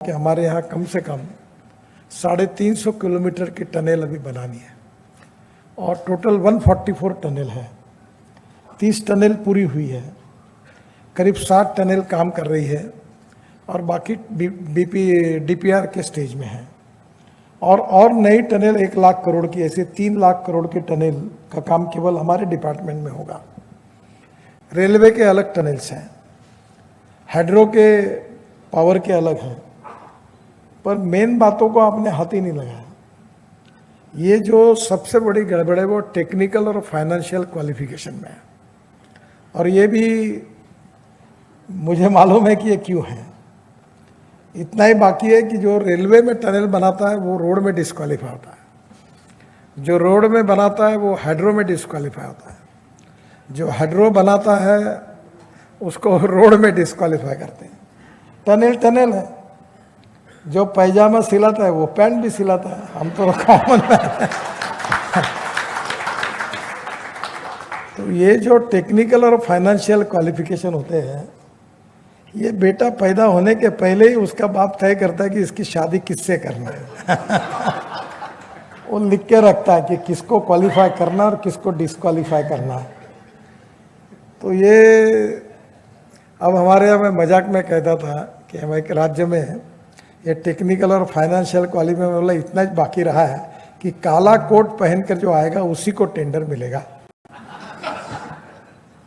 कि हमारे यहाँ कम से कम 350 किलोमीटर की टनल अभी बनानी है और टोटल 144 टनल है। 30 टनल पूरी हुई है, करीब 60 टनल काम कर रही है और बाकी डीपीआर के स्टेज में है। और नई टनल 1 लाख करोड़ की, ऐसे 3 लाख करोड़ की टनल का काम केवल हमारे डिपार्टमेंट में होगा। रेलवे के अलग टनल्स हैं, हाइड्रो के पावर के अलग हैं, पर मेन बातों को आपने हाथ ही नहीं लगाया। ये जो सबसे बड़ी गड़बड़ है वो टेक्निकल और फाइनेंशियल क्वालिफिकेशन में है, और ये भी मुझे मालूम है कि ये क्यों है। इतना ही बाकी है कि जो रेलवे में टनल बनाता है वो रोड में डिस्क्वालीफाई होता है, जो रोड में बनाता है वो हाइड्रो में डिस्क्वालीफाई होता है, जो हाइड्रो बनाता है उसको रोड में डिस्क्वालीफाई करते हैं। टनल है, जो पैजामा सिलाता है वो पैंट भी सिलाता है, हम तो कॉमन है। तो ये जो टेक्निकल और फाइनेंशियल क्वालिफिकेशन होते हैं, ये बेटा पैदा होने के पहले ही उसका बाप तय करता है कि इसकी शादी किससे करना है। वो लिख के रखता है कि किसको क्वालिफाई करना और किसको डिस्क्वालीफाई करना है। तो ये अब हमारे यहाँ मैं मजाक में कहता था कि हमारे राज्य में ये टेक्निकल और फाइनेंशियल क्वालिफिकेशन में मतलब इतना बाकी रहा है कि काला कोट पहनकर जो आएगा उसी को टेंडर मिलेगा।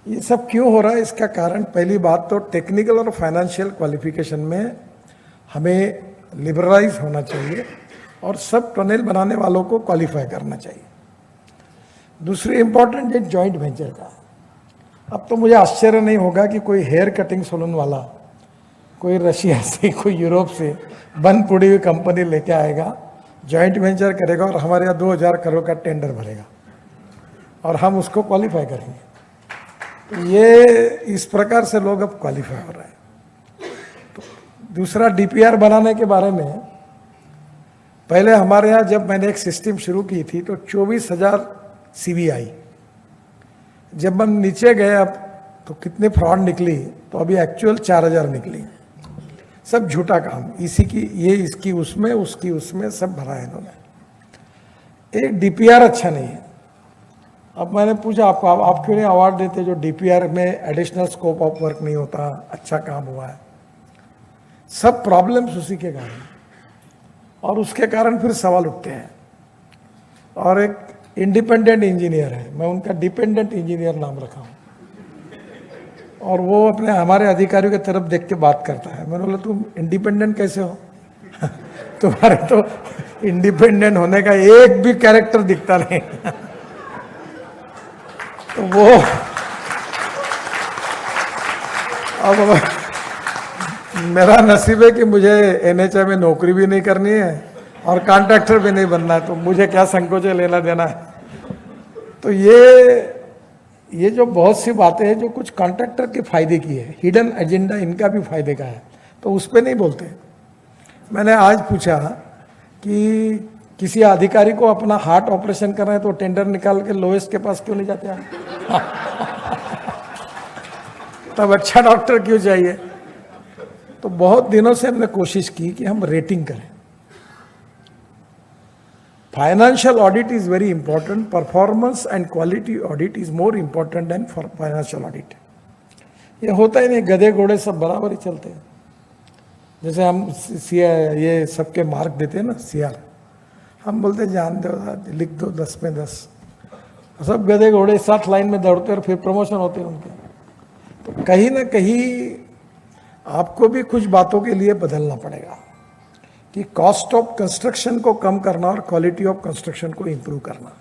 ये सब क्यों हो रहा है, इसका कारण पहली बात तो टेक्निकल और फाइनेंशियल क्वालिफिकेशन में हमें लिबरलाइज होना चाहिए और सब टनल बनाने वालों को क्वालिफाई करना चाहिए। दूसरी इंपॉर्टेंट है जॉइंट वेंचर का। अब तो मुझे आश्चर्य नहीं होगा कि कोई हेयर कटिंग सैलून वाला कोई रशिया से, कोई यूरोप से बंद पड़ी हुई कंपनी लेके आएगा, जॉइंट वेंचर करेगा और हमारे यहाँ 2000 करोड़ का टेंडर भरेगा और हम उसको क्वालिफाई करेंगे। तो ये इस प्रकार से लोग अब क्वालिफाई हो रहे हैं। तो दूसरा डीपीआर बनाने के बारे में, पहले हमारे यहाँ जब मैंने एक सिस्टम शुरू की थी तो 24,000 सीवी आई। जब हम नीचे गए अब तो कितने फ्रॉड निकली, तो अभी एक्चुअल 4000 निकली। सब झूठा काम, इसी की ये इसकी उसमें, उसकी उसमें, सब भरा है इन्होंने। एक डीपीआर अच्छा नहीं है। अब मैंने पूछा आपको, आप क्यों नहीं अवार्ड देते जो डीपीआर में एडिशनल स्कोप ऑफ वर्क नहीं होता, अच्छा काम हुआ है। सब प्रॉब्लम्स उसी के कारण, और उसके कारण फिर सवाल उठते हैं। और एक इंडिपेंडेंट इंजीनियर है, मैं उनका डिपेंडेंट इंजीनियर नाम रखा हूँ, और वो अपने हमारे अधिकारियों की तरफ देख के बात करता है। मैंने बोला तुम इंडिपेंडेंट कैसे हो? तुम्हारे तो इंडिपेंडेंट होने का एक भी कैरेक्टर दिखता नहीं। तो वो अब मेरा नसीब है कि मुझे एनएचए में नौकरी भी नहीं करनी है और कॉन्ट्रैक्टर भी नहीं बनना है, तो मुझे क्या संकोच लेना देना है। तो ये जो बहुत सी बातें हैं जो कुछ कॉन्ट्रैक्टर के फायदे की है, हिडन एजेंडा इनका भी फायदे का है, तो उस पर नहीं बोलते। मैंने आज पूछा कि किसी अधिकारी को अपना हार्ट ऑपरेशन करना है तो टेंडर निकाल के लोएस्ट के पास क्यों नहीं जाते हैं? तब अच्छा डॉक्टर क्यों चाहिए? तो बहुत दिनों से हमने कोशिश की कि हम रेटिंग करें। Financial audit is very important, performance and quality audit is more important than financial audit. ये होता ही नहीं, गधे घोड़े सब बराबर ही चलते हैं। जैसे हम ये सबके मार्क देते हैं ना, सीआर, हम बोलते जान दो, लिख दो 10 में 10। सब गधे घोड़े 7 लाइन में दौड़ते और फिर प्रमोशन होते हैं उनके। तो कहीं ना कहीं आपको भी कुछ बातों के लिए बदलना पड़ेगा कि कॉस्ट ऑफ कंस्ट्रक्शन को कम करना और क्वालिटी ऑफ कंस्ट्रक्शन को इम्प्रूव करना।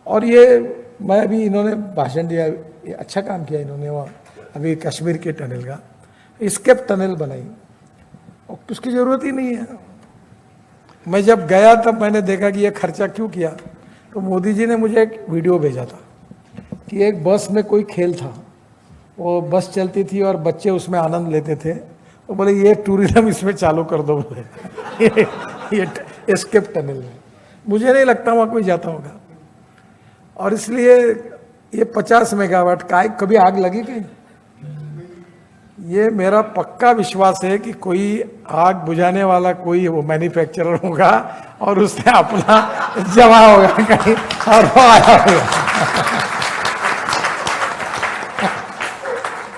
और ये मैं अभी, इन्होंने भाषण दिया, ये अच्छा काम किया इन्होंने। वहाँ अभी कश्मीर के टनल का स्केप टनल बनाई, और उसकी ज़रूरत ही नहीं है। मैं जब गया तब मैंने देखा कि ये खर्चा क्यों किया, तो मोदी जी ने मुझे एक वीडियो भेजा था कि एक बस में कोई खेल था, वो बस चलती थी और बच्चे उसमें आनंद लेते थे, तो बोले ये टूरिज्म इसमें चालू कर दो बोले। ये स्केप टनल में मुझे नहीं लगता वहाँ कोई जाता होगा। और इसलिए ये 50 मेगावाट का, कभी आग लगी कहीं? ये मेरा पक्का विश्वास है कि कोई आग बुझाने वाला कोई वो मैन्युफैक्चरर होगा और उसने अपना जमा होगा कहीं और वो आया होगा।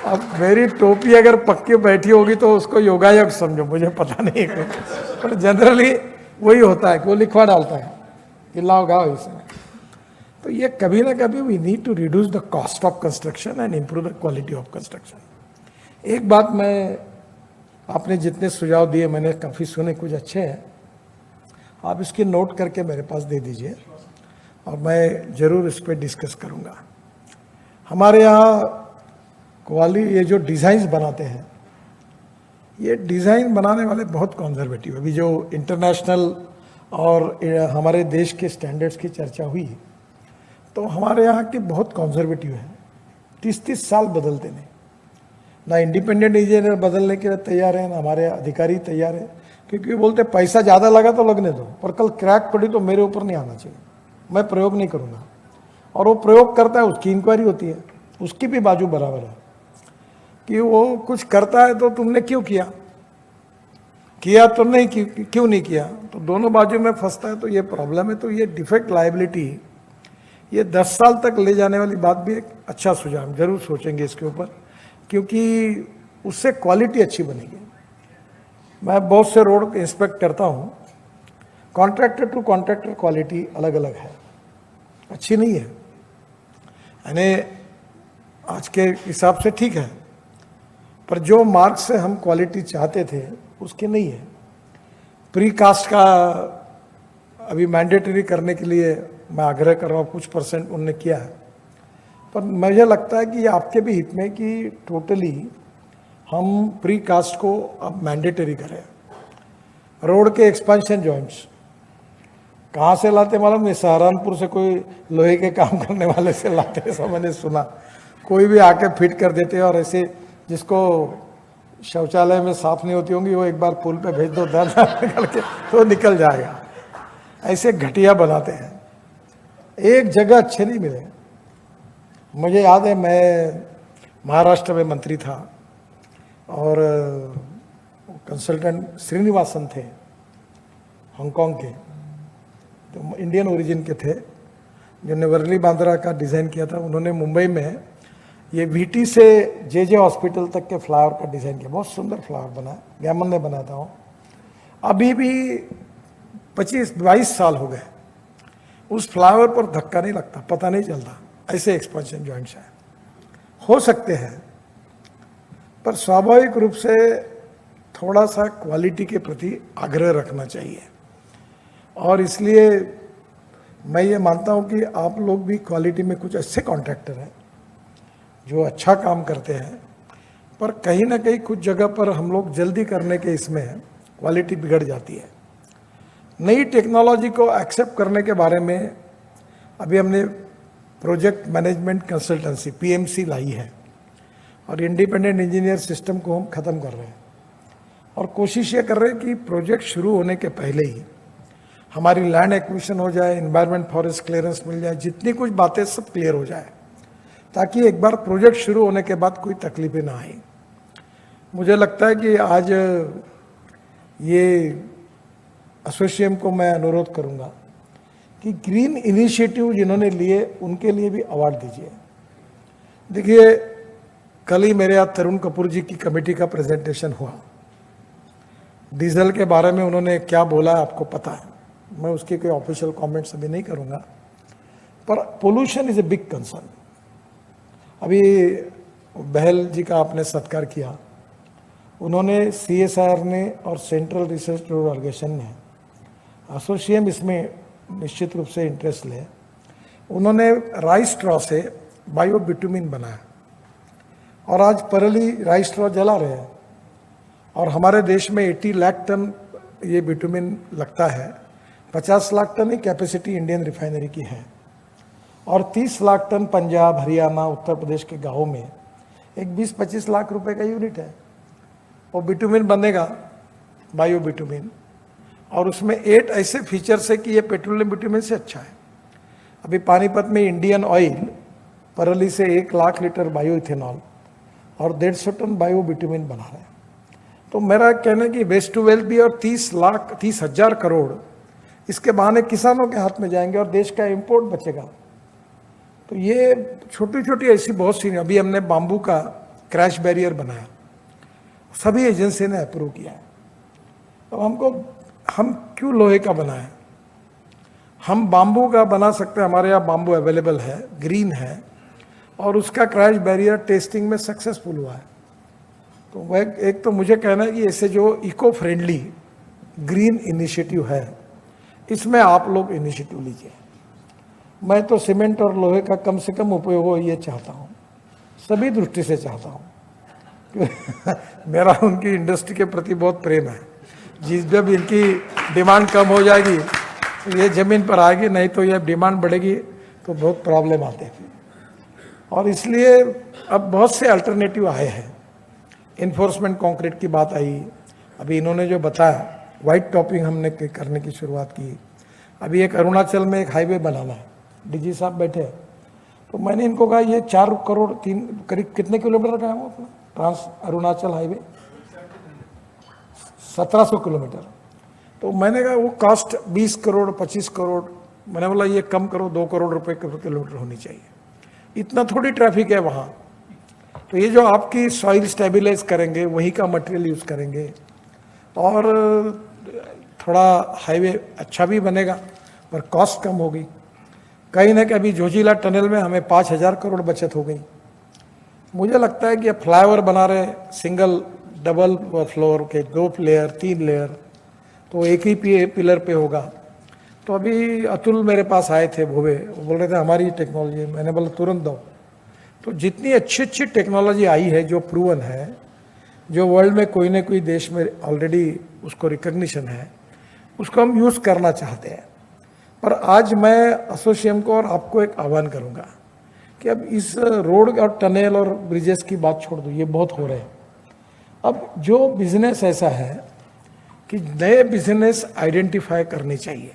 अब मेरी टोपी अगर पक्की बैठी होगी तो उसको योगायोग समझो, मुझे पता नहीं है, पर जनरली वही होता है कि वो लिखवा डालता है कि लाओ गाओ इसमें। तो ये कभी ना कभी we need to reduce the cost of construction and improve the quality of construction. एक बात मैं, आपने जितने सुझाव दिए मैंने काफ़ी सुने, कुछ अच्छे हैं, आप इसकी नोट करके मेरे पास दे दीजिए और मैं ज़रूर इस पर डिस्कस करूँगा। हमारे यहाँ ये जो डिज़ाइंस बनाते हैं, ये डिज़ाइन बनाने वाले बहुत कॉन्जर्वेटिव। अभी जो इंटरनेशनल और हमारे देश के स्टैंडर्ड्स की चर्चा हुई तो हमारे यहाँ के बहुत कॉन्जर्वेटिव हैं, 30-30 साल बदलते नहीं। ना इंडिपेंडेंट इंजीनियर बदलने के लिए तैयार है, ना हमारे अधिकारी तैयार है, क्योंकि बोलते पैसा ज़्यादा लगा तो लगने दो, पर कल क्रैक पड़ी तो मेरे ऊपर नहीं आना चाहिए, मैं प्रयोग नहीं करूँगा। और वो प्रयोग करता है, उसकी इंक्वायरी होती है, उसकी भी बाजू बराबर है कि वो कुछ करता है तो तुमने क्यों किया तो नहीं, क्यों नहीं किया, तो दोनों बाजू में फंसता है, तो ये प्रॉब्लम है। तो ये डिफेक्ट लायबिलिटी, ये 10 साल तक ले जाने वाली बात भी एक अच्छा सुझाव, जरूर सोचेंगे इसके ऊपर, क्योंकि उससे क्वालिटी अच्छी बनेगी। मैं बहुत से रोड इंस्पेक्ट करता हूँ, कॉन्ट्रैक्टर टू कॉन्ट्रैक्टर क्वालिटी अलग अलग है, अच्छी नहीं है, यानी आज के हिसाब से ठीक है, पर जो मार्क से हम क्वालिटी चाहते थे उसकी नहीं है। प्री कास्ट का अभी मैंडेटरी करने के लिए मैं आग्रह कर रहा हूँ, कुछ परसेंट उनने किया है, पर मुझे लगता है कि ये आपके भी हित में कि टोटली हम प्री कास्ट को अब मैंडेटरी करें। रोड के एक्सपेंशन जॉइंट्स कहाँ से लाते मालूम नहीं, सहारनपुर से कोई लोहे के काम करने वाले से लाते, ऐसा मैंने सुना। कोई भी आके फिट कर देते हैं, और ऐसे जिसको शौचालय में साफ नहीं होती होंगी वो एक बार पुल पे भेज दो, दर्द निकल के तो निकल जाएगा। ऐसे घटिया बनाते हैं, एक जगह अच्छे नहीं मिले। मुझे याद है मैं महाराष्ट्र में मंत्री था और कंसल्टेंट श्रीनिवासन थे, हांगकांग के, तो इंडियन ओरिजिन के थे, जिन्होंने वर्ली बांद्रा का डिज़ाइन किया था। उन्होंने मुंबई में ये वीटी से जे हॉस्पिटल तक के फ्लावर का डिज़ाइन किया, बहुत सुंदर फ्लावर बना, गैमन ने बनाया था वो। अभी भी 25-22 साल हो गए, उस फ्लावर पर धक्का नहीं लगता, पता नहीं चलता, ऐसे एक्सपेंशन जॉइंट्स हैं। हो सकते हैं, पर स्वाभाविक रूप से थोड़ा सा क्वालिटी के प्रति आग्रह रखना चाहिए। और इसलिए मैं ये मानता हूँ कि आप लोग भी क्वालिटी में कुछ अच्छे कॉन्ट्रैक्टर हैं जो अच्छा काम करते हैं, पर कहीं ना कहीं कुछ जगह पर हम लोग जल्दी करने के इसमें क्वालिटी बिगड़ जाती है। नई टेक्नोलॉजी को एक्सेप्ट करने के बारे में अभी हमने प्रोजेक्ट मैनेजमेंट कंसल्टेंसी पीएमसी लाई है, और इंडिपेंडेंट इंजीनियर सिस्टम को हम ख़त्म कर रहे हैं, और कोशिश ये कर रहे हैं कि प्रोजेक्ट शुरू होने के पहले ही हमारी लैंड एक्विजिशन हो जाए, एनवायरनमेंट फॉरेस्ट क्लियरेंस मिल जाए, जितनी कुछ बातें सब क्लियर हो जाए, ताकि एक बार प्रोजेक्ट शुरू होने के बाद कोई तकलीफें ना आए। मुझे लगता है कि आज ये एसोसिएशन को मैं अनुरोध करूंगा कि ग्रीन इनिशिएटिव जिन्होंने लिए उनके लिए भी अवार्ड दीजिए। देखिए, कल ही मेरे यहाँ तरुण कपूर जी की कमेटी का प्रेजेंटेशन हुआ, डीजल के बारे में उन्होंने क्या बोला आपको पता है, मैं उसके कोई ऑफिशियल कमेंट्स अभी नहीं करूंगा, पर pollution is a big concern. अभी बहल जी का आपने सत्कार किया, उन्होंने CSIR ने और सेंट्रल रिसर्च ऑर्गेनाइजेशन ने, एसोसिएशन इसमें निश्चित रूप से इंटरेस्ट ले, उन्होंने राइस स्ट्रॉ से बायो बिटुमिन बनाया, और आज परली राइस स्ट्रॉ जला रहे हैं, और हमारे देश में 80 लाख टन ये बिटुमिन लगता है। 50 लाख टन ही कैपेसिटी इंडियन रिफाइनरी की है, और 30 लाख टन पंजाब, हरियाणा, उत्तर प्रदेश के गाँवों में एक 20-25 लाख रुपए का यूनिट है। वो बिटुमिन बनेगा, बायो बिटुमिन, और उसमें 8 ऐसे फीचर्स है कि ये पेट्रोलियम बिटुमिन से अच्छा है। अभी पानीपत में इंडियन ऑयल परली से 1 लाख लीटर बायो इथेनॉल और 150 टन बायो बिटुमिन बना रहे हैं। तो मेरा कहना है कि वेस्ट टू वेल्थ भी और 30,00,000 करोड़ इसके बहाने किसानों के हाथ में जाएंगे और देश का इंपोर्ट बचेगा। तो ये छोटी छोटी ऐसी बहुत सी, अभी हमने बाम्बू का क्रैश बैरियर बनाया, सभी एजेंसी ने अप्रूव किया है। तो हम क्यों लोहे का बनाए, हम बाम्बू का बना सकते हैं, हमारे यहाँ बाम्बू अवेलेबल है, ग्रीन है, और उसका क्रैश बैरियर टेस्टिंग में सक्सेसफुल हुआ है। तो वह एक तो मुझे कहना है कि ऐसे जो इको फ्रेंडली ग्रीन इनिशिएटिव है, इसमें आप लोग इनिशिएटिव लीजिए। मैं तो सीमेंट और लोहे का कम से कम उपयोग हो ये चाहता हूँ, सभी दृष्टि से चाहता हूँ। मेरा उनकी इंडस्ट्री के प्रति बहुत प्रेम है। जब इनकी डिमांड कम हो जाएगी तो ये ज़मीन पर आएगी, नहीं तो ये डिमांड बढ़ेगी तो बहुत प्रॉब्लम आते हैं। और इसलिए अब बहुत से अल्टरनेटिव आए हैं। इन्फोर्समेंट कंक्रीट की बात आई, अभी इन्होंने जो बताया वाइट टॉपिंग हमने करने की शुरुआत की। अभी एक अरुणाचल में एक हाईवे बनाना है, डीजी साहब बैठे, तो मैंने इनको कहा ये 4 करोड़ 3 करीब कितने किलोमीटर का है वो अपना ट्रांस अरुणाचल हाईवे, 1700 किलोमीटर। तो मैंने कहा वो कॉस्ट 20 करोड़ 25 करोड़, मैंने बोला ये कम करो, 2 करोड़ रुपए किलोमीटर होनी चाहिए, इतना थोड़ी ट्रैफिक है वहाँ। तो ये जो आपकी सॉइल स्टेबिलाइज करेंगे, वही का मटेरियल यूज़ करेंगे और थोड़ा हाईवे अच्छा भी बनेगा पर कॉस्ट कम होगी। कहीं ना कहीं जोजिला टनल में हमें 5000 करोड़ बचत हो गई। मुझे लगता है कि अब फ्लाईओवर बना रहे, सिंगल डबल फ्लोर के 2 लेयर 3 लेयर, तो एक ही पिलर पे होगा। तो अभी अतुल मेरे पास आए थे भोवे, वो बोल रहे थे हमारी टेक्नोलॉजी, मैंने बोला तुरंत दो। तो जितनी अच्छी अच्छी टेक्नोलॉजी आई है जो प्रूवन है, जो वर्ल्ड में कोई ना कोई देश में ऑलरेडी उसको रिकग्निशन है, उसको हम यूज़ करना चाहते हैं। पर आज मैं एसोसिएशन को और आपको एक आह्वान करूंगा कि अब इस रोड और टनल और ब्रिजेस की बात छोड़ दो, ये बहुत हो रहे हैं। अब जो बिजनेस ऐसा है कि नए बिजनेस आइडेंटिफाई करने चाहिए।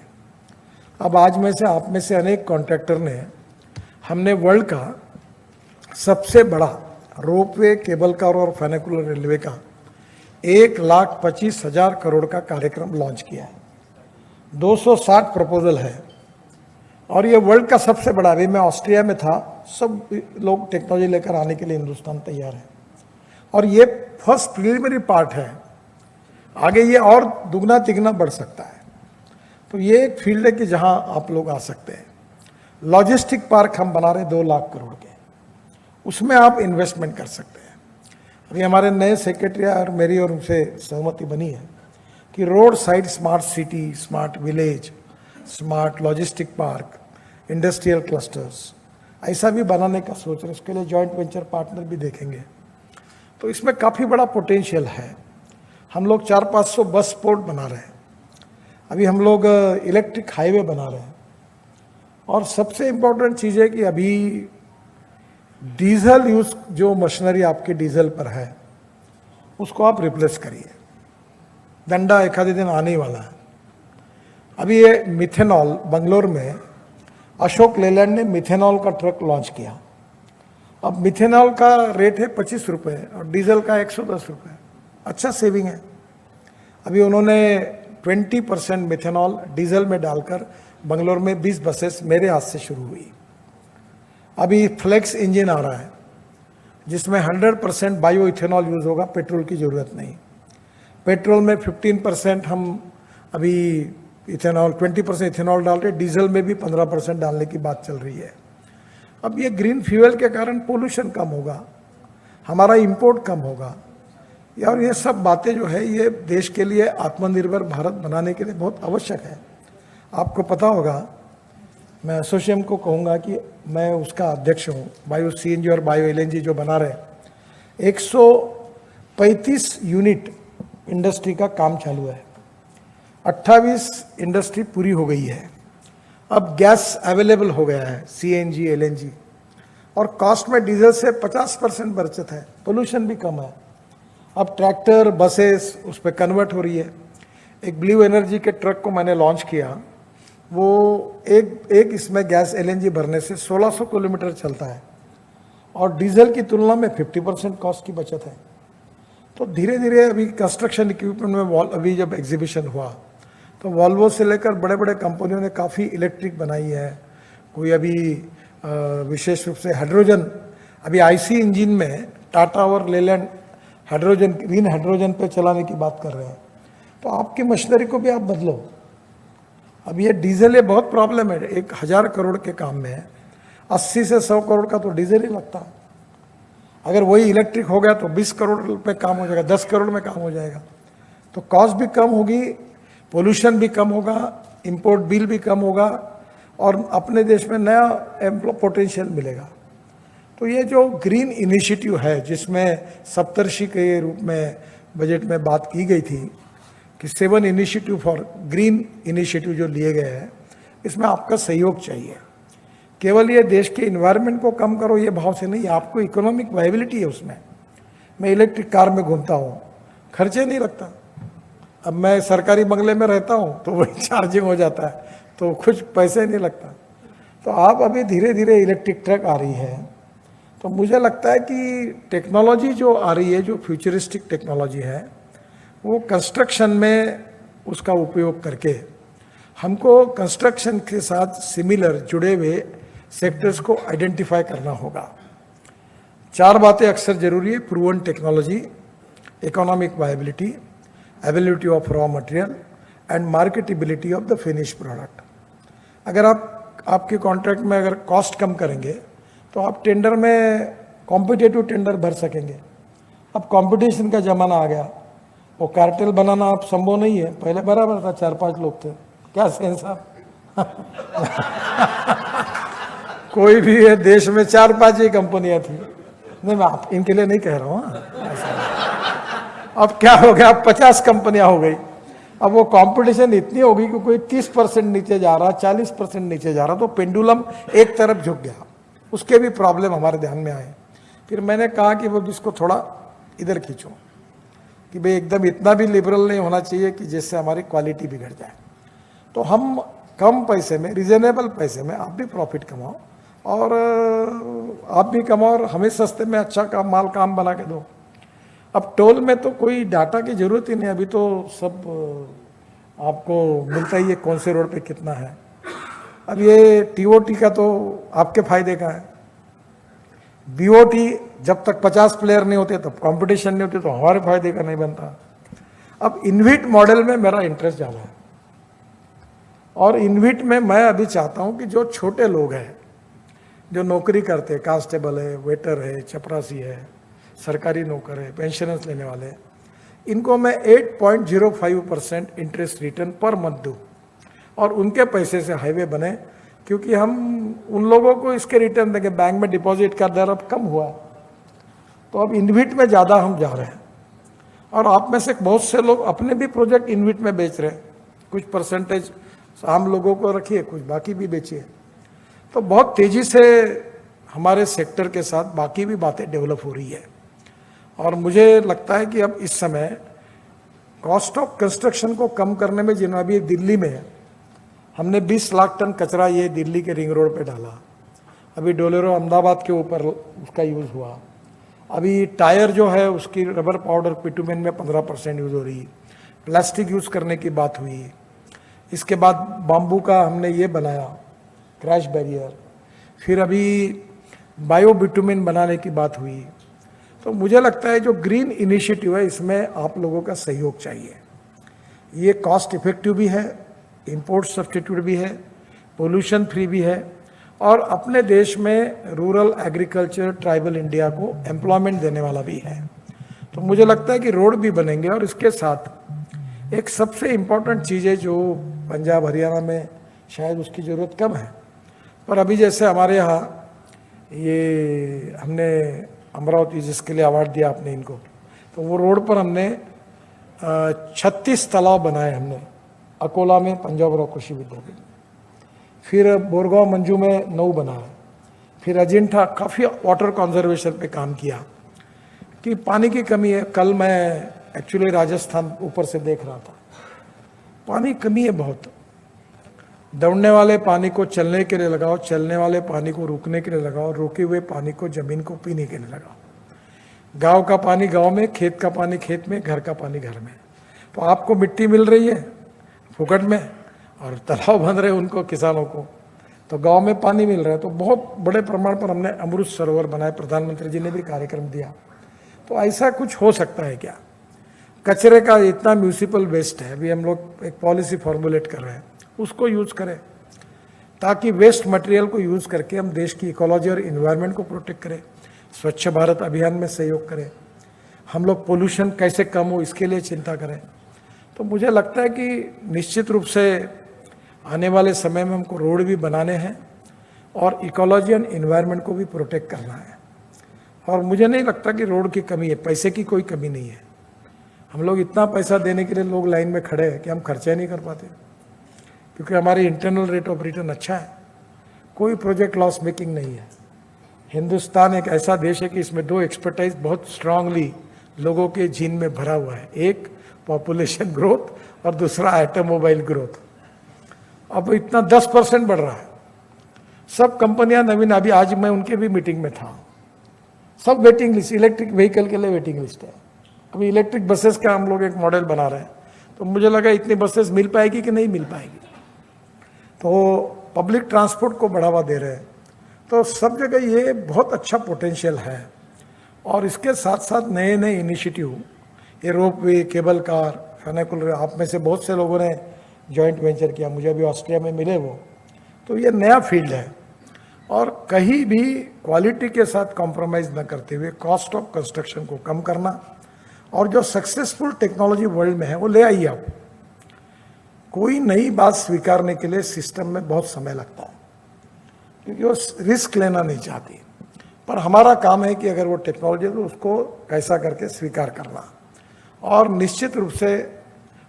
अब आज में से आप में से अनेक कॉन्ट्रैक्टर ने, हमने वर्ल्ड का सबसे बड़ा रोपवे, केबल कार और फेनिकुलर रेलवे का 1,25,000 करोड़ का कार्यक्रम लॉन्च किया है। 260 प्रपोजल है और ये वर्ल्ड का सबसे बड़ा। अभी मैं ऑस्ट्रिया में था, सब लोग टेक्नोलॉजी लेकर आने के लिए हिंदुस्तान तैयार है और ये फर्स्ट प्रिलिमिनरी पार्ट है, आगे ये और दुगना तिगना बढ़ सकता है। तो ये एक फील्ड है कि जहां आप लोग आ सकते हैं। लॉजिस्टिक पार्क हम बना रहे 2 लाख करोड़ के, उसमें आप इन्वेस्टमेंट कर सकते हैं। अभी हमारे नए सेक्रेटरी और मेरी और उनसे सहमति बनी है कि road side smart city, smart village, smart logistic park, industrial clusters ऐसा भी बनाने का सोच रहे। उसके लिए जॉइंट वेंचर पार्टनर भी देखेंगे। तो इसमें काफ़ी बड़ा पोटेंशियल है। हम लोग 400-500 बस पोर्ट बना रहे हैं, अभी हम लोग इलेक्ट्रिक हाईवे बना रहे हैं। और सबसे इम्पोर्टेंट चीज़ है कि अभी डीजल यूज, जो मशीनरी आपके डीजल पर है उसको आप रिप्लेस करिए। डंडा एक आधे दिन आने ही वाला है। अभी ये मिथेनॉल, बंगलोर में अशोक लेलैंड ने मिथेनॉल का ट्रक लॉन्च किया। अब मिथेनॉल का रेट है 25 रुपये और डीजल का 110 रुपये, अच्छा सेविंग है। अभी उन्होंने 20% मिथेनॉल डीजल में डालकर बंगलोर में 20 बसेस मेरे हाथ से शुरू हुई। अभी फ्लेक्स इंजन आ रहा है जिसमें 100% बायो इथेनॉल यूज होगा, पेट्रोल की जरूरत नहीं। पेट्रोल में 15% हम अभी इथेनॉल, 20% इथेनॉल डाल रहे, डीजल में भी 15% डालने की बात चल रही है। अब ये ग्रीन फ्यूल के कारण पोल्यूशन कम होगा, हमारा इंपोर्ट कम होगा। और ये सब बातें जो है ये देश के लिए आत्मनिर्भर भारत बनाने के लिए बहुत आवश्यक है। आपको पता होगा, मैं एसोसिएशन को कहूँगा कि मैं उसका अध्यक्ष हूँ। बायो सीएनजी और बायो एलएनजी जो बना रहे, 135 यूनिट इंडस्ट्री का काम चालू है, 28 इंडस्ट्री पूरी हो गई है। अब गैस अवेलेबल हो गया है, सीएनजी एलएनजी, और कॉस्ट में डीजल से 50% बचत है, पोल्यूशन भी कम है। अब ट्रैक्टर, बसेस उस पर कन्वर्ट हो रही है। एक ब्लू एनर्जी के ट्रक को मैंने लॉन्च किया, वो एक इसमें गैस एलएनजी भरने से 1600 किलोमीटर चलता है और डीजल की तुलना में 50% कॉस्ट की बचत है। तो धीरे धीरे अभी कंस्ट्रक्शन इक्विपमेंट में अभी जब एग्जीबिशन हुआ तो वॉल्वो से लेकर बड़े बड़े कंपनियों ने काफ़ी इलेक्ट्रिक बनाई है। कोई अभी विशेष रूप से हाइड्रोजन, अभी आईसी इंजन में टाटा और लेलैंड हाइड्रोजन, ग्रीन हाइड्रोजन पे चलाने की बात कर रहे हैं। तो आपकी मशीनरी को भी आप बदलो। अब ये डीजल ये बहुत प्रॉब्लम है, 1000 करोड़ के काम में 80 से 100 करोड़ का तो डीजल ही लगता है। अगर वही इलेक्ट्रिक हो गया तो 20 करोड़ पे काम हो जाएगा, 10 करोड़ में काम हो जाएगा। तो कॉस्ट भी कम होगी, पोल्यूशन भी कम होगा, इंपोर्ट बिल भी कम होगा और अपने देश में नया पोटेंशियल मिलेगा। तो ये जो ग्रीन इनिशिएटिव है जिसमें सप्तर्षि के रूप में बजट में बात की गई थी कि 7 इनिशिएटिव फॉर ग्रीन इनिशिएटिव जो लिए गए हैं, इसमें आपका सहयोग चाहिए। केवल ये देश के इन्वायरमेंट को कम करो ये भाव से नहीं, आपको इकोनॉमिक वायबिलिटी है उसमें। मैं इलेक्ट्रिक कार में घूमता हूँ, खर्चे नहीं लगता। अब मैं सरकारी बंगले में रहता हूँ तो वही चार्जिंग हो जाता है, तो कुछ पैसे नहीं लगता। तो आप अभी धीरे धीरे इलेक्ट्रिक ट्रक आ रही है, तो मुझे लगता है कि टेक्नोलॉजी जो आ रही है, जो फ्यूचरिस्टिक टेक्नोलॉजी है, वो कंस्ट्रक्शन में उसका उपयोग करके हमको कंस्ट्रक्शन के साथ सिमिलर जुड़े हुए सेक्टर्स को आइडेंटिफाई करना होगा। 4 बातें अक्सर जरूरी है: proven technology, economic viability, availability of raw material and marketability of the finish product. अगर आपके कॉन्ट्रैक्ट में अगर कॉस्ट कम करेंगे तो आप टेंडर में कॉम्पिटेटिव टेंडर भर सकेंगे। अब कंपटीशन का ज़माना आ गया, वो कार्टेल बनाना अब संभव नहीं है। पहले बराबर था, 4-5 लोग थे, क्या सेंस साहब कोई भी है देश में 4-5 ही कंपनियां थी। नहीं, मैं आप इनके लिए नहीं कह रहा हूँ। अब क्या हो गया, अब 50 कंपनियां हो गई। अब वो कंपटीशन इतनी होगी कि कोई 30% नीचे जा रहा, 40% नीचे जा रहा, तो पेंडुलम एक तरफ झुक गया। उसके भी प्रॉब्लम हमारे ध्यान में आए। फिर मैंने कहा कि वो इसको थोड़ा इधर खींचो कि भाई एकदम इतना भी लिबरल नहीं होना चाहिए कि जिससे हमारी क्वालिटी बिगड़ जाए। तो हम कम पैसे में, रिजनेबल पैसे में आप भी प्रॉफिट कमाओ और आप भी कमाओ और हमें सस्ते में अच्छा काम काम बना के दो। अब टोल में तो कोई डाटा की जरूरत ही नहीं, अभी तो सब आपको मिलता ही है कौन से रोड पे कितना है। अब ये टीओटी का तो आपके फायदे का है। बीओटी जब तक 50 प्लेयर नहीं होते तब कंपटीशन नहीं होती, तो हमारे फायदे का नहीं बनता। अब इनविट मॉडल में मेरा इंटरेस्ट ज़्यादा है और इनविट में मैं अभी चाहता हूं कि जो छोटे लोग हैं, जो नौकरी करते हैं, कांस्टेबल है, वेटर है, चपरासी है, सरकारी नौकर है, पेंशनर्स लेने वाले, इनको मैं 8.05% इंटरेस्ट रिटर्न पर मंथ दूँ और उनके पैसे से हाईवे बने, क्योंकि हम उन लोगों को इसके रिटर्न देंगे। बैंक में डिपॉजिट का दर अब कम हुआ, तो अब इनविट में ज़्यादा हम जा रहे हैं। और आप में से बहुत से लोग अपने भी प्रोजेक्ट इनविट में बेच रहे हैं। कुछ परसेंटेज आम लोगों को रखिए, कुछ बाकी भी बेचिए। तो बहुत तेज़ी से हमारे सेक्टर के साथ बाकी भी बातें डेवलप हो रही है और मुझे लगता है कि अब इस समय कॉस्ट ऑफ कंस्ट्रक्शन को कम करने में, जिन्होंने अभी दिल्ली में हमने 20 लाख टन कचरा ये दिल्ली के रिंग रोड पे डाला, अभी डोलेरो अहमदाबाद के ऊपर उसका यूज़ हुआ। अभी टायर जो है उसकी रबर पाउडर बिटुमेन में 15% यूज़ हो रही है। प्लास्टिक यूज़ करने की बात हुई। इसके बाद बाम्बू का हमने ये बनाया क्रैश बैरियर। फिर अभी बायो बिटुमेन बनाने की बात हुई। तो मुझे लगता है जो ग्रीन इनिशिएटिव है इसमें आप लोगों का सहयोग चाहिए। ये कॉस्ट इफेक्टिव भी है, इंपोर्ट सब्स्टिट्यूट भी है, पोल्यूशन फ्री भी है और अपने देश में रूरल एग्रीकल्चर ट्राइबल इंडिया को एम्प्लॉयमेंट देने वाला भी है। तो मुझे लगता है कि रोड भी बनेंगे और इसके साथ एक सबसे इम्पॉर्टेंट चीज़ है जो पंजाब हरियाणा में शायद उसकी ज़रूरत कम है, पर अभी जैसे हमारे यहाँ ये हमने अमरावती जिसके लिए अवार्ड दिया आपने इनको, तो वो रोड पर हमने 36 तालाब बनाए हमने अकोला में पंजाब रॉ कृषि विद्यापीठ, फिर बोरगांव मंजू में 9 बनाए, फिर अजिंठा काफ़ी वाटर कंजर्वेशन पे काम किया कि पानी की कमी है। कल मैं एक्चुअली राजस्थान ऊपर से देख रहा था, पानी कमी है बहुत दौड़ने वाले पानी को चलने के लिए लगाओ, चलने वाले पानी को रुकने के लिए लगाओ, रुके हुए पानी को जमीन को पीने के लिए लगाओ। गांव का पानी गांव में, खेत का पानी खेत में, घर का पानी घर में। तो आपको मिट्टी मिल रही है फुकट में और तालाब बन रहे उनको, किसानों को, तो गांव में पानी मिल रहा है। तो बहुत बड़े प्रमाण पर हमने अमृत सरोवर बनाए, प्रधानमंत्री जी ने भी कार्यक्रम दिया। तो ऐसा कुछ हो सकता है क्या? कचरे का इतना म्यूनिसिपल वेस्ट है, अभी हम लोग एक पॉलिसी फॉर्मुलेट कर रहे हैं, उसको यूज करें ताकि वेस्ट मटेरियल को यूज करके हम देश की इकोलॉजी और इन्वायरमेंट को प्रोटेक्ट करें। स्वच्छ भारत अभियान में सहयोग करें, हम लोग पोल्यूशन कैसे कम हो इसके लिए चिंता करें। तो मुझे लगता है कि निश्चित रूप से आने वाले समय में हमको रोड भी बनाने हैं और इकोलॉजी एंड इन्वायरमेंट को भी प्रोटेक्ट करना है। और मुझे नहीं लगता कि रोड की कमी है, पैसे की कोई कमी नहीं है। हम लोग इतना पैसा देने के लिए लोग लाइन में खड़े हैं कि हम खर्चा नहीं कर पाते, क्योंकि हमारी इंटरनल रेट ऑफ रिटर्न अच्छा है, कोई प्रोजेक्ट लॉस मेकिंग नहीं है। हिंदुस्तान एक ऐसा देश है कि इसमें दो एक्सपर्टाइज बहुत स्ट्रांगली लोगों के जीन में भरा हुआ है, एक पॉपुलेशन ग्रोथ और दूसरा ऑटोमोबाइल ग्रोथ। अब इतना 10% बढ़ रहा है। सब कंपनियां नवीन, अभी आज मैं उनके भी मीटिंग में था, सब वेटिंग लिस्ट, इलेक्ट्रिक व्हीकल के लिए वेटिंग लिस्ट है। अभी इलेक्ट्रिक बसेस का हम लोग एक मॉडल बना रहे हैं, तो मुझे लगा इतनी बसेस मिल पाएगी कि नहीं मिल पाएगी। तो पब्लिक ट्रांसपोर्ट को बढ़ावा दे रहे हैं, तो सब जगह ये बहुत अच्छा पोटेंशियल है। और इसके साथ साथ नए नए इनिशिएटिव, ये रोप वे, केबल कार, फेनिकुलर, आप में से बहुत से लोगों ने जॉइंट वेंचर किया, मुझे अभी ऑस्ट्रिया में मिले वो। तो ये नया फील्ड है और कहीं भी क्वालिटी के साथ कॉम्प्रोमाइज़ न करते हुए कॉस्ट ऑफ कंस्ट्रक्शन को कम करना, और जो सक्सेसफुल टेक्नोलॉजी वर्ल्ड में है वो ले आइए आप। कोई नई बात स्वीकारने के लिए सिस्टम में बहुत समय लगता है, क्योंकि वो रिस्क लेना नहीं चाहती। पर हमारा काम है कि अगर वो टेक्नोलॉजी है तो उसको कैसा करके स्वीकार करना। और निश्चित रूप से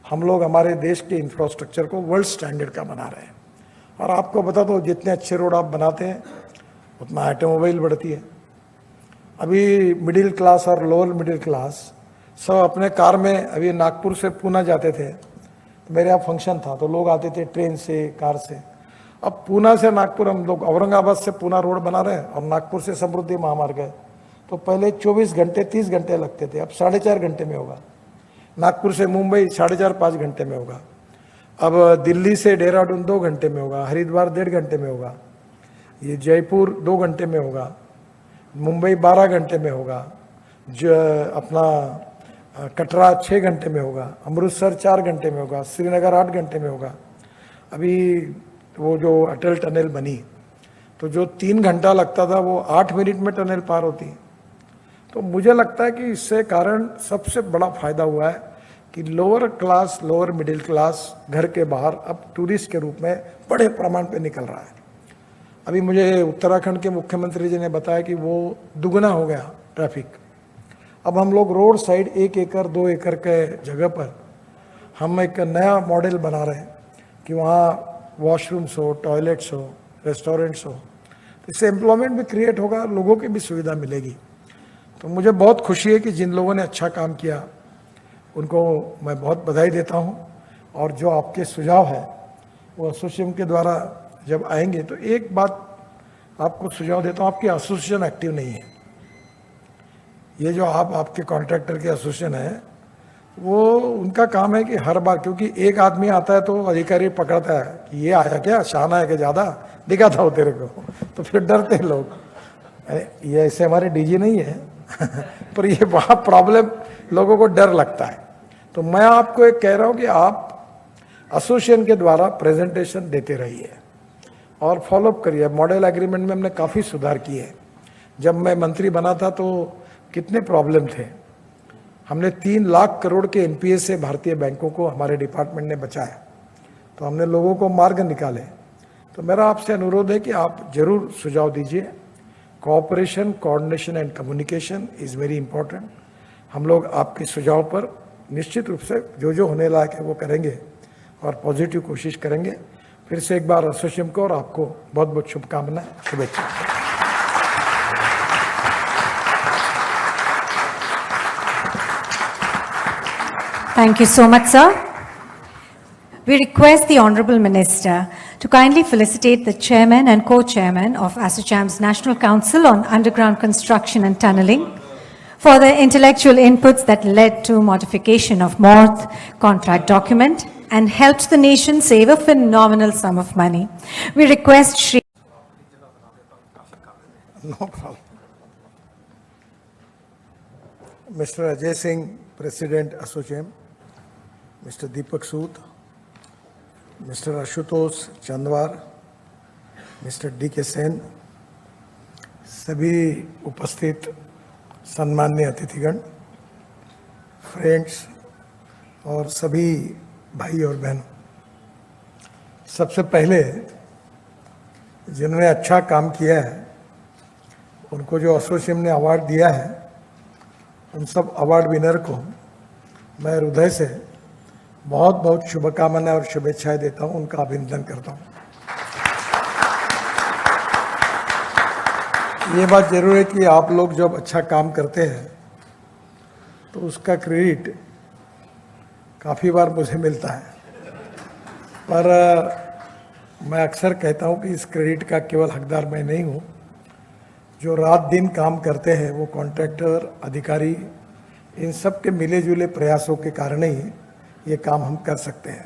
हम लोग हमारे देश के इंफ्रास्ट्रक्चर को वर्ल्ड स्टैंडर्ड का बना रहे हैं। और आपको बता दो, जितने अच्छे रोड आप बनाते हैं उतना ऑटोमोबाइल बढ़ती है। अभी मिडिल क्लास और लोअर मिडिल क्लास सब अपने कार में, अभी नागपुर से पूना जाते थे, तो मेरे यहाँ फंक्शन था तो लोग आते थे ट्रेन से, कार से। अब पूना से नागपुर हम लोग, औरंगाबाद से पूना रोड बना रहे हैं और नागपुर से समृद्धि महामार्ग है। तो पहले 24 घंटे 30 घंटे लगते थे, अब 4.5 घंटे में होगा। नागपुर से मुंबई 4.5-5 घंटे में होगा। अब दिल्ली से देहरादून 2 घंटे में होगा, हरिद्वार 1.5 घंटे में होगा, ये जयपुर 2 घंटे में होगा, मुंबई 12 घंटे में होगा, जो अपना कटरा 6 घंटे में होगा, अमृतसर 4 घंटे में होगा, श्रीनगर 8 घंटे में होगा। अभी वो जो अटल टनल बनी, तो जो 3 घंटा लगता था वो 8 मिनट में टनल पार होती। तो मुझे लगता है कि इससे कारण सबसे बड़ा फायदा हुआ है कि lower class, lower middle class घर के बाहर अब टूरिस्ट के रूप में बड़े प्रमाण पे निकल रहा है। अभी मुझे उत्तराखंड के मुख्यमंत्री जी ने बताया कि वो दुगना हो गया ट्रैफिक। अब हम लोग रोड साइड 1 एकड़ 2 एकड़ के जगह पर हम एक नया मॉडल बना रहे हैं कि वहाँ वॉशरूम्स हो, टॉयलेट्स हो, रेस्टोरेंट्स हो। इससे एम्प्लॉयमेंट भी क्रिएट होगा, लोगों की भी सुविधा मिलेगी। तो मुझे बहुत खुशी है कि जिन लोगों ने अच्छा काम किया उनको मैं बहुत बधाई देता हूँ। और जो आपके सुझाव है वो एसोसिएशन के द्वारा जब आएंगे, तो एक बात आपको सुझाव देता हूँ, आपकी एसोसिएशन एक्टिव नहीं है। ये जो आपके कॉन्ट्रैक्टर के एसोसिएशन है, वो उनका काम है कि हर बार, क्योंकि एक आदमी आता है तो अधिकारी पकड़ता है कि ये आया क्या, शाना है कि ज़्यादा दिखा था वो तेरे को, तो फिर डरते हैं लोग। ये ऐसे हमारे डीजी नहीं है पर ये वहाँ प्रॉब्लम, लोगों को डर लगता है। तो मैं आपको एक कह रहा हूँ कि आप एसोसिएशन के द्वारा प्रेजेंटेशन देते रहिए और फॉलोअप करिए। मॉडल एग्रीमेंट में हमने काफ़ी सुधार किए। जब मैं मंत्री बना था तो कितने प्रॉब्लम थे। हमने 3 लाख करोड़ के एनपीए से भारतीय बैंकों को हमारे डिपार्टमेंट ने बचाया, तो हमने लोगों को मार्ग निकाले। तो मेरा आपसे अनुरोध है कि आप जरूर सुझाव दीजिए। Cooperation, coordination and communication is very important. हम लोग आपके सुझाव पर निश्चित रूप से जो होने लायक है वो करेंगे और पॉजिटिव कोशिश करेंगे। फिर से एक बार एसोसिएशन को और आपको बहुत बहुत शुभकामनाएं, शुभेच्छा। Thank you so much, sir. We request the Honourable Minister to kindly felicitate the Chairman and Co-Chairman of ASSOCHAM's National Council on Underground Construction and Tunnelling for the intellectual inputs that led to modification of MORTH contract document and helped the nation save a phenomenal sum of money. We request Shri No problem. Mr. Ajay Singh, President ASSOCHAM, Mr. Deepak Sood, Mr. Ashutosh Chandwar, Mr. D.K. Sen, सभी उपस्थित सम्माननीय अतिथिगण, friends और सभी भाई और बहन, सबसे पहले जिन्होंने अच्छा काम किया है उनको जो एसोसिएशन ने अवार्ड दिया है, उन सब अवार्ड विनर को मैं हृदय से बहुत बहुत शुभकामनाएं और शुभेच्छाएं देता हूं, उनका अभिनंदन करता हूं। ये बात जरूर है कि आप लोग जब अच्छा काम करते हैं तो उसका क्रेडिट काफ़ी बार मुझे मिलता है, पर मैं अक्सर कहता हूं कि इस क्रेडिट का केवल हकदार मैं नहीं हूं। जो रात दिन काम करते हैं वो कॉन्ट्रैक्टर, अधिकारी, इन सब के मिले जुले प्रयासों के कारण ही ये काम हम कर सकते हैं।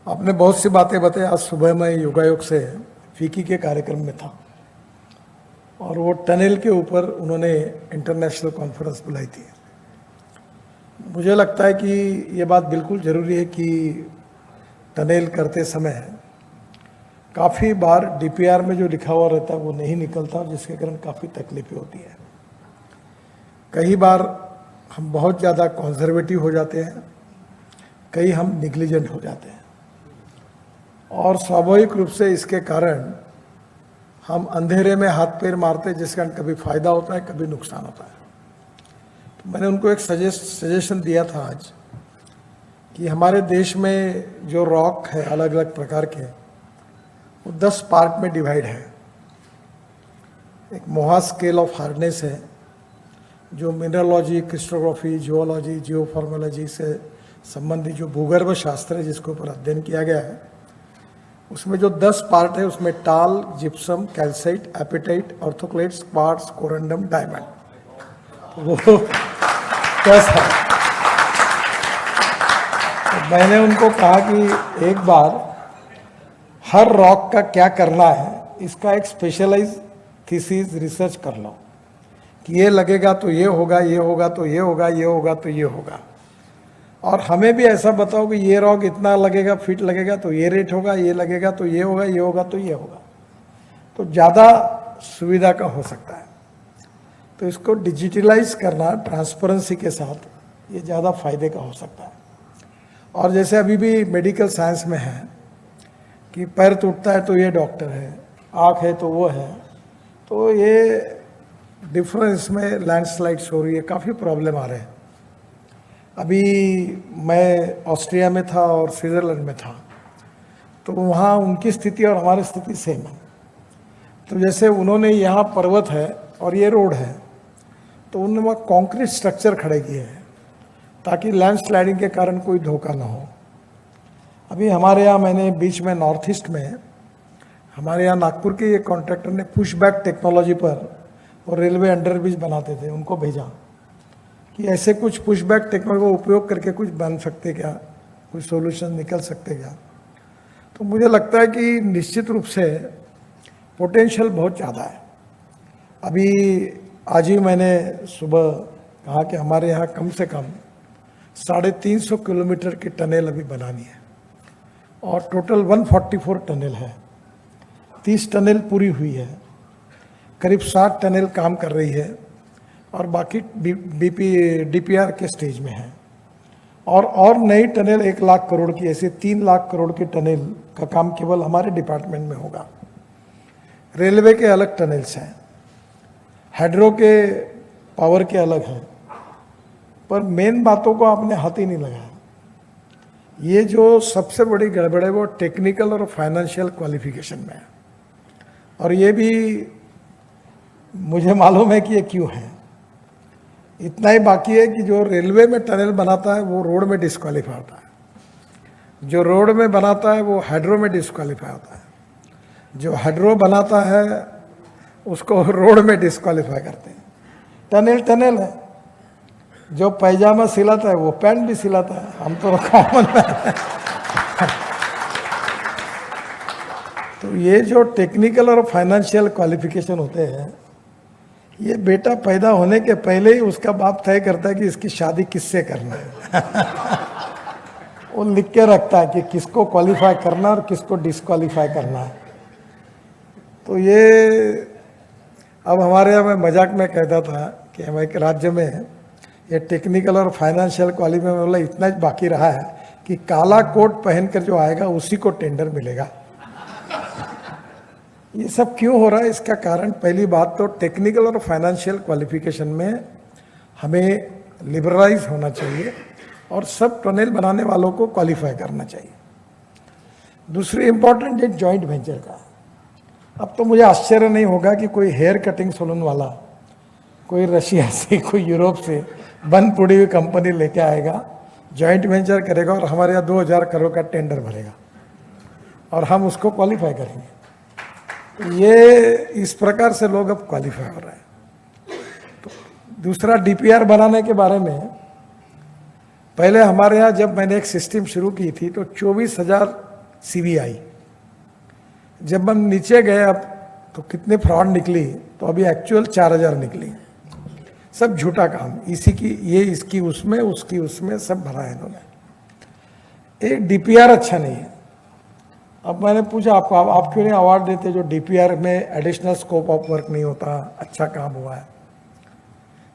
आपने बहुत सी बातें बताई। आज सुबह मैं योगायोग से फीकी के कार्यक्रम में था और वो टनल के ऊपर उन्होंने इंटरनेशनल कॉन्फ्रेंस बुलाई थी। मुझे लगता है कि ये बात बिल्कुल ज़रूरी है कि टनल करते समय काफ़ी बार डीपीआर में जो लिखा हुआ रहता है वो नहीं निकलता, जिसके कारण काफ़ी तकलीफें होती हैं। कई बार हम बहुत ज़्यादा कंजर्वेटिव हो जाते हैं, कई हम निग्लिजेंट हो जाते हैं और स्वाभाविक रूप से इसके कारण हम अंधेरे में हाथ पैर मारते हैं, जिसके कारण कभी फ़ायदा होता है, कभी नुकसान होता है। तो मैंने उनको एक सजेशन दिया था आज कि हमारे देश में जो रॉक है अलग अलग प्रकार के, वो 10 पार्ट में डिवाइड है। एक मोहा स्केल ऑफ हार्डनेस है जो मिनरलॉजी, क्रिस्टोग्राफी, जियोलॉजी, जियोफॉर्मोलॉजी से संबंधित जो भूगर्भ शास्त्र है जिसके ऊपर अध्ययन किया गया है, उसमें जो 10 पार्ट है उसमें talc, gypsum, calcite, apatite, orthoclase, quartz, corundum, diamond, वो 10 है। तो मैंने उनको कहा कि एक बार हर रॉक का क्या करना है, इसका एक स्पेशलाइज थीसिस रिसर्च कर लो कि ये लगेगा तो ये होगा, ये होगा तो ये होगा, ये होगा तो ये होगा, और हमें भी ऐसा बताओ कि ये रॉक इतना लगेगा, फिट लगेगा तो ये रेट होगा, ये लगेगा तो ये होगा, ये होगा तो ये होगा, तो ज़्यादा सुविधा का हो सकता है। तो इसको डिजिटलाइज करना ट्रांसपेरेंसी के साथ, ये ज़्यादा फायदे का हो सकता है। और जैसे अभी भी मेडिकल साइंस में है कि पैर टूटता है तो ये डॉक्टर है, आँख है तो वो है, तो ये डिफरेंस में लैंडस्लाइड्स हो रही है, काफ़ी प्रॉब्लम आ रहे हैं। अभी मैं ऑस्ट्रिया में था और स्विट्ज़रलैंड में था, तो वहाँ उनकी स्थिति और हमारी स्थिति सेम है। तो जैसे उन्होंने यहाँ पर्वत है और ये रोड है, तो उन्होंने वहाँ कंक्रीट स्ट्रक्चर खड़े किए हैं ताकि लैंडस्लाइडिंग के कारण कोई धोखा ना हो। अभी हमारे यहाँ मैंने बीच में नॉर्थ ईस्ट में हमारे यहाँ नागपुर के ये कॉन्ट्रैक्टर ने पुश बैक टेक्नोलॉजी पर और रेलवे अंडरब्रिज बनाते थे, उनको भेजा कि ऐसे कुछ पुश बैक टेक्नोलॉजी का उपयोग करके कुछ बन सकते क्या, कुछ सॉल्यूशन निकल सकते क्या। तो मुझे लगता है कि निश्चित रूप से पोटेंशियल बहुत ज़्यादा है। अभी आज ही मैंने सुबह कहा कि हमारे यहाँ कम से कम 350 किलोमीटर की टनल अभी बनानी है और टोटल 144 टनल है। 30 टनल पूरी हुई है, करीब 60 टनल काम कर रही है और बाकी डीपीआर के स्टेज में है। और नई टनल 1 लाख करोड़ की, ऐसे 3 लाख करोड़ की टनल का काम केवल हमारे डिपार्टमेंट में होगा। रेलवे के अलग टनल्स हैं, हाइड्रो के पावर के अलग हैं, पर मेन बातों को आपने हाथ ही नहीं लगाया। ये जो सबसे बड़ी गड़बड़ है वो टेक्निकल और फाइनेंशियल क्वालिफिकेशन में है, और ये भी मुझे मालूम है कि ये क्यों है। इतना ही बाकी है कि जो रेलवे में टनल बनाता है वो रोड में डिस्क्वालीफाई होता है। जो रोड में बनाता है वो हाइड्रो में डिस्क्वालीफाई होता है, जो हाइड्रो बनाता है उसको रोड में डिस्क्वालीफाई करते हैं। टनल टनल है, जो पैजामा सिलाता है वो पैंट भी सिलाता है, हम तो कॉमन है। तो ये जो टेक्निकल और फाइनेंशियल क्वालिफिकेशन होते हैं, ये बेटा पैदा होने के पहले ही उसका बाप तय करता है कि इसकी शादी किससे करना है। वो लिख के रखता है कि किसको क्वालिफाई करना और किसको डिस्क्वालीफाई करना है। तो ये अब हमारे यहाँ मैं मजाक में कहता था कि हमारे राज्य में ये टेक्निकल और फाइनेंशियल क्वालिफाई में बोला इतना बाकी रहा है कि काला कोट पहनकर जो आएगा उसी को टेंडर मिलेगा। ये सब क्यों हो रहा है, इसका कारण पहली बात तो टेक्निकल और फाइनेंशियल क्वालिफिकेशन में हमें लिबरलाइज होना चाहिए और सब टनल बनाने वालों को क्वालिफाई करना चाहिए। दूसरी इंपॉर्टेंट है जॉइंट वेंचर का। अब तो मुझे आश्चर्य नहीं होगा कि कोई हेयर कटिंग सैलून वाला कोई रशिया से कोई यूरोप से बंद पड़ी हुई कंपनी लेके आएगा, जॉइंट वेंचर करेगा और हमारे यहाँ 2000 करोड़ का टेंडर भरेगा और हम उसको क्वालिफाई करेंगे। ये इस प्रकार से लोग अब क्वालिफाई हो रहे हैं। तो दूसरा डीपीआर बनाने के बारे में, पहले हमारे यहाँ जब मैंने एक सिस्टम शुरू की थी तो 24,000 सीवी आई। जब हम नीचे गए अब तो कितने फ्रॉड निकली, तो अभी एक्चुअल 4,000 निकली। सब झूठा काम, इसी की ये इसकी उसमें उसकी उसमें सब भरा है इन्होंने। एक डीपीआर अच्छा नहीं है। अब मैंने पूछा आपको, आप क्यों नहीं अवार्ड देते जो डीपीआर में एडिशनल स्कोप ऑफ वर्क नहीं होता, अच्छा काम हुआ है।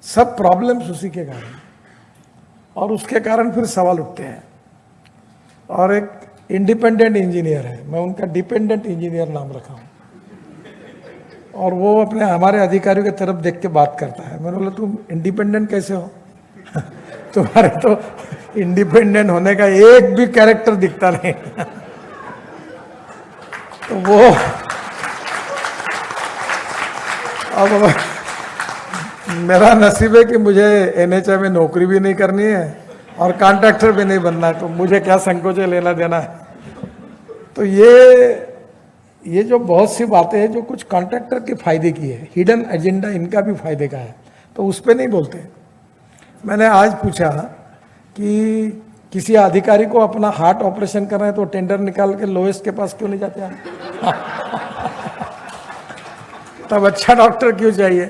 सब प्रॉब्लम्स उसी के कारण, और उसके कारण फिर सवाल उठते हैं। और एक इंडिपेंडेंट इंजीनियर है, मैं उनका डिपेंडेंट इंजीनियर नाम रखा हूँ, और वो अपने हमारे अधिकारियों की तरफ देख के बात करता है। मैंने बोला तुम इंडिपेंडेंट कैसे हो? तुम्हारे तो इंडिपेंडेंट होने का एक भी कैरेक्टर दिखता नहीं। तो वो अब मेरा नसीब है कि मुझे एनएचए में नौकरी भी नहीं करनी है और कॉन्ट्रैक्टर भी नहीं बनना है, तो मुझे क्या संकोच लेना देना है। तो ये जो बहुत सी बातें हैं जो कुछ कॉन्ट्रैक्टर के फायदे की है, हिडन एजेंडा इनका भी फायदे का है, तो उस पर नहीं बोलते। मैंने आज पूछा कि किसी अधिकारी को अपना हार्ट ऑपरेशन करना है तो टेंडर निकाल के लोएस्ट के पास क्यों नहीं जाते हैं? तब अच्छा डॉक्टर क्यों चाहिए?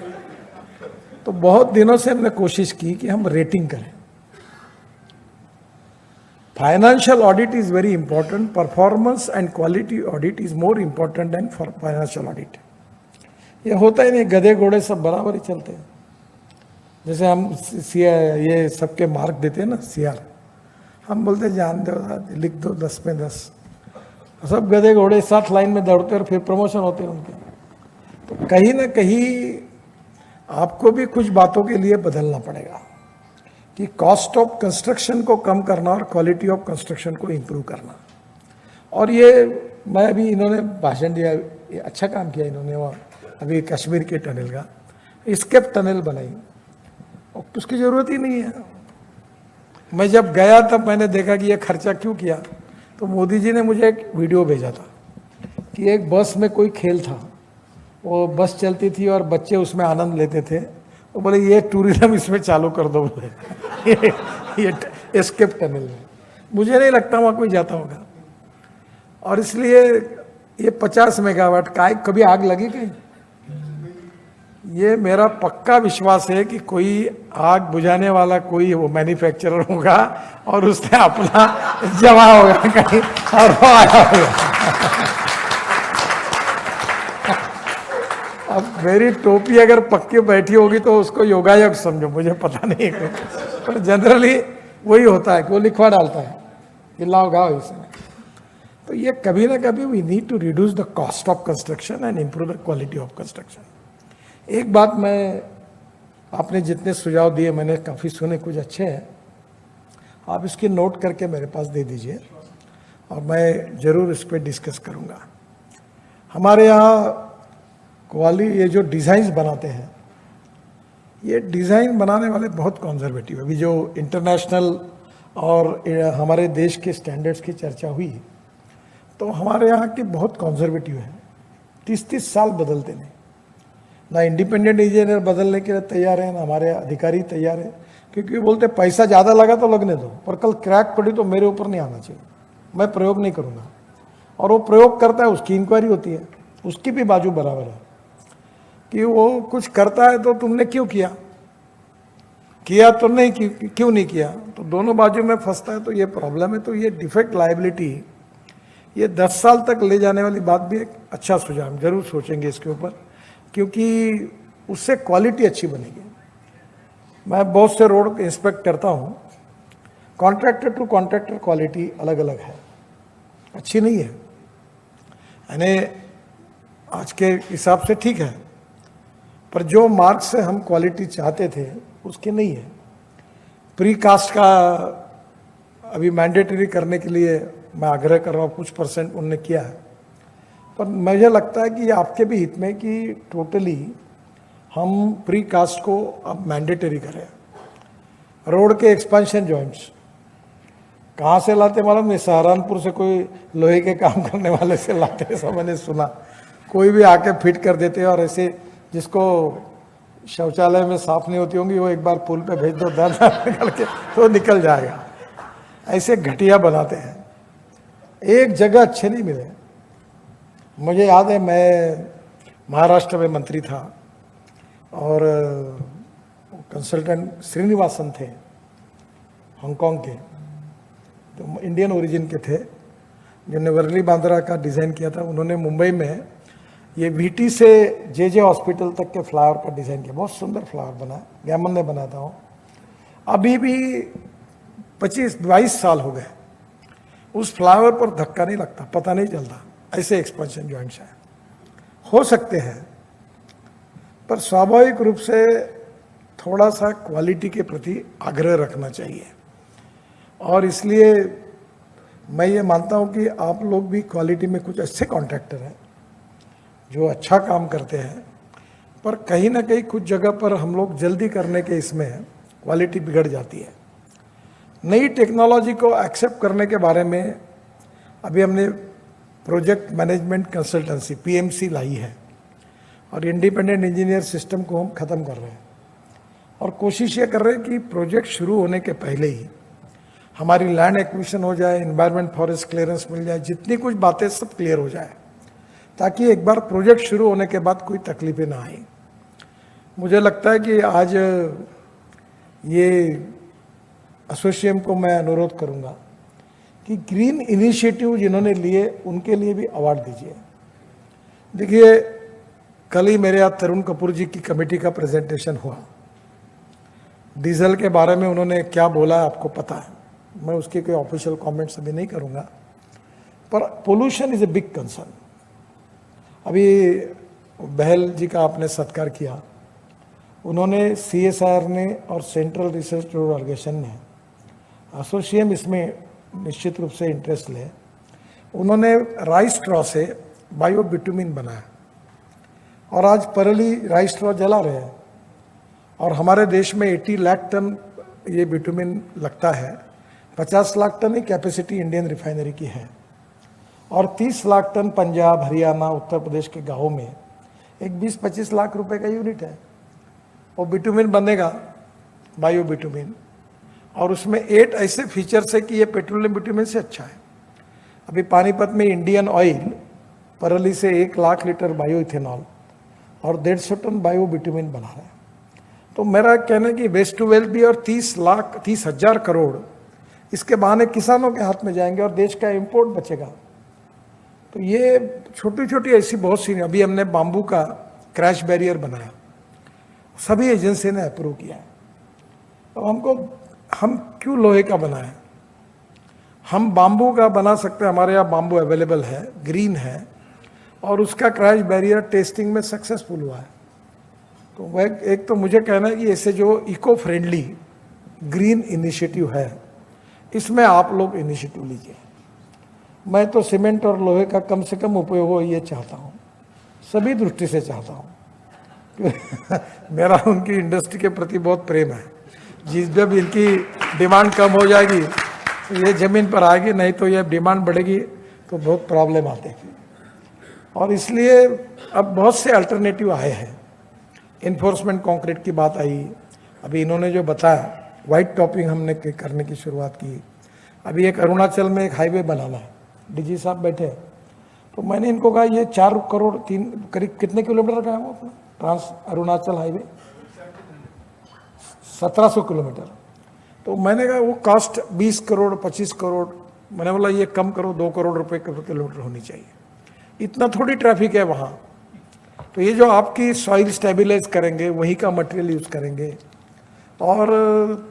तो बहुत दिनों से हमने कोशिश की कि हम रेटिंग करें। Financial audit is very important, performance and quality audit is more important than for financial audit. ये होता ही नहीं, गधे घोड़े सब बराबर ही चलते हैं। जैसे हम ये सबके मार्क देते हैं ना, सीआर, हम बोलते जान दो, लिख दो 10 में 10। सब गधे घोड़े साथ लाइन में दौड़ते और फिर प्रमोशन होते हैं उनके। तो कहीं ना कहीं आपको भी कुछ बातों के लिए बदलना पड़ेगा कि कॉस्ट ऑफ कंस्ट्रक्शन को कम करना और क्वालिटी ऑफ कंस्ट्रक्शन को इम्प्रूव करना। और ये मैं अभी इन्होंने भाषण दिया, ये अच्छा काम किया इन्होंने। वहाँ अभी कश्मीर के टनल का स्केप टनल बनाई, और उसकी ज़रूरत ही नहीं है। मैं जब गया तब मैंने देखा कि ये खर्चा क्यों किया, तो मोदी जी ने मुझे एक वीडियो भेजा था कि एक बस में कोई खेल था, वो बस चलती थी और बच्चे उसमें आनंद लेते थे। तो बोले ये टूरिज्म इसमें चालू कर दो बोले। ये एस्केप टनल में मुझे नहीं लगता वहाँ कोई जाता होगा। और इसलिए ये 50 मेगावाट का कभी आग लगी कहीं? ये मेरा पक्का विश्वास है कि कोई आग बुझाने वाला कोई वो मैन्युफैक्चरर होगा और उसने अपना जमा होगा कहीं और वो आया होगा। अब मेरी टोपी अगर पक्की बैठी होगी तो उसको योगायोग समझो, मुझे पता नहीं है, पर जनरली वही होता है कि वो लिखवा डालता है कि लाओ गाओ इसमें। तो ये कभी ना कभी we need to reduce the cost of construction and improve the quality of construction. एक बात, मैं आपने जितने सुझाव दिए मैंने काफ़ी सुने, कुछ अच्छे हैं, आप इसकी नोट करके मेरे पास दे दीजिए और मैं ज़रूर इस पर डिस्कस करूँगा। हमारे यहाँ ये जो डिज़ाइंस बनाते हैं, ये डिज़ाइन बनाने वाले बहुत कॉन्जर्वेटिव है। अभी जो इंटरनेशनल और हमारे देश के स्टैंडर्ड्स की चर्चा हुई, तो हमारे यहाँ के बहुत कंजर्वेटिव हैं, 30-30 साल बदलते नहीं। ना इंडिपेंडेंट इंजीनियर बदलने के लिए तैयार है, ना हमारे अधिकारी तैयार है, क्योंकि बोलते पैसा ज़्यादा लगा तो लगने दो, पर कल क्रैक पड़ी तो मेरे ऊपर नहीं आना चाहिए, मैं प्रयोग नहीं करूँगा। और वो प्रयोग करता है, उसकी इंक्वायरी होती है, उसकी भी बाजू बराबर है कि वो कुछ करता है तो तुमने क्यों किया, किया तो नहीं, क्यों नहीं किया, तो दोनों बाजू में फंसता है, तो ये प्रॉब्लम है। तो ये डिफेक्ट लायबिलिटी, ये 10 साल तक ले जाने वाली बात भी एक अच्छा सुझाव, जरूर सोचेंगे इसके ऊपर, क्योंकि उससे क्वालिटी अच्छी बनेगी। मैं बहुत से रोड इंस्पेक्ट करता हूँ, कॉन्ट्रैक्टर टू कॉन्ट्रैक्टर क्वालिटी अलग अलग है, अच्छी नहीं है, यानी आज के हिसाब से ठीक है, पर जो मार्क से हम क्वालिटी चाहते थे उसके नहीं है। प्री कास्ट का अभी मैंडेटरी करने के लिए मैं आग्रह कर रहा हूँ, कुछ परसेंट उनने किया है, पर मुझे लगता है कि ये आपके भी हित में कि टोटली हम प्री कास्ट को अब मैंडेटरी करें। रोड के एक्सपेंशन जॉइंट्स कहाँ से लाते मालूम नहीं, सहारनपुर से कोई लोहे के काम करने वाले से लाते, ऐसा मैंने सुना, कोई भी आके फिट कर देते हैं, और ऐसे जिसको शौचालय में साफ नहीं होती होंगी वो एक बार पुल पे भेज दो, दाना निकल के तो निकल जाएगा, ऐसे घटिया बनाते हैं। एक जगह अच्छे नहीं मिले। मुझे याद है मैं महाराष्ट्र में मंत्री था और कंसल्टेंट श्रीनिवासन थे, हांगकांग के, तो इंडियन ओरिजिन के थे, जिन्होंने वर्ली बांद्रा का डिज़ाइन किया था। उन्होंने मुंबई में ये वीटी से जे हॉस्पिटल तक के फ्लावर का डिज़ाइन किया, बहुत सुंदर फ्लावर बना, गैमन ने बनाता हूँ। अभी भी 25-22 साल हो गए, उस फ्लावर पर धक्का नहीं लगता, पता नहीं चलता, ऐसे एक्सपेंशन जॉइंट्स हैं। हो सकते हैं, पर स्वाभाविक रूप से थोड़ा सा क्वालिटी के प्रति आग्रह रखना चाहिए, और इसलिए मैं ये मानता हूँ कि आप लोग भी क्वालिटी में कुछ अच्छे कॉन्ट्रैक्टर हैं जो अच्छा काम करते हैं, पर कहीं ना कहीं कुछ जगह पर हम लोग जल्दी करने के इसमें क्वालिटी बिगड़ जाती है। नई टेक्नोलॉजी को एक्सेप्ट करने के बारे में अभी हमने प्रोजेक्ट मैनेजमेंट कंसल्टेंसी पीएमसी लाई है, और इंडिपेंडेंट इंजीनियर सिस्टम को हम ख़त्म कर रहे हैं, और कोशिश ये कर रहे हैं कि प्रोजेक्ट शुरू होने के पहले ही हमारी लैंड एक्विजिशन हो जाए, एनवायरमेंट फॉरेस्ट क्लियरेंस मिल जाए, जितनी कुछ बातें सब क्लियर हो जाए, ताकि एक बार प्रोजेक्ट शुरू होने के बाद कोई तकलीफें ना आए। मुझे लगता है कि आज ये एसोसिएशन को मैं अनुरोध करूंगा कि ग्रीन इनिशिएटिव जिन्होंने लिए उनके लिए भी अवार्ड दीजिए। देखिए, कल ही मेरे यहाँ तरुण कपूर जी की कमेटी का प्रेजेंटेशन हुआ, डीजल के बारे में उन्होंने क्या बोला आपको पता है, मैं उसके कोई ऑफिशियल कमेंट्स अभी नहीं करूंगा, पर pollution is a big concern. अभी बहल जी का आपने सत्कार किया, उन्होंने सीएसआर ने और सेंट्रल रिसर्च ऑर्गेनाइजेशन ने, एसोसिएशन इसमें निश्चित रूप से इंटरेस्ट ले, उन्होंने राइस स्ट्रॉ से बायो बिटुमिन बनाया, और आज परली राइस स्ट्रॉ जला रहे हैं, और हमारे देश में 80 लाख टन ये बिटुमिन लगता है, 50 लाख टन ही कैपेसिटी इंडियन रिफाइनरी की है, और 30 लाख टन पंजाब, हरियाणा, उत्तर प्रदेश के गाँवों में एक 20-25 लाख रुपए का यूनिट है। वो बिटुमिन बनेगा, बायो बिटुमिन, और उसमें 8 ऐसे फीचर्स है कि ये पेट्रोलियम बिटुमिन से अच्छा है। अभी पानीपत में इंडियन ऑयल परली से 1 लाख लीटर बायो इथेनॉल और 150 टन बायो बिटुमिन बना रहा है। तो मेरा कहना है कि वेस्ट टू वेल्थ भी, और 30,000 करोड़ इसके बहाने किसानों के हाथ में जाएंगे और देश का इंपोर्ट बचेगा। तो ये छोटी छोटी ऐसी बहुत सी, अभी हमने बाम्बू का क्रैश बैरियर बनाया, सभी एजेंसी ने अप्रूव किया है। तो हम क्यों लोहे का बनाएं, हम बाम्बू का बना सकते हैं, हमारे यहाँ बाम्बू अवेलेबल है, ग्रीन है, और उसका क्रैश बैरियर टेस्टिंग में सक्सेसफुल हुआ है। तो वह एक तो मुझे कहना है कि ऐसे जो इको फ्रेंडली ग्रीन इनिशिएटिव है, इसमें आप लोग इनिशिएटिव लीजिए। मैं तो सीमेंट और लोहे का कम से कम उपयोग हो ये चाहता हूँ, सभी दृष्टि से चाहता हूँ। मेरा उनकी इंडस्ट्री के प्रति बहुत प्रेम है, जिस जब इनकी डिमांड कम हो जाएगी तो ये ज़मीन पर आएगी, नहीं तो ये डिमांड बढ़ेगी तो बहुत प्रॉब्लम आती। और इसलिए अब बहुत से अल्टरनेटिव आए हैं। इन्फोर्समेंट कंक्रीट की बात आई, अभी इन्होंने जो बताया वाइट टॉपिंग हमने करने की शुरुआत की। अभी एक अरुणाचल में एक हाईवे बनाना है, डीजी साहब बैठे, तो मैंने इनको कहा ये 4 करोड़ 3 करीब कितने किलोमीटर का है वो अपना ट्रांस अरुणाचल हाईवे, 1700 किलोमीटर। तो मैंने कहा वो कॉस्ट 20 करोड़ 25 करोड़, मैंने बोला ये कम करो, 2 करोड़ रुपए किलोमीटर होनी चाहिए, इतना थोड़ी ट्रैफिक है वहाँ। तो ये जो आपकी सॉइल स्टेबिलाइज करेंगे वही का मटेरियल यूज़ करेंगे और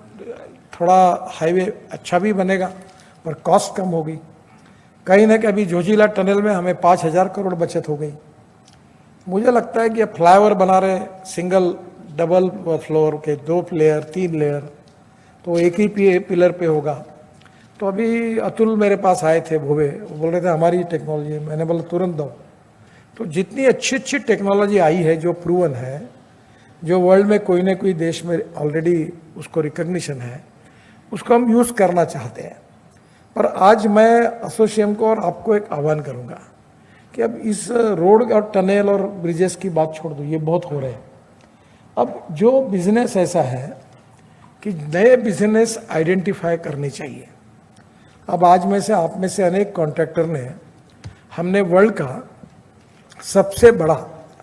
थोड़ा हाईवे अच्छा भी बनेगा पर कॉस्ट कम होगी। कहीं ना कहीं जोजिला टनल में हमें 5000 करोड़ बचत हो गई। मुझे लगता है कि अब फ्लाईओवर बना रहे सिंगल डबल फ्लोर के 2 लेयर 3 लेयर, तो एक ही पिलर पे होगा। तो अभी अतुल मेरे पास आए थे भोवे, वो बोल रहे थे हमारी टेक्नोलॉजी है, मैंने बोला तुरंत दो। तो जितनी अच्छी अच्छी टेक्नोलॉजी आई है जो प्रूवन है, जो वर्ल्ड में कोई ना कोई देश में ऑलरेडी उसको रिकग्निशन है, उसको हम यूज़ करना चाहते हैं। पर आज मैं एसोसिएम को और आपको एक आह्वान करूंगा कि अब इस रोड और टनल और ब्रिजेस की बात छोड़ दो, ये बहुत हो रहे हैं। अब जो बिजनेस ऐसा है कि नए बिजनेस आइडेंटिफाई करने चाहिए। अब आज में से आप में से अनेक कॉन्ट्रैक्टर ने, हमने वर्ल्ड का सबसे बड़ा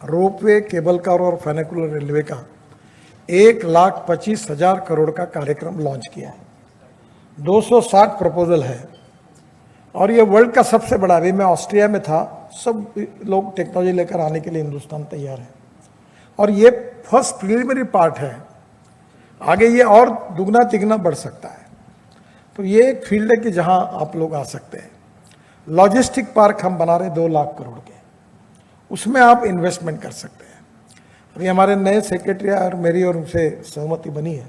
रोपवे केबल कार और फेनिकुलर रेलवे का 1,25,000 करोड़ का कार्यक्रम लॉन्च किया है। 260 प्रपोजल है और ये वर्ल्ड का सबसे बड़ा। अभी मैं ऑस्ट्रिया में था, सब लोग टेक्नोलॉजी लेकर आने के लिए हिंदुस्तान तैयार है और ये फर्स्ट प्रिलिमिनरी पार्ट है, आगे ये और दुगना तिगना बढ़ सकता है। तो ये एक फील्ड है कि जहां आप लोग आ सकते हैं। लॉजिस्टिक पार्क हम बना रहे 2 लाख करोड़ के, उसमें आप इन्वेस्टमेंट कर सकते हैं। अभी हमारे नए सेक्रेटरी और मेरी और उनसे सहमति बनी है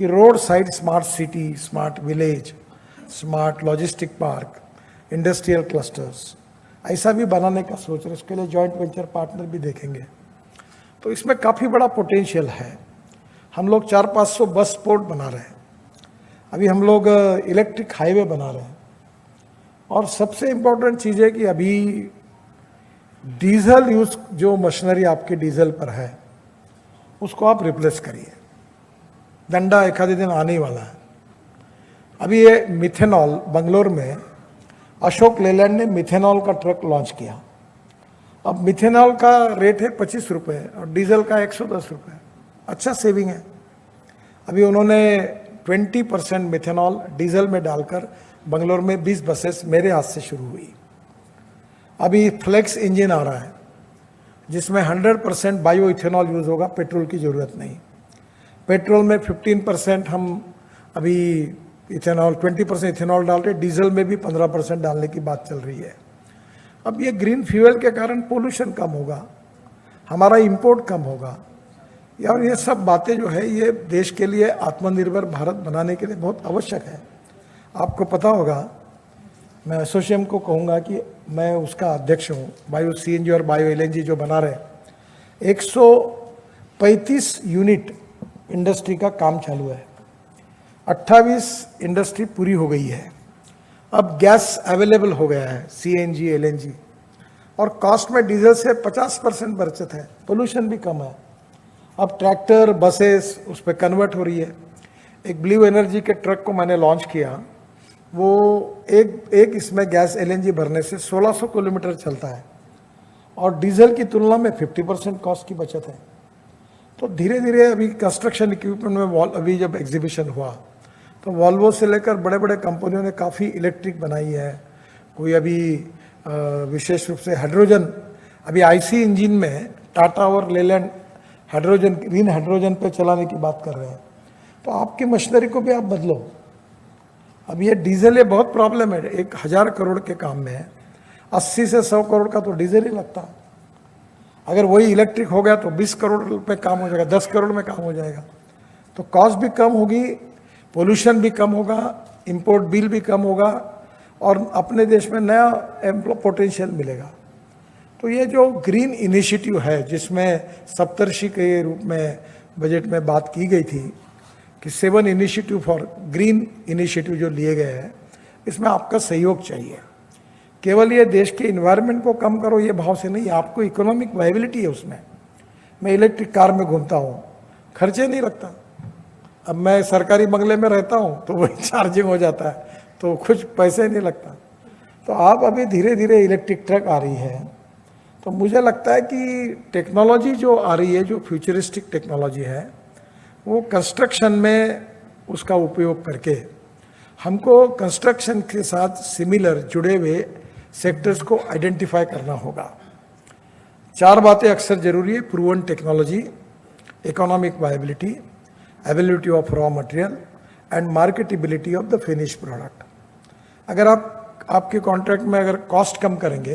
कि road side smart city, smart village, smart logistic park, industrial clusters ऐसा भी बनाने का सोच रहे हैं। इसके लिए जॉइंट वेंचर पार्टनर भी देखेंगे। तो इसमें काफ़ी बड़ा पोटेंशियल है। हम लोग 400-500 बस स्पोर्ट बना रहे हैं, अभी हम लोग इलेक्ट्रिक हाईवे बना रहे हैं और सबसे इम्पोर्टेंट चीज़ है कि अभी डीजल यूज, जो मशीनरी आपके डीजल पर है उसको आप रिप्लेस करिए। डंडा एक आधे दिन आने ही वाला है। अभी ये मिथेनॉल, बंगलोर में अशोक लेलैंड ने मिथेनॉल का ट्रक लॉन्च किया। अब मिथेनॉल का रेट है 25 रुपये और डीजल का 110 रुपये, अच्छा सेविंग है। अभी उन्होंने 20% मिथेनॉल डीजल में डालकर बंगलोर में 20 बसेस मेरे हाथ से शुरू हुई। अभी फ्लेक्स इंजन आ रहा है जिसमें 100% बायो इथेनॉल यूज़ होगा, पेट्रोल की ज़रूरत नहीं। पेट्रोल में 15% हम अभी इथेनॉल, 20% इथेनॉल डाल रहे, डीजल में भी 15% डालने की बात चल रही है। अब ये ग्रीन फ्यूल के कारण पोल्यूशन कम होगा, हमारा इंपोर्ट कम होगा, और ये सब बातें जो है ये देश के लिए आत्मनिर्भर भारत बनाने के लिए बहुत आवश्यक है। आपको पता होगा, मैं एसोसिएम को कहूँगा कि मैं उसका अध्यक्ष हूँ। बायो सीएनजी और बायो एलएनजी जो बना रहे, 135 यूनिट इंडस्ट्री का काम चालू है, 28 इंडस्ट्री पूरी हो गई है। अब गैस अवेलेबल हो गया है, सीएनजी एलएनजी, और कॉस्ट में डीजल से 50% बचत है, पोल्यूशन भी कम है। अब ट्रैक्टर, बसेस उस पर कन्वर्ट हो रही है। एक ब्लू एनर्जी के ट्रक को मैंने लॉन्च किया, वो एक इसमें गैस एलएनजी भरने से 1600 किलोमीटर चलता है और डीजल की तुलना में 50% कॉस्ट की बचत है। तो धीरे धीरे अभी कंस्ट्रक्शन इक्विपमेंट में अभी जब एग्जीबिशन हुआ तो वॉल्वो से लेकर बड़े बड़े कंपनियों ने काफ़ी इलेक्ट्रिक बनाई है। कोई अभी विशेष रूप से हाइड्रोजन, अभी आईसी इंजन में टाटा और लेलैंड हाइड्रोजन, ग्रीन हाइड्रोजन पे चलाने की बात कर रहे हैं। तो आपकी मशीनरी को भी आप बदलो। अब ये डीजल, ये बहुत प्रॉब्लम है। 1000 करोड़ के काम में 80 से 100 करोड़ का तो डीजल ही लगता है। अगर वही इलेक्ट्रिक हो गया तो 20 करोड़ में काम हो जाएगा, 10 करोड़ में काम हो जाएगा। तो कॉस्ट भी कम होगी, पोल्यूशन भी कम होगा, इंपोर्ट बिल भी कम होगा और अपने देश में नया पोटेंशियल मिलेगा। तो ये जो ग्रीन इनिशिएटिव है जिसमें सप्तर्षि के रूप में बजट में बात की गई थी कि 7 इनिशिएटिव फॉर ग्रीन इनिशिएटिव जो लिए गए हैं, इसमें आपका सहयोग चाहिए। केवल ये देश के इन्वायरमेंट को कम करो ये भाव से नहीं, आपको इकोनॉमिक वायबिलिटी है उसमें। मैं इलेक्ट्रिक कार में घूमता हूँ, खर्चे नहीं लगता। अब मैं सरकारी बंगले में रहता हूँ तो वही चार्जिंग हो जाता है, तो कुछ पैसे नहीं लगता। तो आप अभी धीरे धीरे इलेक्ट्रिक ट्रक आ रही है, तो मुझे लगता है कि टेक्नोलॉजी जो आ रही है, जो फ्यूचरिस्टिक टेक्नोलॉजी है, वो कंस्ट्रक्शन में उसका उपयोग करके हमको कंस्ट्रक्शन के साथ सिमिलर जुड़े हुए सेक्टर्स को आइडेंटिफाई करना होगा। 4 बातें अक्सर जरूरी है: proven technology, economic viability, availability of raw material and marketability of the finish product. अगर आपके कॉन्ट्रैक्ट में अगर कॉस्ट कम करेंगे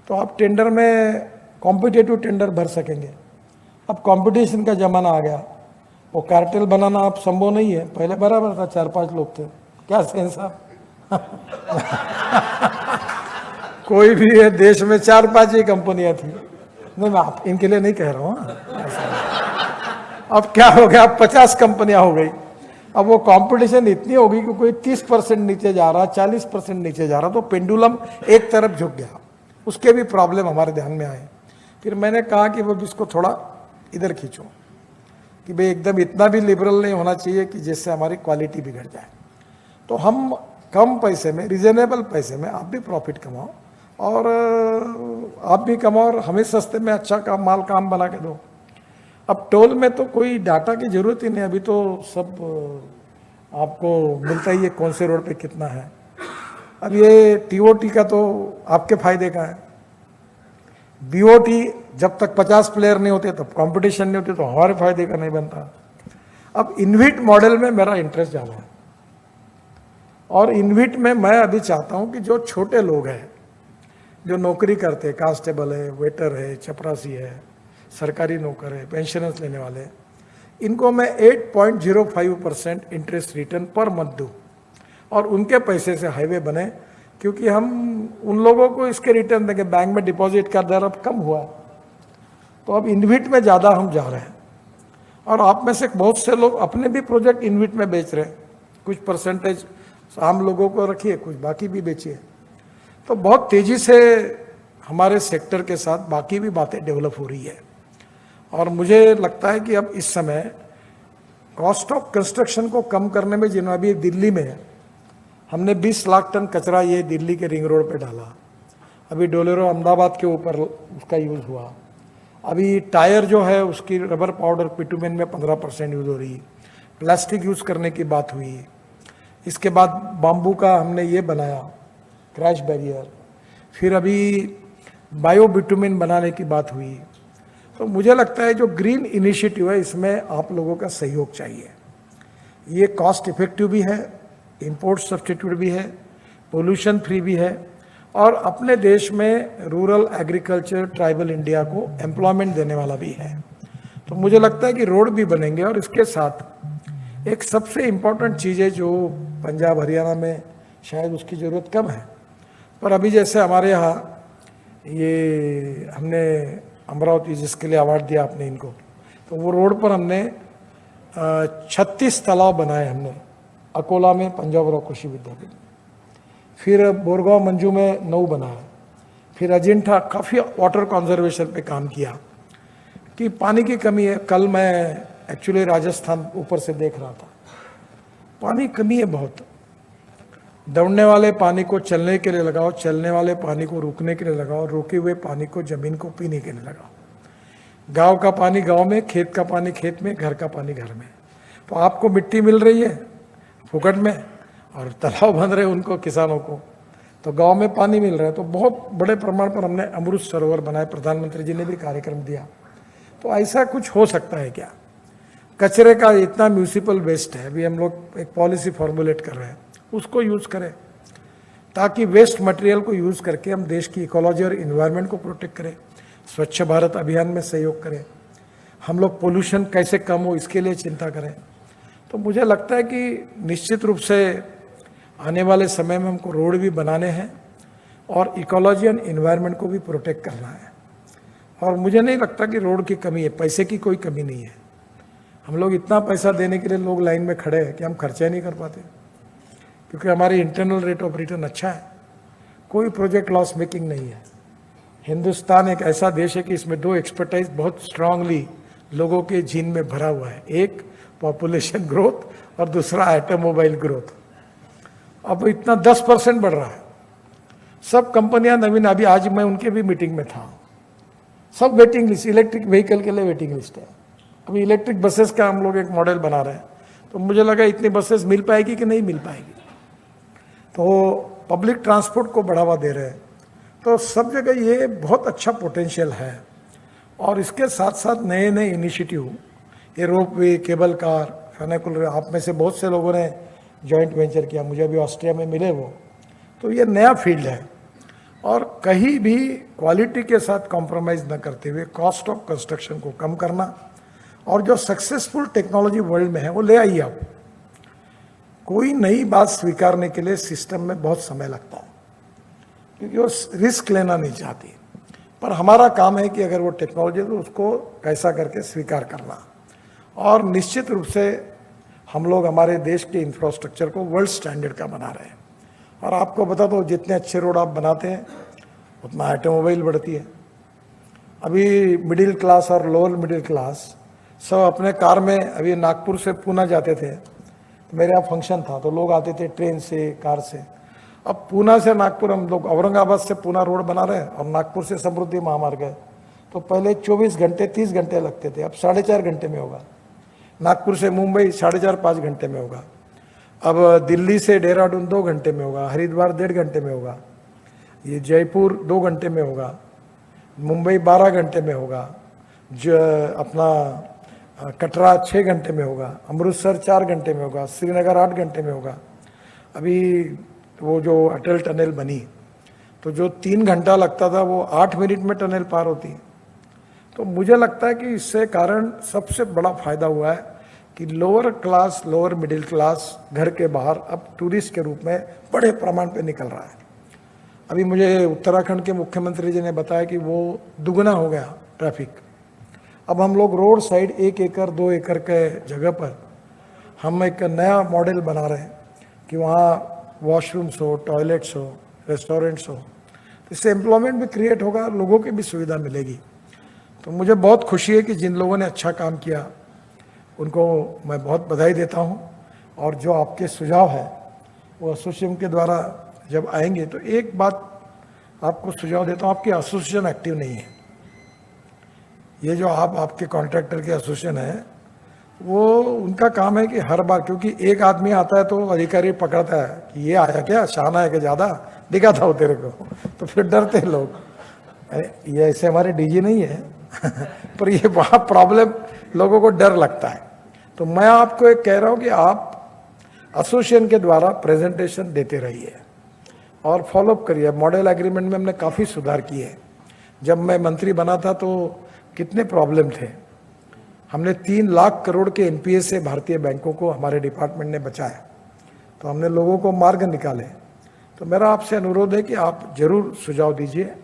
तो आप टेंडर में कॉम्पिटिटिव टेंडर भर सकेंगे। अब कंपटीशन का ज़माना आ गया, वो कार्टेल बनाना अब संभव नहीं है। पहले बराबर था, 4-5 लोग थे, क्या सेंस साहब कोई भी है देश में 4-5 ही कंपनियां थी। नहीं, मैं आप इनके लिए नहीं कह रहा हूँ। अब क्या हो गया, अब 50 कंपनियां हो गई। अब वो कंपटीशन इतनी होगी कि कोई 30% नीचे जा रहा, 40% नीचे जा रहा, तो पेंडुलम एक तरफ झुक गया। उसके भी प्रॉब्लम हमारे ध्यान में आए। फिर मैंने कहा कि वो इसको थोड़ा इधर खींचो कि भाई एकदम इतना भी लिबरल नहीं होना चाहिए कि जिससे हमारी क्वालिटी बिगड़ जाए। तो हम कम पैसे में, रिजनेबल पैसे में आप भी प्रॉफिट कमाओ और आप भी कमाओ और हमें सस्ते में अच्छा काम बना के दो। अब टोल में तो कोई डाटा की जरूरत ही नहीं, अभी तो सब आपको मिलता ही है कौन से रोड पे कितना है। अब ये टीओटी का तो आपके फायदे का है। बीओटी जब तक 50 प्लेयर नहीं होते, तब कंपटीशन नहीं होती, तो हमारे फायदे का नहीं बनता। अब इनविट मॉडल में मेरा इंटरेस्ट ज़्यादा है, और इनविट में मैं अभी चाहता हूं कि जो छोटे लोग हैं, जो नौकरी करते हैं, कांस्टेबल है, वेटर है, चपरासी है, सरकारी नौकर है, पेंशनर्स लेने वाले, इनको मैं 8.05% इंटरेस्ट रिटर्न पर मंथ दूँ और उनके पैसे से हाईवे बने, क्योंकि हम उन लोगों को इसके रिटर्न देंगे। बैंक में डिपॉजिट का दर अब कम हुआ, तो अब इनविट में ज़्यादा हम जा रहे हैं। और आप में से बहुत से लोग अपने भी प्रोजेक्ट इनविट में बेच रहे हैं। कुछ परसेंटेज आम लोगों को रखिए, कुछ बाकी भी बेचिए। तो बहुत तेज़ी से हमारे सेक्टर के साथ बाकी भी बातें डेवलप हो रही है। और मुझे लगता है कि अब इस समय कॉस्ट ऑफ कंस्ट्रक्शन को कम करने में, जिन्होंने अभी दिल्ली में हमने 20 लाख टन कचरा ये दिल्ली के रिंग रोड पे डाला, अभी डोलेरो अहमदाबाद के ऊपर उसका यूज़ हुआ। अभी टायर जो है उसकी रबर पाउडर बिटुमेन में 15% यूज़ हो रही, प्लास्टिक यूज़ करने की बात हुई। इसके बाद बाम्बू का हमने ये बनाया क्रैश बैरियर, फिर अभी बायो बिटुमेन बनाने की बात हुई। तो मुझे लगता है जो ग्रीन इनिशिएटिव है, इसमें आप लोगों का सहयोग चाहिए। ये कॉस्ट इफेक्टिव भी है, इंपोर्ट सब्स्टिट्यूट भी है, पोल्यूशन फ्री भी है, और अपने देश में रूरल एग्रीकल्चर ट्राइबल इंडिया को एम्प्लॉयमेंट देने वाला भी है। तो मुझे लगता है कि रोड भी बनेंगे। और इसके साथ एक सबसे इम्पोर्टेंट चीज़ है जो पंजाब हरियाणा में शायद उसकी ज़रूरत कम है, पर अभी जैसे हमारे यहाँ ये हमने अमरावती जिसके लिए अवार्ड दिया आपने इनको, तो वो रोड पर हमने 36 तालाब बनाए हमने, अकोला में पंजाब और कृषि विद्यापीठ, फिर बोरगांव मंजू में 9 बनाए, फिर अजिंठा काफ़ी वाटर कंजर्वेशन पे काम किया कि पानी की कमी है। कल मैं एक्चुअली राजस्थान ऊपर से देख रहा था, पानी कमी है बहुत। दौड़ने वाले पानी को चलने के लिए लगाओ, चलने वाले पानी को रुकने के लिए लगाओ, रुके हुए पानी को जमीन को पीने के लिए लगाओ। गांव का पानी गांव में, खेत का पानी खेत में, घर का पानी घर में। तो आपको मिट्टी मिल रही है फुकट में, और तालाब बन रहे उनको, किसानों को तो गांव में पानी मिल रहा है। तो बहुत बड़े प्रमाण पर हमने अमृत सरोवर बनाए, प्रधानमंत्री जी ने भी कार्यक्रम दिया। तो ऐसा कुछ हो सकता है क्या? कचरे का इतना म्यूनिसिपल वेस्ट है, अभी हम लोग एक पॉलिसी फॉर्मुलेट कर रहे हैं, उसको यूज़ करें ताकि वेस्ट मटेरियल को यूज़ करके हम देश की इकोलॉजी और इन्वायरमेंट को प्रोटेक्ट करें। स्वच्छ भारत अभियान में सहयोग करें, हम लोग पोल्यूशन कैसे कम हो इसके लिए चिंता करें। तो मुझे लगता है कि निश्चित रूप से आने वाले समय में हमको रोड भी बनाने हैं और इकोलॉजी एंड इन्वायरमेंट को भी प्रोटेक्ट करना है। और मुझे नहीं लगता कि रोड की कमी है, पैसे की कोई कमी नहीं है। हम लोग इतना पैसा देने के लिए लोग लाइन में खड़े हैं कि हम खर्चा नहीं कर पाते, क्योंकि हमारी इंटरनल रेट ऑफ रिटर्न अच्छा है, कोई प्रोजेक्ट लॉस मेकिंग नहीं है। हिंदुस्तान एक ऐसा देश है कि इसमें दो एक्सपर्टाइज बहुत स्ट्रांगली लोगों के जीन में भरा हुआ है, एक पॉपुलेशन ग्रोथ और दूसरा ऑटोमोबाइल ग्रोथ। अब इतना 10% बढ़ रहा है। सब कंपनियां नवीन, अभी आज मैं उनके भी मीटिंग में था, सब वेटिंग लिस्ट, इलेक्ट्रिक व्हीकल के लिए वेटिंग लिस्ट है। अभी इलेक्ट्रिक बसेस का हम लोग एक मॉडल बना रहे हैं, तो मुझे लगा इतनी बसेस मिल पाएगी कि नहीं मिल पाएगी। तो पब्लिक ट्रांसपोर्ट को बढ़ावा दे रहे हैं, तो सब जगह ये बहुत अच्छा पोटेंशियल है। और इसके साथ साथ नए नए इनिशिएटिव, ये रोपवे, केबल कार, फेनिकुलर, आप में से बहुत से लोगों ने जॉइंट वेंचर किया, मुझे अभी ऑस्ट्रिया में मिले वो, तो ये नया फील्ड है। और कहीं भी क्वालिटी के साथ कॉम्प्रोमाइज़ न करते हुए कॉस्ट ऑफ कंस्ट्रक्शन को कम करना, और जो सक्सेसफुल टेक्नोलॉजी वर्ल्ड में है वो ले आइए आप। कोई नई बात स्वीकारने के लिए सिस्टम में बहुत समय लगता है, क्योंकि वो रिस्क लेना नहीं चाहती। पर हमारा काम है कि अगर वो टेक्नोलॉजी है तो उसको कैसा करके स्वीकार करना। और निश्चित रूप से हम लोग हमारे देश के इंफ्रास्ट्रक्चर को वर्ल्ड स्टैंडर्ड का बना रहे हैं। और आपको बता दो, जितने अच्छे रोड आप बनाते हैं उतना ऑटोमोबाइल बढ़ती है। अभी मिडिल क्लास और लोअर मिडिल क्लास सब अपने कार में, अभी नागपुर से पूना जाते थे, तो मेरे यहाँ फंक्शन था तो लोग आते थे ट्रेन से, कार से। अब पूना से नागपुर हम लोग औरंगाबाद से पूना रोड बना रहे हैं, और नागपुर से समृद्धि महामार्ग है। तो पहले 24 घंटे 30 घंटे लगते थे, अब 4.5 घंटे में होगा। नागपुर से मुंबई 4.5-5 घंटे में होगा। अब दिल्ली से देहरादून 2 घंटे में होगा, हरिद्वार 1.5 घंटे में होगा, ये जयपुर 2 घंटे में होगा, मुंबई 12 घंटे में होगा, जो अपना कटरा 6 घंटे में होगा, अमृतसर 4 घंटे में होगा, श्रीनगर 8 घंटे में होगा। अभी वो जो अटल टनल बनी, तो जो 3 घंटा लगता था वो 8 मिनट में टनल पार होती है। तो मुझे लगता है कि इससे कारण सबसे बड़ा फायदा हुआ है कि lower class, lower middle class घर के बाहर अब टूरिस्ट के रूप में बड़े प्रमाण पे निकल रहा है। अभी मुझे उत्तराखंड के मुख्यमंत्री जी ने बताया कि वो दुगना हो गया ट्रैफिक। अब हम लोग रोड साइड 1 एकड़ 2 एकड़ के जगह पर हम एक नया मॉडल बना रहे हैं कि वहाँ वॉशरूम्स हो, टॉयलेट्स हो, रेस्टोरेंट्स हो, तो इससे एम्प्लॉयमेंट भी क्रिएट होगा, लोगों की भी सुविधा मिलेगी। तो मुझे बहुत खुशी है कि जिन लोगों ने अच्छा काम किया उनको मैं बहुत बधाई देता हूँ। और जो आपके सुझाव है वो एसोसिएशन के द्वारा जब आएंगे, तो एक बात आपको सुझाव देता हूँ, आपकी एसोसिएशन एक्टिव नहीं है। ये जो आपके कॉन्ट्रैक्टर के एसोसिएशन है, वो उनका काम है कि हर बार, क्योंकि एक आदमी आता है तो अधिकारी पकड़ता है कि ये आया क्या, शाना है कि ज़्यादा दिखाता हो तेरे को, तो फिर डरते हैं लोग। ये ऐसे हमारे डीजी नहीं है पर ये वहाँ प्रॉब्लम, लोगों को डर लगता है। तो मैं आपको एक कह रहा हूँ कि आप एसोसिएशन के द्वारा प्रेजेंटेशन देते रहिए और फॉलोअप करिए। मॉडल एग्रीमेंट में हमने काफ़ी सुधार किए हैं। जब मैं मंत्री बना था तो कितने प्रॉब्लम थे, हमने 3 लाख करोड़ के एनपीए से भारतीय बैंकों को हमारे डिपार्टमेंट ने बचाया, तो हमने लोगों को मार्ग निकाले। तो मेरा आपसे अनुरोध है कि आप जरूर सुझाव दीजिए।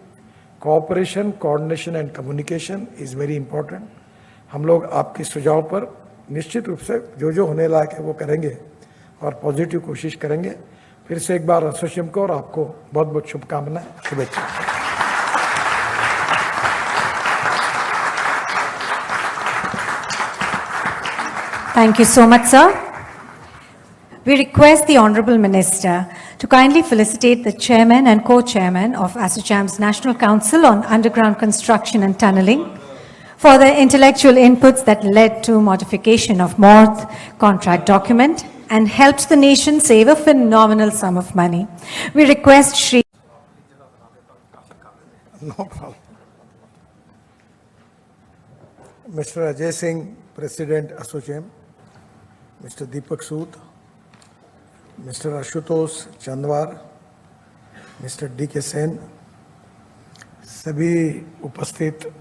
Cooperation, coordination and communication is very important. हम लोग आपके सुझाव पर निश्चित रूप से जो होने लायक है वो करेंगे और पॉजिटिव कोशिश करेंगे। फिर से एक बार एसोसिएशन को और आपको बहुत बहुत शुभकामनाएं, शुभेच्छा। Thank you so much, sir. We request the Honorable Minister to kindly felicitate the Chairman and Co-Chairman of ASSOCHAM's National Council on Underground Construction and Tunneling for the intellectual inputs that led to modification of MORTH contract document and helped the nation save a phenomenal sum of money. We request Shri... No problem. Mr. Ajay Singh, President ASSOCHAM, Mr. Deepak Sood, Mr. Ashutosh Chandwar, Mr. D.K. Sen, सभी उपस्थित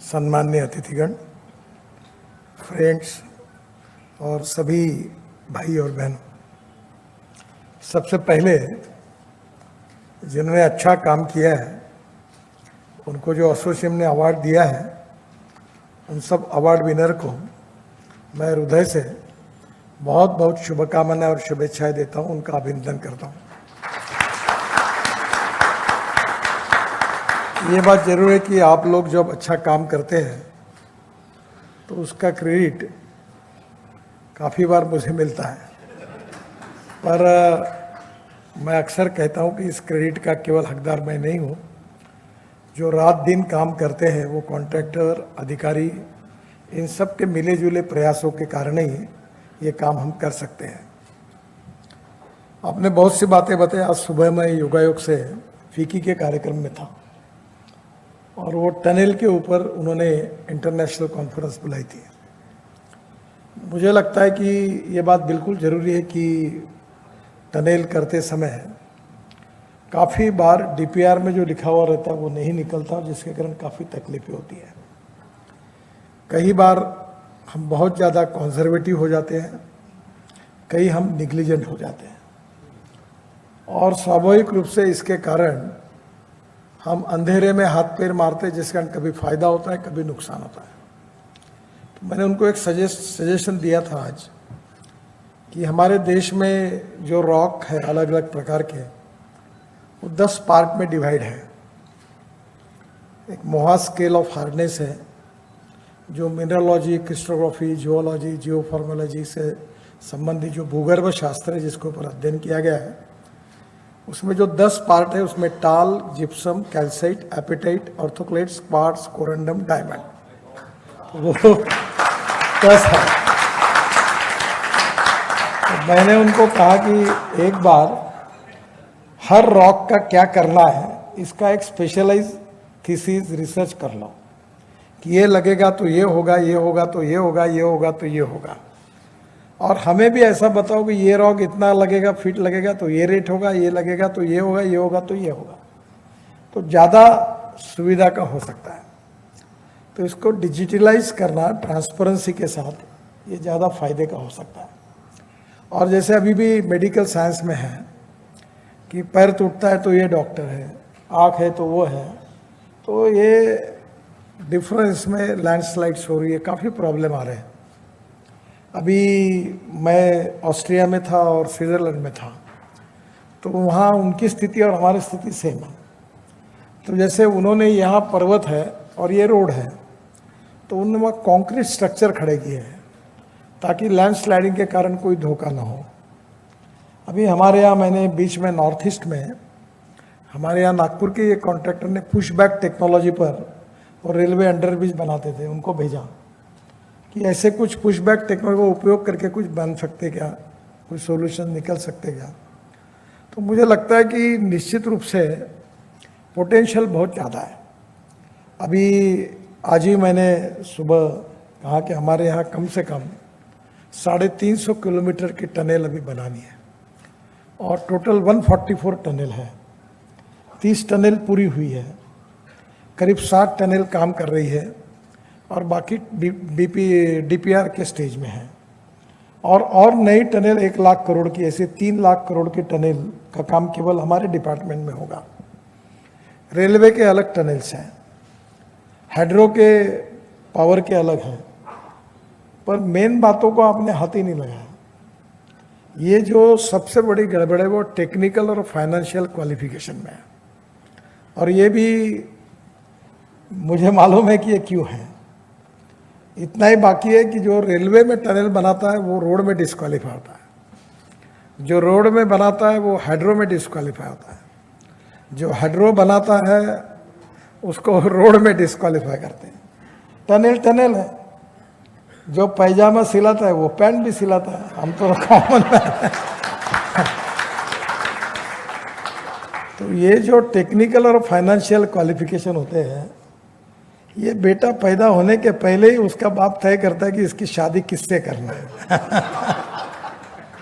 सम्माननीय अतिथिगण, friends और सभी भाई और बहनों, सबसे पहले जिन्होंने अच्छा काम किया है उनको जो एसोसिएशन ने अवार्ड दिया है, उन सब अवार्ड विनर को मैं हृदय से बहुत बहुत शुभकामनाएं और शुभेच्छाएं देता हूं, उनका अभिनंदन करता हूं। ये बात जरूर है कि आप लोग जब अच्छा काम करते हैं तो उसका क्रेडिट काफ़ी बार मुझे मिलता है, पर मैं अक्सर कहता हूं कि इस क्रेडिट का केवल हकदार मैं नहीं हूं। जो रात दिन काम करते हैं वो कॉन्ट्रैक्टर, अधिकारी, इन सब के मिले जुले प्रयासों के कारण ही ये काम हम कर सकते हैं। आपने बहुत सी बातें बताई। आज सुबह मैं योगायोग से फीकी के कार्यक्रम में था और वो टनल के ऊपर उन्होंने इंटरनेशनल कॉन्फ्रेंस बुलाई थी। मुझे लगता है कि ये बात बिल्कुल ज़रूरी है कि टनल करते समय काफ़ी बार डीपीआर में जो लिखा हुआ रहता है वो नहीं निकलता, जिसके कारण काफ़ी तकलीफें होती हैं। कई बार हम बहुत ज़्यादा कंजर्वेटिव हो जाते हैं, कई हम निग्लिजेंट हो जाते हैं और स्वाभाविक रूप से इसके कारण हम अंधेरे में हाथ पैर मारते हैं, जिसके कारण कभी फ़ायदा होता है, कभी नुकसान होता है। तो मैंने उनको एक सजेशन दिया था आज कि हमारे देश में जो रॉक है अलग अलग प्रकार के, वो 10 पार्ट में डिवाइड है। एक मोहा स्केल ऑफ हार्डनेस है जो मिनरलॉजी, क्रिस्टोग्राफी, जियोलॉजी, जियोफॉर्मोलॉजी से संबंधित जो भूगर्भ शास्त्र है जिसके ऊपर अध्ययन किया गया है, उसमें जो 10 पार्ट है उसमें talc, gypsum, calcite, apatite, orthoclase, quartz, corundum, diamond, वो 10 है। तो मैंने उनको कहा कि एक बार हर रॉक का क्या करना है इसका एक स्पेशलाइज थीसिस रिसर्च कर लो कि ये लगेगा तो ये होगा, ये होगा तो ये होगा, ये होगा तो ये होगा, और हमें भी ऐसा बताओ कि ये रॉक इतना लगेगा, फिट लगेगा तो ये रेट होगा, ये लगेगा तो ये होगा, ये होगा तो ये होगा, तो ज़्यादा सुविधा का हो सकता है। तो इसको डिजिटलाइज करना ट्रांसपेरेंसी के साथ ये ज़्यादा फायदे का हो सकता है। और जैसे अभी भी मेडिकल साइंस में है कि पैर टूटता है तो ये डॉक्टर है, आँख है तो वो है, तो ये डिफरेंस में लैंडस्लाइड्स हो रही है, काफ़ी प्रॉब्लम आ रहे हैं। अभी मैं ऑस्ट्रिया में था और स्विट्ज़रलैंड में था, तो वहाँ उनकी स्थिति और हमारी स्थिति सेम है। तो जैसे उन्होंने यहाँ पर्वत है और ये रोड है, तो उन्होंने वहाँ कंक्रीट स्ट्रक्चर खड़े किए हैं ताकि लैंडस्लाइडिंग के कारण कोई धोखा ना हो। अभी हमारे यहाँ मैंने बीच में नॉर्थ ईस्ट में हमारे यहाँ नागपुर के एक कॉन्ट्रैक्टर ने पुश बैक टेक्नोलॉजी पर और रेलवे अंडरब्रिज बनाते थे, उनको भेजा कि ऐसे कुछ पुश बैक टेक्नोलॉजी का उपयोग करके कुछ बन सकते क्या, कुछ सोल्यूशन निकल सकते क्या। तो मुझे लगता है कि निश्चित रूप से पोटेंशियल बहुत ज़्यादा है। अभी आज ही मैंने सुबह कहा कि हमारे यहाँ कम से कम 350 किलोमीटर की टनल अभी बनानी है और टोटल 144 टनल है। 30 टनल पूरी हुई है, करीब 60 टनल काम कर रही है और बाकी डीपीआर के स्टेज में है। और नई टनल 1 लाख करोड़ की, ऐसे 3 लाख करोड़ की टनल का काम केवल हमारे डिपार्टमेंट में होगा। रेलवे के अलग टनल्स हैं, हाइड्रो के पावर के अलग हैं, पर मेन बातों को आपने हाथ ही नहीं लगाया। ये जो सबसे बड़ी गड़बड़ है वो टेक्निकल और फाइनेंशियल क्वालिफिकेशन में है, और ये भी मुझे मालूम है कि ये क्यों है। इतना ही बाकी है कि जो रेलवे में टनल बनाता है वो रोड में डिस्क्वालीफाई होता है, जो रोड में बनाता है वो हाइड्रो में डिस्क्वालीफाई होता है, जो हाइड्रो बनाता है उसको रोड में डिस्क्वालीफाई करते हैं। टनल है, जो पैजामा सिलाता है वो पैंट भी सिलाता है, हम तो कॉमन है। तो ये जो टेक्निकल और फाइनेंशियल क्वालिफिकेशन होते हैं, ये बेटा पैदा होने के पहले ही उसका बाप तय करता है कि इसकी शादी किससे करना है।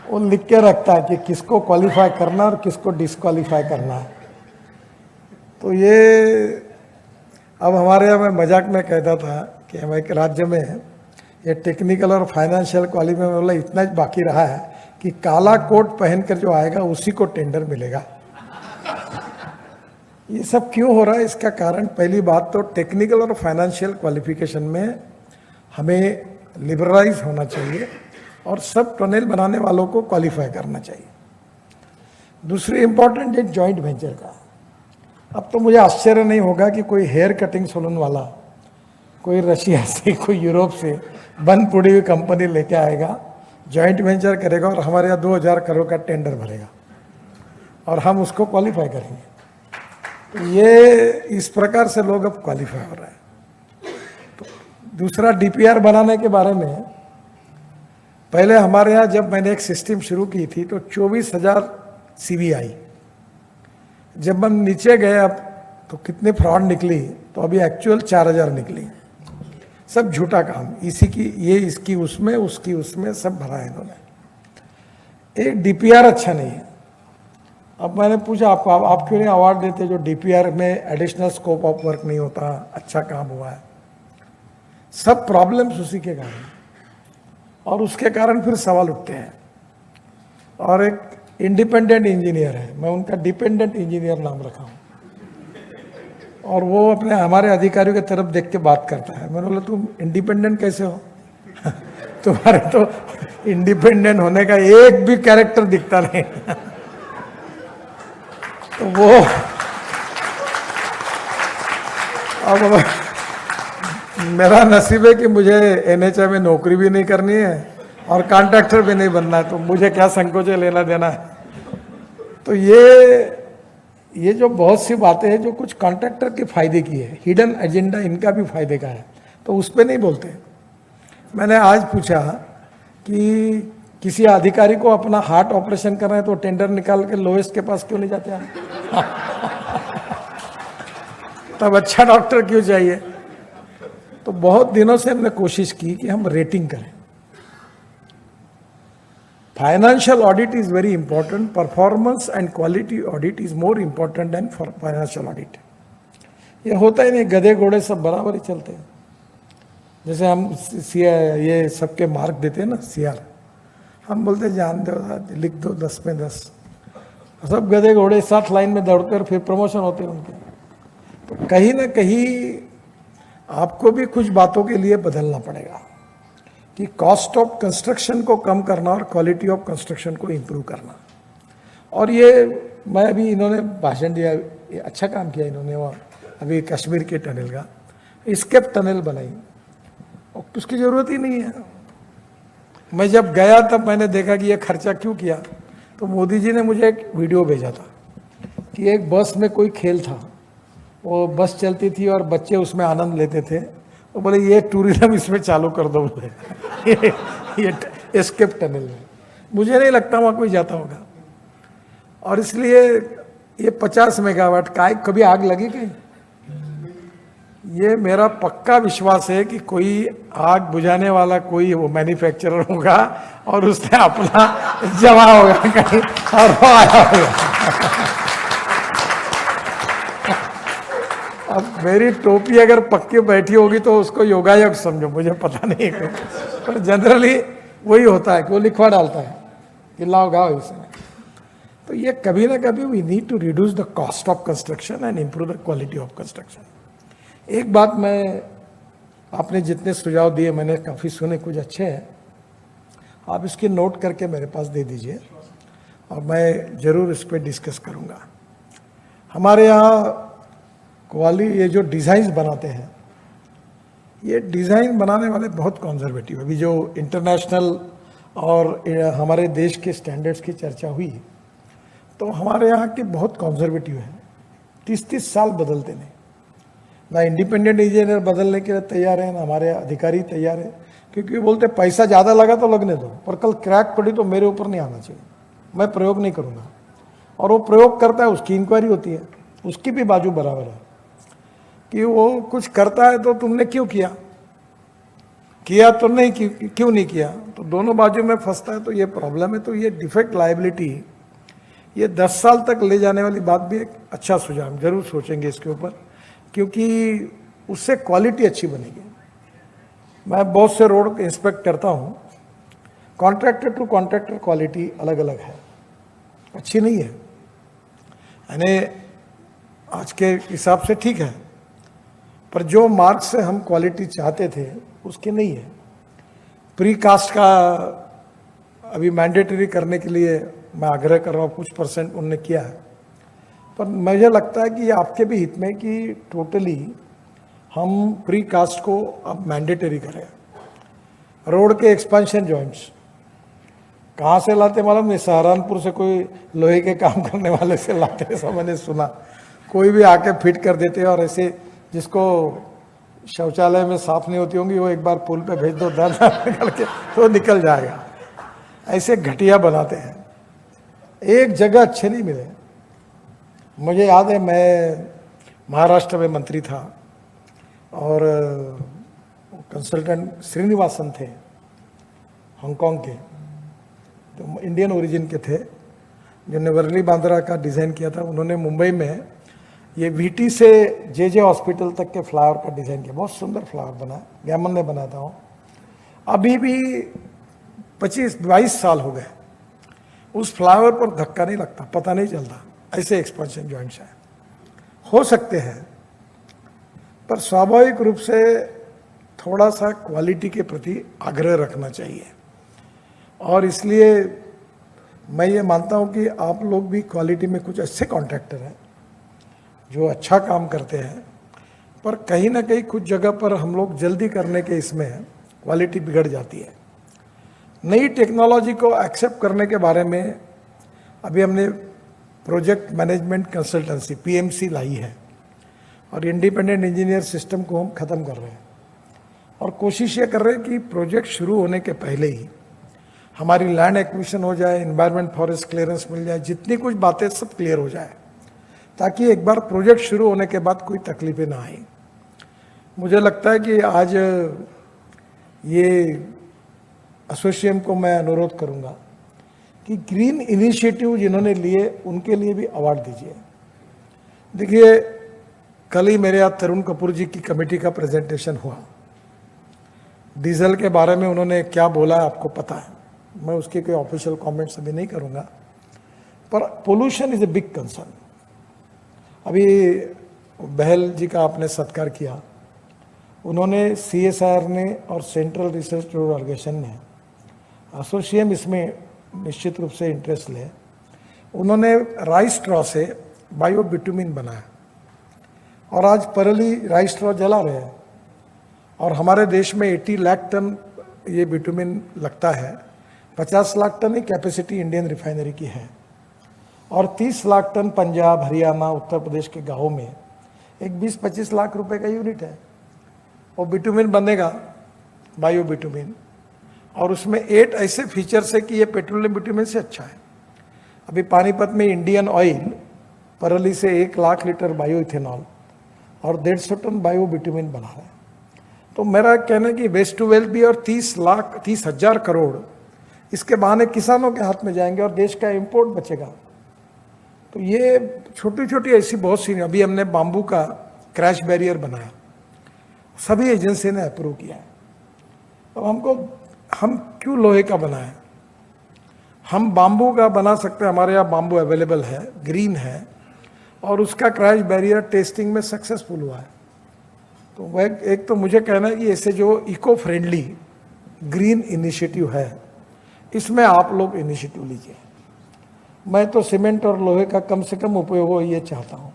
वो लिख के रखता है कि किसको क्वालिफाई करना और किसको डिस्क्वालीफाई करना है। तो ये अब हमारे यहाँ मैं मजाक में कहता था कि हमारे राज्य में ये टेक्निकल और फाइनेंशियल क्वालिफिकेशन में मतलब इतना बाकी रहा है कि काला कोट पहनकर जो आएगा उसी को टेंडर मिलेगा। ये सब क्यों हो रहा है, इसका कारण पहली बात तो टेक्निकल और फाइनेंशियल क्वालिफिकेशन में हमें लिबरलाइज होना चाहिए और सब टनल बनाने वालों को क्वालिफाई करना चाहिए। दूसरी इंपॉर्टेंट है जॉइंट वेंचर का। अब तो मुझे आश्चर्य नहीं होगा कि कोई हेयर कटिंग सैलून वाला कोई रशिया से कोई यूरोप से बंद पड़ी हुई कंपनी लेके आएगा, जॉइंट वेंचर करेगा और हमारे यहाँ 2000 करोड़ का टेंडर भरेगा और हम उसको क्वालिफाई करेंगे। तो ये इस प्रकार से लोग अब क्वालिफाई हो रहे हैं। तो दूसरा डीपीआर बनाने के बारे में, पहले हमारे यहाँ जब मैंने एक सिस्टम शुरू की थी तो 24,000 सीवी आई। जब हम नीचे गए अब तो कितने फ्रॉड निकली, तो अभी एक्चुअल 4,000 निकली। सब झूठा काम, इसी की ये इसकी उसमें उसकी उसमें सब भरा है इन्होंने। एक डीपीआर अच्छा नहीं है। अब मैंने पूछा आपको, आप क्यों नहीं अवार्ड देते जो डीपीआर में एडिशनल स्कोप ऑफ वर्क नहीं होता, अच्छा काम हुआ है। सब प्रॉब्लम्स उसी के कारण, और उसके कारण फिर सवाल उठते हैं। और एक इंडिपेंडेंट इंजीनियर है, मैं उनका डिपेंडेंट इंजीनियर नाम रखा हूँ, और वो अपने हमारे अधिकारियों की तरफ देख के बात करता है। मैंने बोला तुम इंडिपेंडेंट कैसे हो तुम्हारे तो इंडिपेंडेंट होने का एक भी कैरेक्टर दिखता नहीं तो वो अब मेरा नसीब है कि मुझे एनएचए में नौकरी भी नहीं करनी है और कॉन्ट्रैक्टर भी नहीं बनना है, तो मुझे क्या संकोच है लेना देना है। तो ये जो बहुत सी बातें हैं जो कुछ कॉन्ट्रैक्टर के फायदे की है, हिडन एजेंडा इनका भी फायदे का है, तो उस पर नहीं बोलते। मैंने आज पूछा कि किसी अधिकारी को अपना हार्ट ऑपरेशन करना है तो टेंडर निकाल के लोएस्ट के पास क्यों नहीं जाते हैं तब अच्छा डॉक्टर क्यों चाहिए। तो बहुत दिनों से हमने कोशिश की कि हम रेटिंग करें। Financial audit is very important, performance and quality audit is more important than financial audit. ये होता ही नहीं, गधे घोड़े सब बराबर ही चलते हैं। जैसे हम ये सबके मार्क देते हैं ना, सीआर, हम बोलते जान दो, लिख दो 10 में 10। सब गधे घोड़े 7 लाइन में दौड़ते और फिर प्रमोशन होते हैं उनके। तो कहीं ना कहीं आपको भी कुछ बातों के लिए बदलना पड़ेगा कि कॉस्ट ऑफ कंस्ट्रक्शन को कम करना और क्वालिटी ऑफ कंस्ट्रक्शन को इम्प्रूव करना। और ये मैं अभी इन्होंने भाषण दिया, ये अच्छा काम किया इन्होंने। वहाँ अभी कश्मीर के टनल का स्केप टनल बनाई, और उसकी ज़रूरत ही नहीं है। मैं जब गया तब मैंने देखा कि ये खर्चा क्यों किया, तो मोदी जी ने मुझे एक वीडियो भेजा था कि एक बस में कोई खेल था, वो बस चलती थी और बच्चे उसमें आनंद लेते थे, तो बोले ये टूरिज्म इसमें चालू कर दो बोले ये एस्केप टनल में। मुझे नहीं लगता वहाँ कोई जाता होगा। और इसलिए ये 50 मेगावाट का कभी आग लगी कहीं? ये मेरा पक्का विश्वास है कि कोई आग बुझाने वाला कोई वो मैन्युफैक्चरर होगा और उसने अपना जमा होगा कहीं और वो आया होगा। अब मेरी टोपी अगर पक्की बैठी होगी तो उसको योगायोग समझो, मुझे पता नहीं है, पर जनरली वही होता है कि वो लिखवा डालता है कि लाओ गाओ इसमें। तो ये कभी ना कभी we need to reduce the cost of construction and improve the quality of construction. एक बात, मैं आपने जितने सुझाव दिए मैंने काफ़ी सुने, कुछ अच्छे हैं, आप इसकी नोट करके मेरे पास दे दीजिए और मैं ज़रूर इस पर डिस्कस करूँगा। हमारे यहाँ ये जो डिज़ाइंस बनाते हैं, ये डिज़ाइन बनाने वाले बहुत कॉन्जर्वेटिव। अभी जो इंटरनेशनल और हमारे देश के स्टैंडर्ड्स की चर्चा हुई, तो हमारे यहाँ के बहुत कॉन्जर्वेटिव हैं, 30-30 साल बदलते नहीं। ना इंडिपेंडेंट इंजीनियर बदलने के लिए तैयार है, ना हमारे अधिकारी तैयार है, क्योंकि बोलते पैसा ज़्यादा लगा तो लगने दो, पर कल क्रैक पड़ी तो मेरे ऊपर नहीं आना चाहिए, मैं प्रयोग नहीं करूँगा। और वो प्रयोग करता है, उसकी इंक्वायरी होती है, उसकी भी बाजू बराबर है कि वो कुछ करता है तो तुमने क्यों किया, किया तो नहीं, क्यों नहीं किया, तो दोनों बाजू में फंसता है। तो ये प्रॉब्लम है। तो ये डिफेक्ट लायबिलिटी, ये 10 साल तक ले जाने वाली बात भी एक अच्छा सुझाव, जरूर सोचेंगे इसके ऊपर, क्योंकि उससे क्वालिटी अच्छी बनेगी। मैं बहुत से रोड इंस्पेक्ट करता हूँ, कॉन्ट्रैक्टर टू कॉन्ट्रैक्टर क्वालिटी अलग अलग है, अच्छी नहीं है। यानी आज के हिसाब से ठीक है, पर जो मार्क से हम क्वालिटी चाहते थे उसकी नहीं है। प्री कास्ट का अभी मैंडेटरी करने के लिए मैं आग्रह कर रहा हूँ, कुछ परसेंट उन्होंने किया है, पर मुझे लगता है कि ये आपके भी हित में कि टोटली हम प्री कास्ट को अब मैंडेटरी करें। रोड के एक्सपेंशन जॉइंट्स कहाँ से लाते मालूम नहीं, सहारनपुर से कोई लोहे के काम करने वाले से लाते, ऐसा मैंने सुना। कोई भी आके फिट कर देते हैं, और ऐसे जिसको शौचालय में साफ नहीं होती होंगी वो एक बार पुल पे भेज दो, दांत निकल के तो निकल जाएगा। ऐसे घटिया बनाते हैं, एक जगह अच्छे नहीं मिले। मुझे याद है मैं महाराष्ट्र में मंत्री था और कंसल्टेंट श्रीनिवासन थे, हांगकांग के, तो इंडियन ओरिजिन के थे, जिन्होंने वर्ली बांद्रा का डिज़ाइन किया था। उन्होंने मुंबई में ये वीटी से जे हॉस्पिटल तक के फ्लावर का डिज़ाइन किया, बहुत सुंदर फ्लावर बना, गैमन ने बनाया था। अभी भी 25-22 साल हो गए, उस फ्लावर पर धक्का नहीं लगता, पता नहीं चलता, ऐसे एक्सपेंशन जॉइंट्स हैं। हो सकते हैं, पर स्वाभाविक रूप से थोड़ा सा क्वालिटी के प्रति आग्रह रखना चाहिए, और इसलिए मैं ये मानता हूँ कि आप लोग भी क्वालिटी में कुछ अच्छे कॉन्ट्रैक्टर हैं जो अच्छा काम करते हैं, पर कहीं ना कहीं कुछ जगह पर हम लोग जल्दी करने के इसमें क्वालिटी बिगड़ जाती है। नई टेक्नोलॉजी को एक्सेप्ट करने के बारे में अभी हमने प्रोजेक्ट मैनेजमेंट कंसल्टेंसी पीएमसी लाई है, और इंडिपेंडेंट इंजीनियर सिस्टम को हम ख़त्म कर रहे हैं, और कोशिश ये कर रहे हैं कि प्रोजेक्ट शुरू होने के पहले ही हमारी लैंड एक्विजिशन हो जाए, एनवायरनमेंट फॉरेस्ट क्लियरेंस मिल जाए, जितनी कुछ बातें सब क्लियर हो जाए, ताकि एक बार प्रोजेक्ट शुरू होने के बाद कोई तकलीफें ना आए। मुझे लगता है कि आज ये एसोसिएशन को मैं अनुरोध करूंगा कि ग्रीन इनिशिएटिव जिन्होंने लिए उनके लिए भी अवार्ड दीजिए। देखिए, कल ही मेरे यहाँ तरुण कपूर जी की कमेटी का प्रेजेंटेशन हुआ, डीजल के बारे में उन्होंने क्या बोला है आपको पता है, मैं उसके कोई ऑफिशियल कमेंट्स अभी नहीं करूंगा, पर pollution is a big concern. अभी बहल जी का आपने सत्कार किया, उन्होंने CSIR ने और सेंट्रल रिसर्च ऑर्गेनाइजेशन ने, एसोसिएशन इसमें निश्चित रूप से इंटरेस्ट ले, उन्होंने राइस स्ट्रॉ से बायो बिटुमिन बनाया, और आज परली राइस स्ट्रॉ जला रहे हैं, और हमारे देश में 80 लाख टन ये बिटुमिन लगता है। 50 लाख टन ही कैपेसिटी इंडियन रिफाइनरी की है, और 30 लाख टन पंजाब, हरियाणा, उत्तर प्रदेश के गाँवों में एक 20-25 लाख रुपए का यूनिट है। और बिटुमिन बनेगा, बायो बिटुमिन, और उसमें 8 ऐसे फीचर्स है कि ये पेट्रोलियम बिटुमिन से अच्छा है। अभी पानीपत में इंडियन ऑयल परली से 1 लाख लीटर बायो इथेनॉल और 150 टन बायो बिटुमिन बना रहा है। तो मेरा कहना है कि वेस्ट टू वेल्थ भी, और 30,000 करोड़ इसके बहाने किसानों के हाथ में जाएंगे और देश का इंपोर्ट बचेगा। तो ये छोटी छोटी ऐसी बहुत सी, अभी हमने बाम्बू का क्रैश बैरियर बनाया, सभी एजेंसी ने अप्रूव किया है। तो हम क्यों लोहे का बनाए, हम बाम्बू का बना सकते हैं, हमारे यहाँ बाम्बू अवेलेबल है, ग्रीन है, और उसका क्रैश बैरियर टेस्टिंग में सक्सेसफुल हुआ है। तो वह एक तो मुझे कहना है कि ऐसे जो इको फ्रेंडली ग्रीन इनिशिएटिव है, इसमें आप लोग इनिशिएटिव लीजिए। मैं तो सीमेंट और लोहे का कम से कम उपयोग हो ये चाहता हूँ,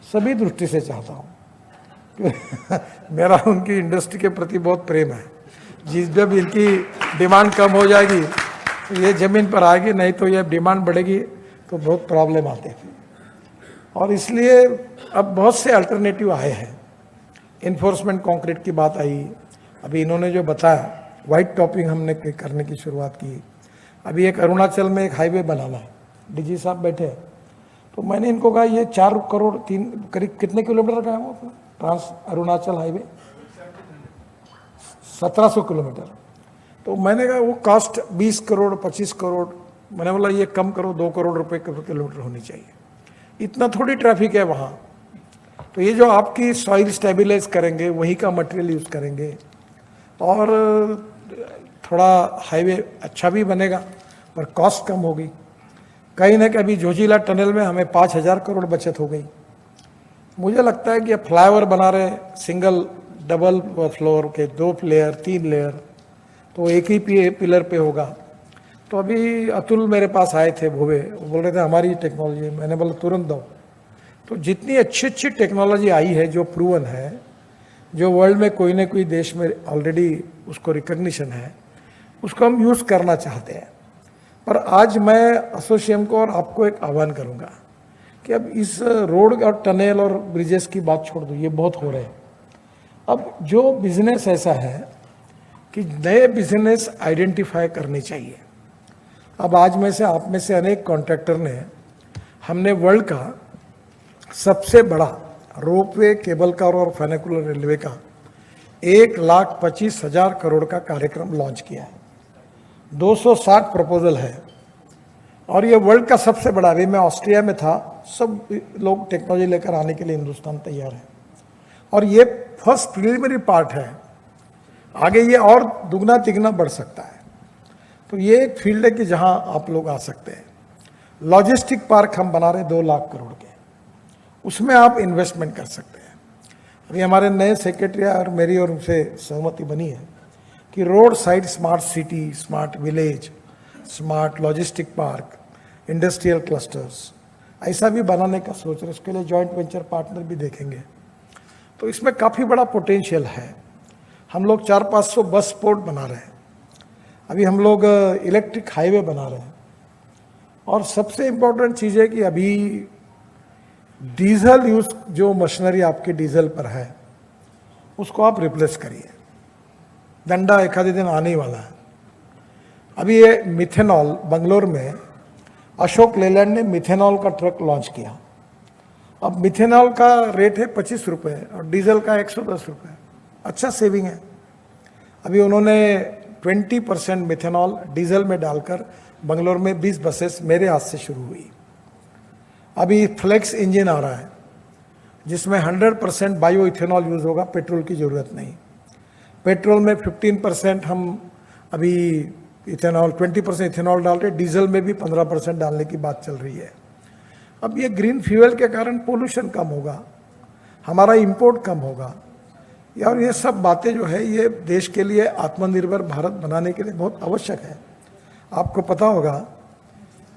सभी दृष्टि से चाहता हूँ। मेरा उनकी इंडस्ट्री के प्रति बहुत प्रेम है। जब इनकी डिमांड कम हो जाएगी तो ये ज़मीन पर आएगी, नहीं तो ये डिमांड बढ़ेगी तो बहुत प्रॉब्लम आते हैं। और इसलिए अब बहुत से अल्टरनेटिव आए हैं। इन्फोर्समेंट कंक्रीट की बात आई, अभी इन्होंने जो बताया वाइट टॉपिंग हमने करने की शुरुआत की। अभी एक अरुणाचल में एक हाईवे बनाना है, डीजी साहब बैठे, तो मैंने इनको कहा ये 4 करोड़ 3 करीब कितने किलोमीटर का है वो अपना ट्रांस अरुणाचल हाईवे, 1700 किलोमीटर। तो मैंने कहा वो कॉस्ट 20 करोड़ 25 करोड़, मैंने बोला ये कम करो, 2 करोड़ रुपए किलोमीटर होनी चाहिए, इतना थोड़ी ट्रैफिक है वहाँ। तो ये जो आपकी सॉइल स्टेबिलाइज करेंगे, वही का मटेरियल यूज़ करेंगे, और थोड़ा हाईवे अच्छा भी बनेगा पर कॉस्ट कम होगी। कहीं ना कहीं जोजिला टनल में हमें 5000 करोड़ बचत हो गई। मुझे लगता है कि अब फ्लाईओवर बना रहे सिंगल डबल फ्लोर के, 2 लेयर 3 लेयर, तो एक ही पिलर पे होगा। तो अभी अतुल मेरे पास आए थे भोवे, वो बोल रहे थे हमारी टेक्नोलॉजी, मैंने बोला तुरंत दो। तो जितनी अच्छी अच्छी टेक्नोलॉजी आई है जो प्रूवन है, जो वर्ल्ड में कोई ना कोई देश में ऑलरेडी उसको रिकग्निशन है, उसको हम यूज़ करना चाहते हैं। पर आज मैं एसोचैम को और आपको एक आह्वान करूंगा कि अब इस रोड और टनल और ब्रिजेस की बात छोड़ दो, ये बहुत हो रहे हैं। अब जो बिजनेस ऐसा है कि नए बिजनेस आइडेंटिफाई करने चाहिए। अब आज में से आप में से अनेक कॉन्ट्रैक्टर ने, हमने वर्ल्ड का सबसे बड़ा रोपवे, केबल कार और फेनिकुलर रेलवे का 1,25,000 करोड़ का कार्यक्रम लॉन्च किया है। 260 प्रपोजल है और ये वर्ल्ड का सबसे बड़ा। अभी मैं ऑस्ट्रिया में था, सब लोग टेक्नोलॉजी लेकर आने के लिए हिंदुस्तान तैयार है और ये फर्स्ट प्रिलिमिनरी पार्ट है। आगे ये और दुगना तिगना बढ़ सकता है। तो ये एक फील्ड है कि जहां आप लोग आ सकते हैं। लॉजिस्टिक पार्क हम बना रहे 2 लाख करोड़ के, उसमें आप इन्वेस्टमेंट कर सकते हैं। अभी हमारे नए सेक्रेटरी और मेरी और उनसे सहमति बनी है कि road side smart city, smart village, smart logistic park, industrial clusters ऐसा भी बनाने का सोच रहे। उसके लिए जॉइंट वेंचर पार्टनर भी देखेंगे। तो इसमें काफ़ी बड़ा पोटेंशियल है। हम लोग 400-500 बस पोर्ट बना रहे हैं। अभी हम लोग इलेक्ट्रिक हाईवे बना रहे हैं। और सबसे इम्पोर्टेंट चीज़ है कि अभी डीजल यूज, जो मशीनरी आपके डीजल पर है उसको आप रिप्लेस करिए। डंडा एक आधे दिन आने ही वाला है। अभी ये मिथेनॉल, बंगलोर में अशोक लेलैंड ने मिथेनॉल का ट्रक लॉन्च किया। अब मिथेनॉल का रेट है 25 रुपये और डीजल का 110 रुपये। अच्छा सेविंग है। अभी उन्होंने 20% मिथेनॉल डीजल में डालकर बंगलोर में 20 बसेस मेरे हाथ से शुरू हुई। अभी फ्लेक्स इंजन आ रहा है जिसमें 100% बायो इथेनॉल यूज़ होगा, पेट्रोल की ज़रूरत नहीं। पेट्रोल में 15% हम अभी इथेनॉल, 20% इथेनॉल डाल रहे, डीजल में भी 15% डालने की बात चल रही है। अब ये ग्रीन फ्यूल के कारण पोल्यूशन कम होगा, हमारा इंपोर्ट कम होगा। और ये सब बातें जो है ये देश के लिए आत्मनिर्भर भारत बनाने के लिए बहुत आवश्यक है। आपको पता होगा,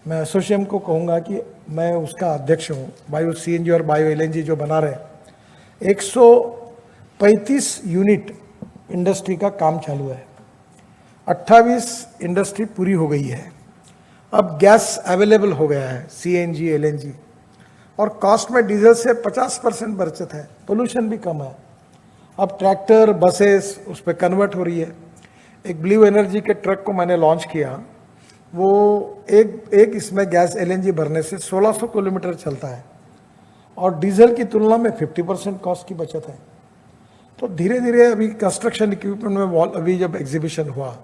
मैं एसोचैम को कहूँगा कि मैं उसका अध्यक्ष हूँ। बायो सीएनजी और बायो एलएनजी जो बना रहे, 135 यूनिट इंडस्ट्री का काम चालू है। 28 इंडस्ट्री पूरी हो गई है। अब गैस अवेलेबल हो गया है, सीएनजी, एलएनजी, और कॉस्ट में डीजल से 50% बचत है, पोल्यूशन भी कम है। अब ट्रैक्टर, बसेस उस पर कन्वर्ट हो रही है। एक ब्लू एनर्जी के ट्रक को मैंने लॉन्च किया, वो एक इसमें गैस एलएनजी भरने से 1600 किलोमीटर चलता है और डीजल की तुलना में 50% कॉस्ट की बचत है। तो धीरे धीरे अभी कंस्ट्रक्शन इक्विपमेंट में अभी जब एग्जीबिशन हुआ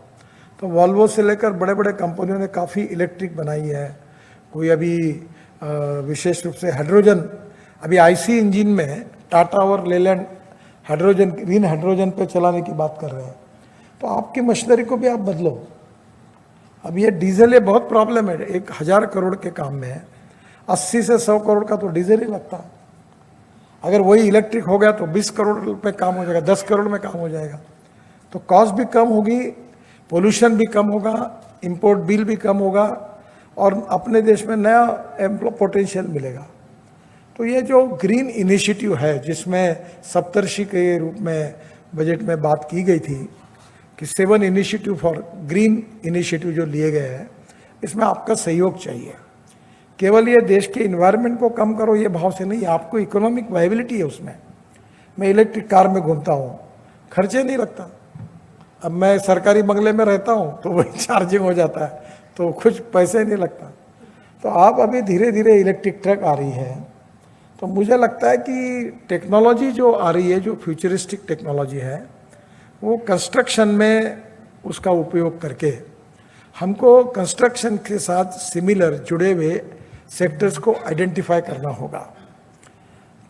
तो वॉल्वो से लेकर बड़े बड़े कंपनियों ने काफ़ी इलेक्ट्रिक बनाई है। कोई अभी विशेष रूप से हाइड्रोजन, अभी आईसी इंजन में टाटा और लेलैंड हाइड्रोजन, ग्रीन हाइड्रोजन पे चलाने की बात कर रहे हैं। तो आपकी मशीनरी को भी आप बदलो। अब ये डीजल, ये बहुत प्रॉब्लम है। 1000 करोड़ के काम में 80 से 100 करोड़ का तो डीजल ही लगता है। अगर वही इलेक्ट्रिक हो गया तो 20 करोड़ में काम हो जाएगा, 10 करोड़ में काम हो जाएगा। तो कॉस्ट भी कम होगी, पोल्यूशन भी कम होगा, इंपोर्ट बिल भी कम होगा और अपने देश में नया पोटेंशियल मिलेगा। तो ये जो ग्रीन इनिशिएटिव है, जिसमें सप्तर्षि के रूप में बजट में बात की गई थी कि 7 इनिशिएटिव फॉर ग्रीन इनिशिएटिव जो लिए गए हैं, इसमें आपका सहयोग चाहिए। केवल ये देश के इन्वायरमेंट को कम करो ये भाव से नहीं, आपको इकोनॉमिक वायबिलिटी है उसमें। मैं इलेक्ट्रिक कार में घूमता हूँ, खर्चे नहीं लगता। अब मैं सरकारी बंगले में रहता हूँ तो वही चार्जिंग हो जाता है, तो कुछ पैसे नहीं लगता। तो आप अभी धीरे धीरे इलेक्ट्रिक ट्रक आ रही है, तो मुझे लगता है कि टेक्नोलॉजी जो आ रही है, जो फ्यूचरिस्टिक टेक्नोलॉजी है, वो कंस्ट्रक्शन में उसका उपयोग करके हमको कंस्ट्रक्शन के साथ सिमिलर जुड़े हुए सेक्टर्स को आइडेंटिफाई करना होगा।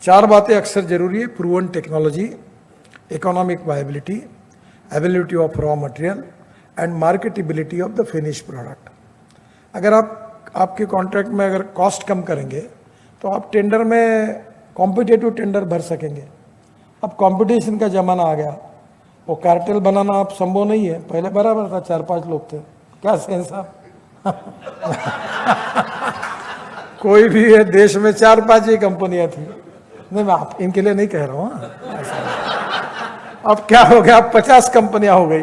4 बातें अक्सर जरूरी है: proven technology, economic viability, availability of raw material and marketability of the finish product. अगर आपके कॉन्ट्रैक्ट में अगर कॉस्ट कम करेंगे तो आप टेंडर में कॉम्पिटिटिव टेंडर भर सकेंगे। अब कंपटीशन का ज़माना आ गया, वो कार्टेल बनाना अब संभव नहीं है, पहले बराबर था, 4-5 लोग थे, क्या सेंस साहब कोई भी है देश में 4-5 ही कंपनियां थी। नहीं, मैं आप इनके लिए नहीं कह रहा हूँ, अब क्या हो गया, अब 50 कंपनियां हो गई।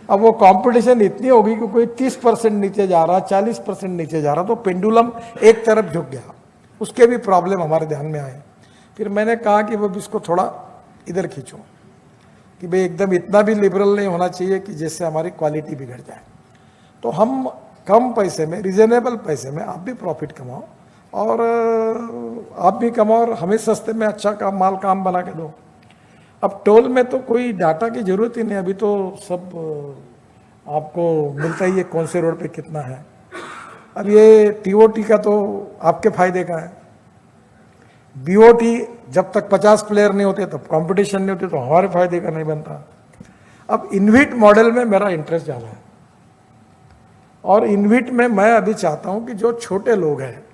अब वो कंपटीशन इतनी होगी कि कोई 30% नीचे जा रहा, 40% नीचे जा रहा, तो पेंडुलम एक तरफ झुक गया। उसके भी प्रॉब्लम हमारे ध्यान में आए। फिर मैंने कहा कि वो इसको थोड़ा इधर खींचो कि भाई एकदम इतना भी लिबरल नहीं होना चाहिए कि जिससे हमारी क्वालिटी बिगड़ जाए। तो हम कम पैसे में, रिजनेबल पैसे में आप भी प्रॉफिट कमाओ और आप भी कमाओ और हमें सस्ते में अच्छा काम बना के दो। अब टोल में तो कोई डाटा की जरूरत ही नहीं, अभी तो सब आपको मिलता ही है कौन से रोड पे कितना है। अब ये टीओटी का तो आपके फायदे का है, बीओटी जब तक 50 प्लेयर नहीं होते तब कंपटीशन नहीं होती, तो हमारे फायदे का नहीं बनता। अब इनविट मॉडल में मेरा इंटरेस्ट ज़्यादा है और इनविट में मैं अभी चाहता हूं कि जो छोटे लोग हैं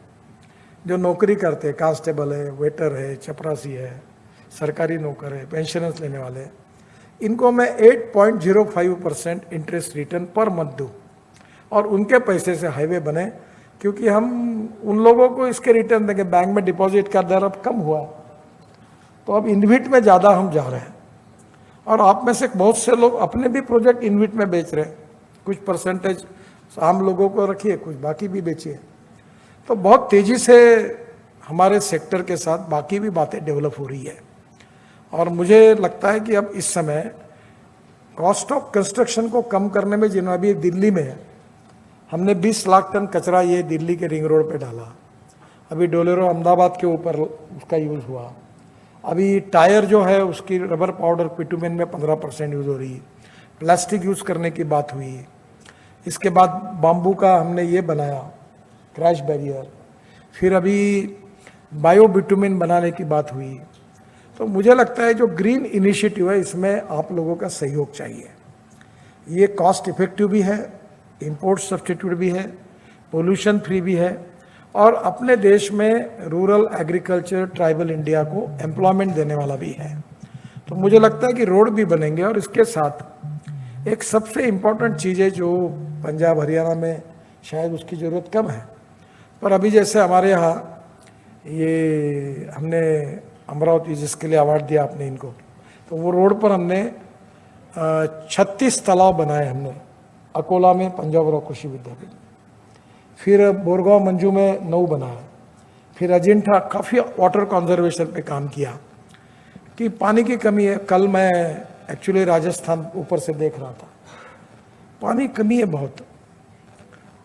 जो नौकरी करते हैं, कांस्टेबल है, वेटर है, चपरासी है, सरकारी नौकर है, पेंशनर्स लेने वाले, इनको मैं 8.05% इंटरेस्ट रिटर्न पर मंथ दूँ और उनके पैसे से हाईवे बने, क्योंकि हम उन लोगों को इसके रिटर्न देंगे। बैंक में डिपॉजिट का दर अब कम हुआ, तो अब इनविट में ज़्यादा हम जा रहे हैं और आप में से बहुत से लोग अपने भी प्रोजेक्ट इनविट में बेच रहे हैं। कुछ परसेंटेज आम लोगों को रखिए, कुछ बाकी भी बेचिए। तो बहुत तेज़ी से हमारे सेक्टर के साथ बाकी भी बातें डेवलप हो रही है और मुझे लगता है कि अब इस समय कॉस्ट ऑफ कंस्ट्रक्शन को कम करने में, जिन्होंने अभी दिल्ली में हमने 20 लाख टन कचरा ये दिल्ली के रिंग रोड पे डाला, अभी डोलेरो अहमदाबाद के ऊपर उसका यूज़ हुआ, अभी टायर जो है उसकी रबर पाउडर बिटुमेन में 15% यूज़ हो रही है, प्लास्टिक यूज़ करने की बात हुई, इसके बाद बाम्बू का हमने ये बनाया क्रैश बैरियर, फिर अभी बायो बिटुमेन बनाने की बात हुई। तो मुझे लगता है जो ग्रीन इनिशिएटिव है इसमें आप लोगों का सहयोग चाहिए। ये कॉस्ट इफेक्टिव भी है, इंपोर्ट सब्स्टिट्यूट भी है, पोल्यूशन फ्री भी है और अपने देश में रूरल एग्रीकल्चर ट्राइबल इंडिया को एम्प्लॉयमेंट देने वाला भी है। तो मुझे लगता है कि रोड भी बनेंगे और इसके साथ एक सबसे इम्पोर्टेंट चीज़ है जो पंजाब हरियाणा में शायद उसकी ज़रूरत कम है, पर अभी जैसे हमारे यहाँ ये हमने अमरावती जिसके लिए अवार्ड दिया आपने इनको, तो वो रोड पर हमने 36 तालाब बनाए हमने, अकोला में पंजाब रॉ कृषि विद्यापीठ, फिर बोरगांव मंजू में 9 बनाए, फिर अजिंठा काफ़ी वाटर कंजर्वेशन पे काम किया कि पानी की कमी है। कल मैं एक्चुअली राजस्थान ऊपर से देख रहा था, पानी कमी है बहुत।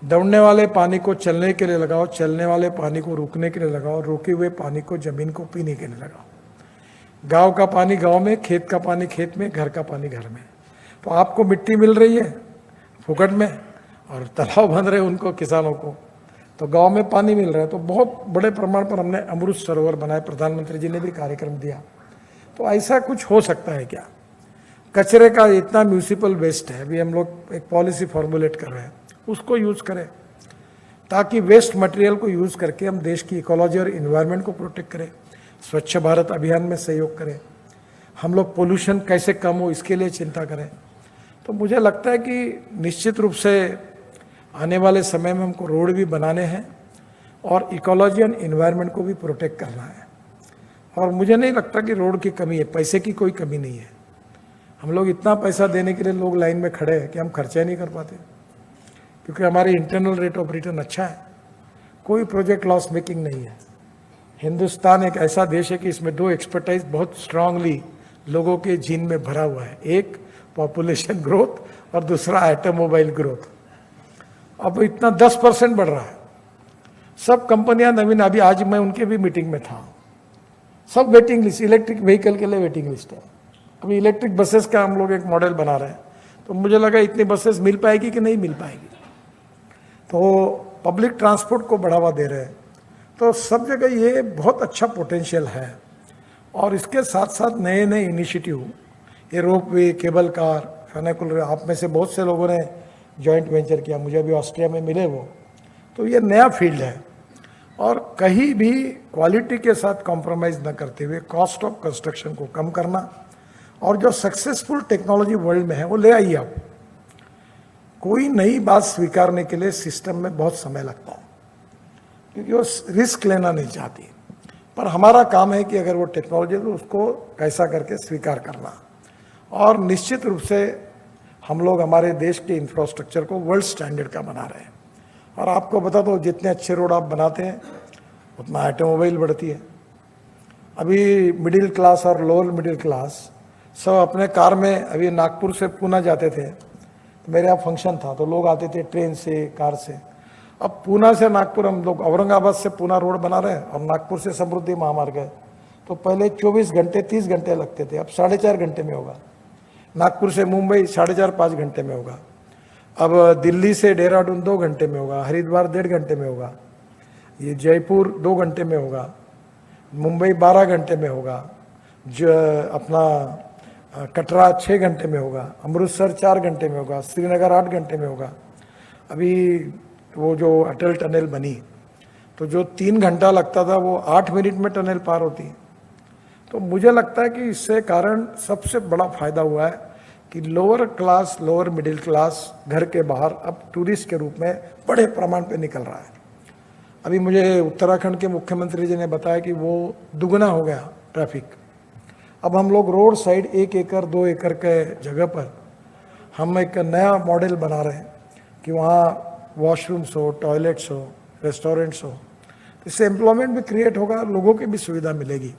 दौड़ने वाले पानी को चलने के लिए लगाओ, चलने वाले पानी को रुकने के लिए लगाओ, रुके हुए पानी को जमीन को पीने के लिए लगाओ। गांव का पानी गांव में, खेत का पानी खेत में, घर का पानी घर में। तो आपको मिट्टी मिल रही है फुकट में और तालाब बन रहे उनको, किसानों को, तो गांव में पानी मिल रहा है। तो बहुत बड़े प्रमाण पर हमने अमृत सरोवर बनाए, प्रधानमंत्री जी ने भी कार्यक्रम दिया। तो ऐसा कुछ हो सकता है क्या? कचरे का इतना म्यूनिसिपल वेस्ट है, अभी हम लोग एक पॉलिसी फॉर्मुलेट कर रहे हैं, उसको यूज़ करें ताकि वेस्ट मटेरियल को यूज़ करके हम देश की इकोलॉजी और इन्वायरमेंट को प्रोटेक्ट करें। स्वच्छ भारत अभियान में सहयोग करें, हम लोग पोल्यूशन कैसे कम हो इसके लिए चिंता करें। तो मुझे लगता है कि निश्चित रूप से आने वाले समय में हमको रोड भी बनाने हैं और इकोलॉजी और इन्वायरमेंट को भी प्रोटेक्ट करना है। और मुझे नहीं लगता कि रोड की कमी है, पैसे की कोई कमी नहीं है। हम लोग इतना पैसा देने के लिए लोग लाइन में खड़े हैं कि हम खर्चा ही नहीं कर पाते, क्योंकि हमारी इंटरनल रेट ऑफ रिटर्न अच्छा है, कोई प्रोजेक्ट लॉस मेकिंग नहीं है। हिंदुस्तान एक ऐसा देश है कि इसमें 2 एक्सपर्टाइज बहुत स्ट्रांगली लोगों के जीन में भरा हुआ है, एक पॉपुलेशन ग्रोथ और दूसरा ऑटोमोबाइल ग्रोथ। अब इतना 10% बढ़ रहा है। सब कंपनियां नवीन, अभी आज मैं उनके भी मीटिंग में था, सब वेटिंग लिस्ट, इलेक्ट्रिक व्हीकल के लिए वेटिंग लिस्ट है। अभी इलेक्ट्रिक बसेस का हम लोग एक मॉडल बना रहे हैं, तो मुझे लगा इतनी बसेस मिल पाएगी कि नहीं मिल पाएगी। तो पब्लिक ट्रांसपोर्ट को बढ़ावा दे रहे हैं, तो सब जगह ये बहुत अच्छा पोटेंशियल है। और इसके साथ साथ नए नए इनिशिएटिव, ये रोप वे, केबल कार, फर्नेकुलर, आप में से बहुत से लोगों ने जॉइंट वेंचर किया, मुझे अभी ऑस्ट्रिया में मिले वो। तो ये नया फील्ड है और कहीं भी क्वालिटी के साथ कॉम्प्रोमाइज़ न करते हुए कॉस्ट ऑफ कंस्ट्रक्शन को कम करना और जो सक्सेसफुल टेक्नोलॉजी वर्ल्ड में है वो ले आइए आप। कोई नई बात स्वीकारने के लिए सिस्टम में बहुत समय लगता है, क्योंकि वो रिस्क लेना नहीं चाहती। पर हमारा काम है कि अगर वो टेक्नोलॉजी है तो उसको कैसा करके स्वीकार करना। और निश्चित रूप से हम लोग हमारे देश के इंफ्रास्ट्रक्चर को वर्ल्ड स्टैंडर्ड का बना रहे हैं। और आपको बता दो, जितने अच्छे रोड आप बनाते हैं उतना ऑटोमोबाइल बढ़ती है। अभी मिडिल क्लास और लोअर मिडिल क्लास सब अपने कार में, अभी नागपुर से पूना जाते थे, तो मेरे यहाँ फंक्शन था तो लोग आते थे ट्रेन से, कार से। अब पूना से नागपुर हम लोग औरंगाबाद से पूना रोड बना रहे हैं और नागपुर से समृद्धि महामार्ग है। तो पहले 24 घंटे 30 घंटे लगते थे, अब 4.5 घंटे में होगा। नागपुर से मुंबई 4.5-5 घंटे में होगा। अब दिल्ली से देहरादून 2 घंटे में होगा, हरिद्वार 1.5 घंटे में होगा, ये जयपुर 2 घंटे में होगा, मुंबई 12 घंटे में होगा, जो अपना कटरा 6 घंटे में होगा, अमृतसर 4 घंटे में होगा, श्रीनगर 8 घंटे में होगा। अभी वो जो अटल टनल बनी तो जो 3 घंटा लगता था वो 8 मिनट में टनल पार होती है। तो मुझे लगता है कि इससे कारण सबसे बड़ा फायदा हुआ है कि lower class, lower middle class घर के बाहर अब टूरिस्ट के रूप में बड़े प्रमाण पे निकल रहा है। अभी मुझे उत्तराखंड के मुख्यमंत्री जी ने बताया कि वो दुगना हो गया ट्रैफिक। अब हम लोग रोड साइड 1 एकड़ 2 एकड़ के जगह पर हम एक नया मॉडल बना रहे हैं कि वहाँ वॉशरूम्स हो, टॉयलेट्स हो, रेस्टोरेंट्स हो। इससे एम्प्लॉयमेंट भी क्रिएट होगा, लोगों की भी सुविधा मिलेगी।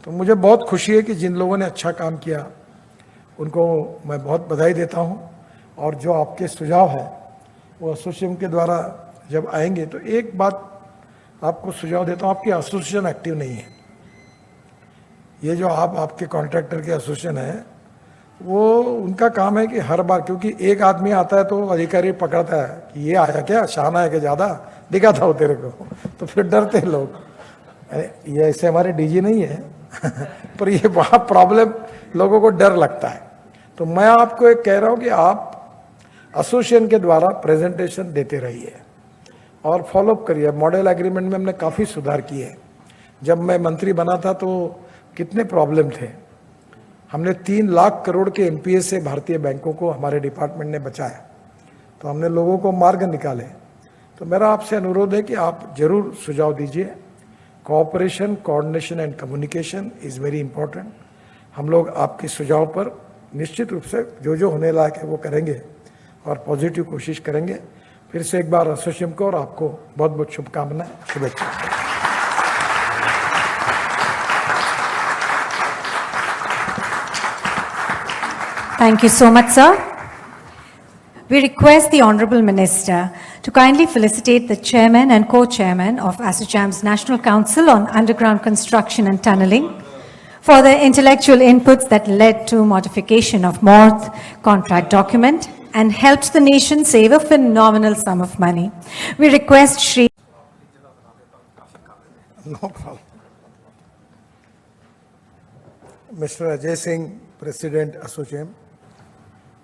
तो मुझे बहुत खुशी है कि जिन लोगों ने अच्छा काम किया उनको मैं बहुत बधाई देता हूँ। और जो आपके सुझाव है वो एसोसिएशन के द्वारा जब आएंगे तो एक बात आपको सुझाव देता हूँ, आपकी एसोसिएशन एक्टिव नहीं है। ये जो आपके कॉन्ट्रैक्टर के एसोसिएशन है वो उनका काम है कि हर बार, क्योंकि एक आदमी आता है तो अधिकारी पकड़ता है कि ये आया क्या, शाना है कि ज़्यादा दिखा था वो तेरे को, तो फिर डरते हैं लोग। ये ऐसे हमारे डीजी नहीं है पर ये बहुत प्रॉब्लम, लोगों को डर लगता है। तो मैं आपको एक कह रहा हूँ कि आप एसोसिएशन के द्वारा प्रेजेंटेशन देते रहिए और फॉलोअप करिए। मॉडल एग्रीमेंट में हमने काफ़ी सुधार किए। जब मैं मंत्री बना था तो कितने प्रॉब्लम थे। हमने 3 लाख करोड़ के एनपीए से भारतीय बैंकों को हमारे डिपार्टमेंट ने बचाया, तो हमने लोगों को मार्ग निकाले। तो मेरा आपसे अनुरोध है कि आप जरूर सुझाव दीजिए। Cooperation, coordination and communication is very important. हम लोग आपके सुझाव पर निश्चित रूप से जो जो होने लायक है वो करेंगे और पॉजिटिव कोशिश करेंगे। फिर से एक बार एसोसिएशन को और आपको बहुत बहुत शुभकामनाएं, शुभेच्छा। Thank you so much, sir. We request the Honorable Minister to kindly felicitate the Chairman and Co-Chairman of ASSOCHAM's National Council on Underground Construction and Tunneling for the intellectual inputs that led to modification of MORTH contract document and helped the nation save a phenomenal sum of money. We request Shri No problem. Mr. Ajay Singh, President ASSOCHAM,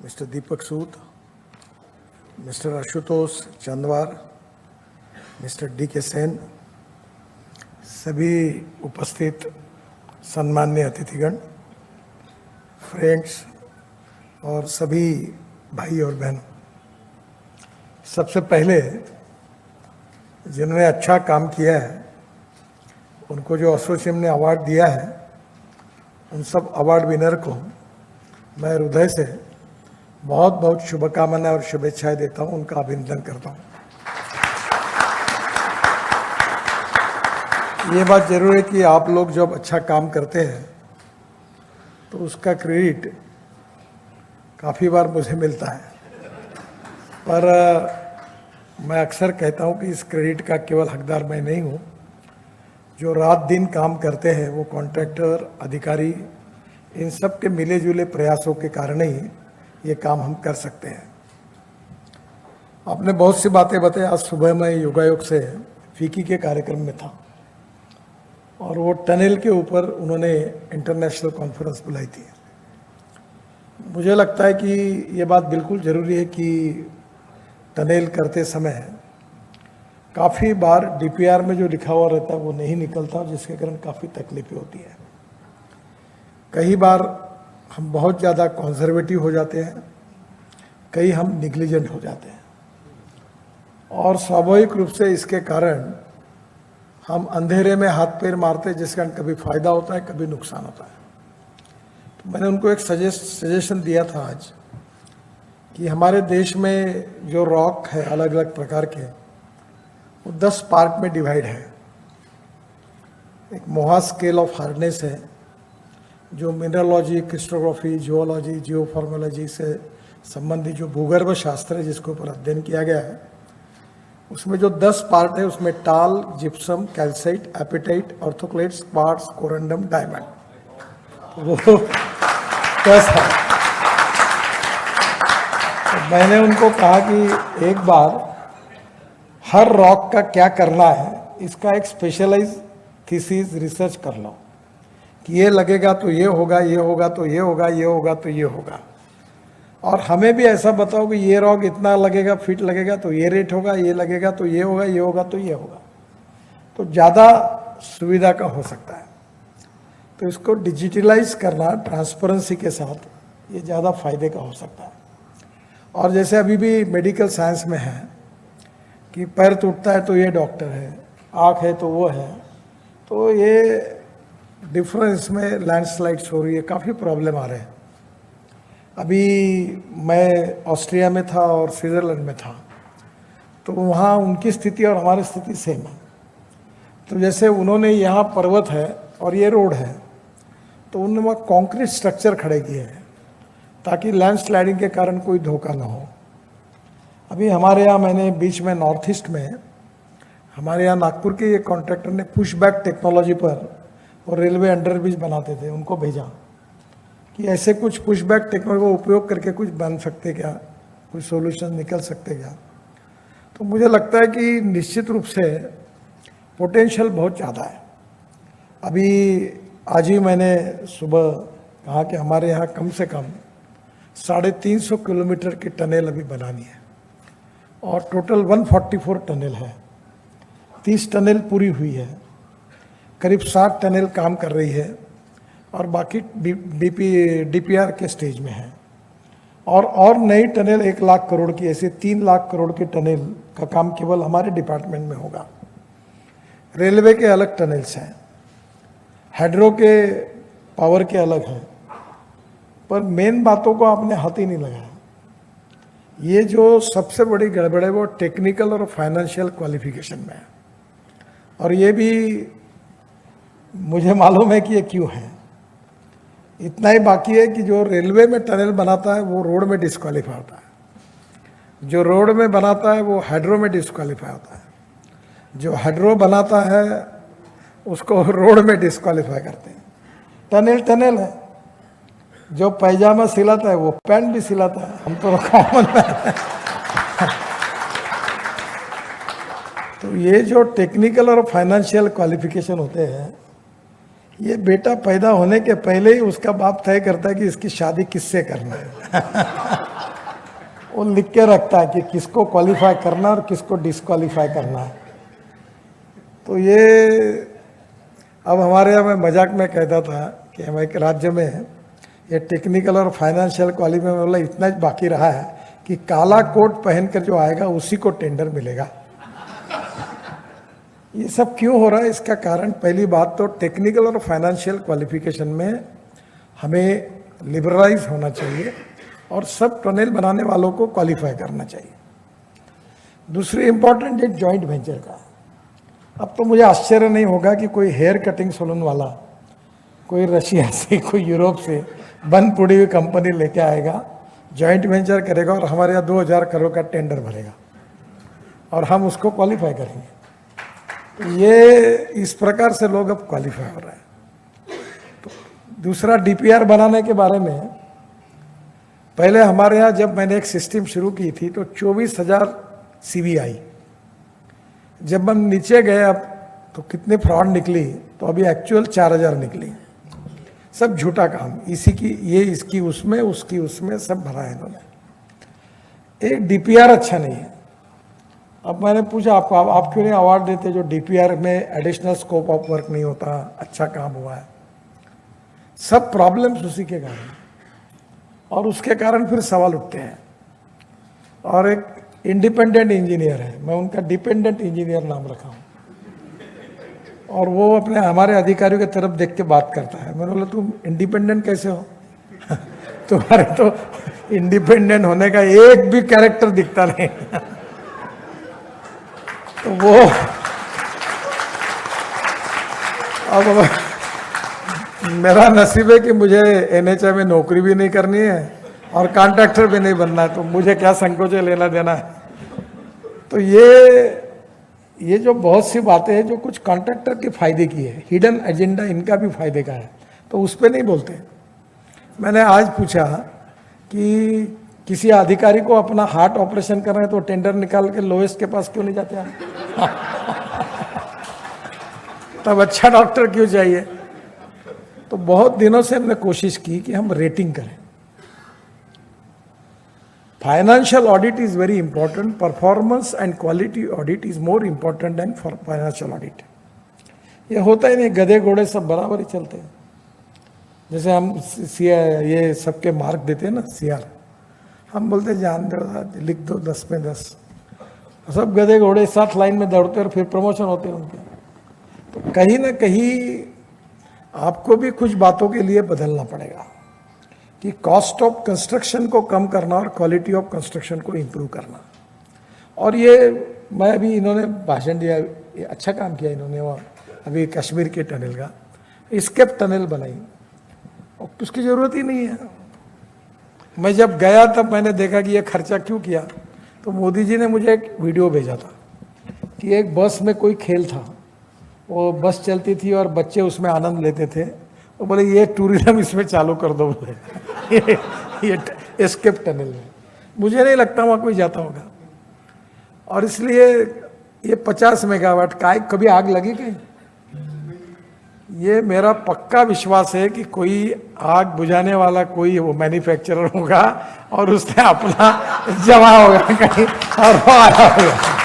Mr. Deepak Sood, Mr. Ashutosh Chandwar, Mr. D.K. Sen, सभी उपस्थित सम्माननीय अतिथिगण, friends और सभी भाई और बहन, सबसे पहले जिन्होंने अच्छा काम किया है उनको जो एसोसिएशन ने अवार्ड दिया है, उन सब अवार्ड विनर को मैं हृदय से बहुत बहुत शुभकामनाएं और शुभेच्छाएं देता हूं, उनका अभिनंदन करता हूं। ये बात जरूर है कि आप लोग जब अच्छा काम करते हैं तो उसका क्रेडिट काफ़ी बार मुझे मिलता है, पर मैं अक्सर कहता हूं कि इस क्रेडिट का केवल हकदार मैं नहीं हूं। जो रात दिन काम करते हैं वो कॉन्ट्रैक्टर, अधिकारी, इन सब के मिले जुले प्रयासों के कारण ही ये काम हम कर सकते हैं। आपने बहुत सी बातें बताई। आज सुबह मैं योगायोग से फीकी के कार्यक्रम में था और वो टनल के ऊपर उन्होंने इंटरनेशनल कॉन्फ्रेंस बुलाई थी। मुझे लगता है कि ये बात बिल्कुल ज़रूरी है कि टनल करते समय काफ़ी बार डीपीआर में जो लिखा हुआ रहता है वो नहीं निकलता, जिसके कारण काफ़ी तकलीफें होती है। कई बार हम बहुत ज़्यादा कंजर्वेटिव हो जाते हैं, कई हम निग्लिजेंट हो जाते हैं, और स्वाभाविक रूप से इसके कारण हम अंधेरे में हाथ पैर मारते हैं, जिसके कारण कभी फायदा होता है, कभी नुकसान होता है। तो मैंने उनको एक सजेशन दिया था आज कि हमारे देश में जो रॉक है अलग अलग प्रकार के, वो 10 पार्ट में डिवाइड है। एक मोहा स्केल ऑफ हार्डनेस है, जो मिनरलॉजी, क्रिस्टोग्राफी, जियोलॉजी, जियोफॉर्मोलॉजी से संबंधित जो भूगर्भ शास्त्र है जिसके ऊपर अध्ययन किया गया है, उसमें जो 10 पार्ट है उसमें talc, gypsum, calcite, apatite, orthoclase, quartz, corundum, diamond, वो 10 है। तो मैंने उनको कहा कि एक बार हर रॉक का क्या करना है, इसका एक स्पेशलाइज थीसिस रिसर्च कर लो कि ये लगेगा तो ये होगा, ये होगा तो ये होगा, ये होगा तो ये होगा, और हमें भी ऐसा बताओ कि ये रॉक इतना लगेगा, फिट लगेगा तो ये रेट होगा, ये लगेगा तो ये होगा, ये होगा तो ये होगा, तो ज़्यादा सुविधा का हो सकता है। तो इसको डिजिटलाइज करना ट्रांसपेरेंसी के साथ, ये ज़्यादा फायदे का हो सकता है। और जैसे अभी भी मेडिकल साइंस में है कि पैर टूटता है तो ये डॉक्टर है, आँख है तो वो है, तो ये डिफरेंस में लैंडस्लाइड्स हो रही है, काफ़ी प्रॉब्लम आ रहे हैं। अभी मैं ऑस्ट्रिया में था और स्विट्ज़रलैंड में था, तो वहाँ उनकी स्थिति और हमारी स्थिति सेम है। तो जैसे उन्होंने यहाँ पर्वत है और ये रोड है, तो उन्होंने वहाँ कंक्रीट स्ट्रक्चर खड़े किए हैं ताकि लैंडस्लाइडिंग के कारण कोई धोखा ना हो। अभी हमारे यहाँ, मैंने बीच में नॉर्थ ईस्ट में, हमारे यहाँ नागपुर के ये कॉन्ट्रैक्टर ने पुश बैक टेक्नोलॉजी पर और रेलवे अंडरब्रिज बनाते थे, उनको भेजा कि ऐसे कुछ पुश बैक टेक्नोलॉजी का उपयोग करके कुछ बन सकते क्या, कुछ सॉल्यूशन निकल सकते क्या। तो मुझे लगता है कि निश्चित रूप से पोटेंशियल बहुत ज़्यादा है। अभी आज ही मैंने सुबह कहा कि हमारे यहाँ कम से कम 350 किलोमीटर की टनल अभी बनानी है, और टोटल 144 टनल है। 30 टनल पूरी हुई है, करीब 60 टनल काम कर रही है, और बाकी डीपीआर के स्टेज में है। और नई टनल 1 लाख करोड़ की, ऐसे 3 लाख करोड़ की टनल का काम केवल हमारे डिपार्टमेंट में होगा। रेलवे के अलग टनल्स हैं, हाइड्रो के पावर के अलग हैं, पर मेन बातों को आपने हाथ ही नहीं लगाया। ये जो सबसे बड़ी गड़बड़ है वो टेक्निकल और फाइनेंशियल क्वालिफिकेशन में है, और ये भी मुझे मालूम है कि ये क्यों है। इतना ही बाकी है कि जो रेलवे में टनल बनाता है वो रोड में डिस्क्वालीफाई होता है, जो रोड में बनाता है वो हाइड्रो में डिस्क्वालीफाई होता है, जो हाइड्रो बनाता है उसको रोड में डिस्क्वालीफाई करते हैं। टनल है, जो पैजामा सिलाता है वो पैंट भी सिलाता है, हम तो कॉमन है। तो ये जो टेक्निकल और फाइनेंशियल क्वालिफिकेशन होते हैं, ये बेटा पैदा होने के पहले ही उसका बाप तय करता है कि इसकी शादी किससे करना है। वो लिख के रखता है कि किसको क्वालिफाई करना और किसको डिस्क्वालीफाई करना है। तो ये अब हमारे यहाँ, मैं मजाक में कहता था कि हमारे राज्य में ये टेक्निकल और फाइनेंशियल क्वालिफिकेशन वाला इतना ही बाकी रहा है कि काला कोट पहनकर जो आएगा उसी को टेंडर मिलेगा। ये सब क्यों हो रहा है, इसका कारण पहली बात तो टेक्निकल और फाइनेंशियल क्वालिफिकेशन में हमें लिबरलाइज होना चाहिए और सब टनल बनाने वालों को क्वालिफाई करना चाहिए। दूसरी इंपॉर्टेंट एक जॉइंट वेंचर का। अब तो मुझे आश्चर्य नहीं होगा कि कोई हेयर कटिंग सैलून वाला कोई रशिया से, कोई यूरोप से बंद पड़ी हुई कंपनी लेके आएगा, जॉइंट वेंचर करेगा और हमारे यहाँ 2000 करोड़ का टेंडर भरेगा और हम उसको क्वालिफाई करेंगे। तो ये इस प्रकार से लोग अब क्वालिफाई हो रहे हैं। तो दूसरा डीपीआर बनाने के बारे में, पहले हमारे यहाँ जब मैंने एक सिस्टम शुरू की थी तो 24,000 सीवी आई। जब हम नीचे गए अब तो कितने फ्रॉड निकली, तो अभी एक्चुअल 4,000 निकली। सब झूठा काम, इसी की ये, इसकी उसमें, उसकी उसमें, सब भरा है इन्होंने। एक डीपीआर अच्छा नहीं है। अब मैंने पूछा आपको, आप क्यों नहीं अवार्ड देते जो डीपीआर में एडिशनल स्कोप ऑफ वर्क नहीं होता, अच्छा काम हुआ है। सब प्रॉब्लम्स उसी के कारण। और उसके कारण फिर सवाल उठते हैं। और एक इंडिपेंडेंट इंजीनियर है, मैं उनका डिपेंडेंट इंजीनियर नाम रखा हूँ, और वो अपने हमारे अधिकारियों की तरफ देख के बात करता है। मैंने बोला तुम इंडिपेंडेंट कैसे हो? तुम्हारे तो इंडिपेंडेंट होने का एक भी कैरेक्टर दिखता नहीं। तो वो अब मेरा नसीब है कि मुझे एनएचए में नौकरी भी नहीं करनी है और कॉन्ट्रैक्टर भी नहीं बनना है, तो मुझे क्या संकोच है लेना देना है। तो ये जो बहुत सी बातें हैं जो कुछ कॉन्ट्रैक्टर के फायदे की है, हिडन एजेंडा इनका भी फायदे का है, तो उस पर नहीं बोलते। मैंने आज पूछा कि किसी अधिकारी को अपना हार्ट ऑपरेशन करना है तो टेंडर निकाल के लोएस्ट के पास क्यों नहीं जाते हैं? तब अच्छा डॉक्टर क्यों चाहिए? तो बहुत दिनों से हमने कोशिश की कि हम रेटिंग करें। Financial audit is very important, performance and quality audit is more important than financial audit. ये होता ही नहीं, गधे घोड़े सब बराबर ही चलते हैं। जैसे हम ये सबके मार्क देते हैं ना, सीआर, हम बोलते जान दो, लिख दो 10 में 10। सब गधे घोड़े साथ लाइन में दौड़ते और फिर प्रमोशन होते हैं उनके। तो कहीं ना कहीं आपको भी कुछ बातों के लिए बदलना पड़ेगा कि कॉस्ट ऑफ कंस्ट्रक्शन को कम करना और क्वालिटी ऑफ कंस्ट्रक्शन को इम्प्रूव करना। और ये मैं अभी इन्होंने भाषण दिया, ये अच्छा काम किया इन्होंने। वहाँ अभी कश्मीर के टनल का स्केप टनल बनाई, और उसकी ज़रूरत ही नहीं है। मैं जब गया तब मैंने देखा कि ये खर्चा क्यों किया, तो मोदी जी ने मुझे एक वीडियो भेजा था कि एक बस में कोई खेल था, वो बस चलती थी और बच्चे उसमें आनंद लेते थे, तो बोले ये टूरिज्म इसमें चालू कर दो बोले। ये स्केप टनल में मुझे नहीं लगता वहाँ कोई जाता होगा। और इसलिए ये 50 मेगावाट का कभी आग लगी कहीं? ये मेरा पक्का विश्वास है कि कोई आग बुझाने वाला कोई वो मैन्युफैक्चरर होगा और उसने अपना जमा होगा कहीं और वो आया होगा।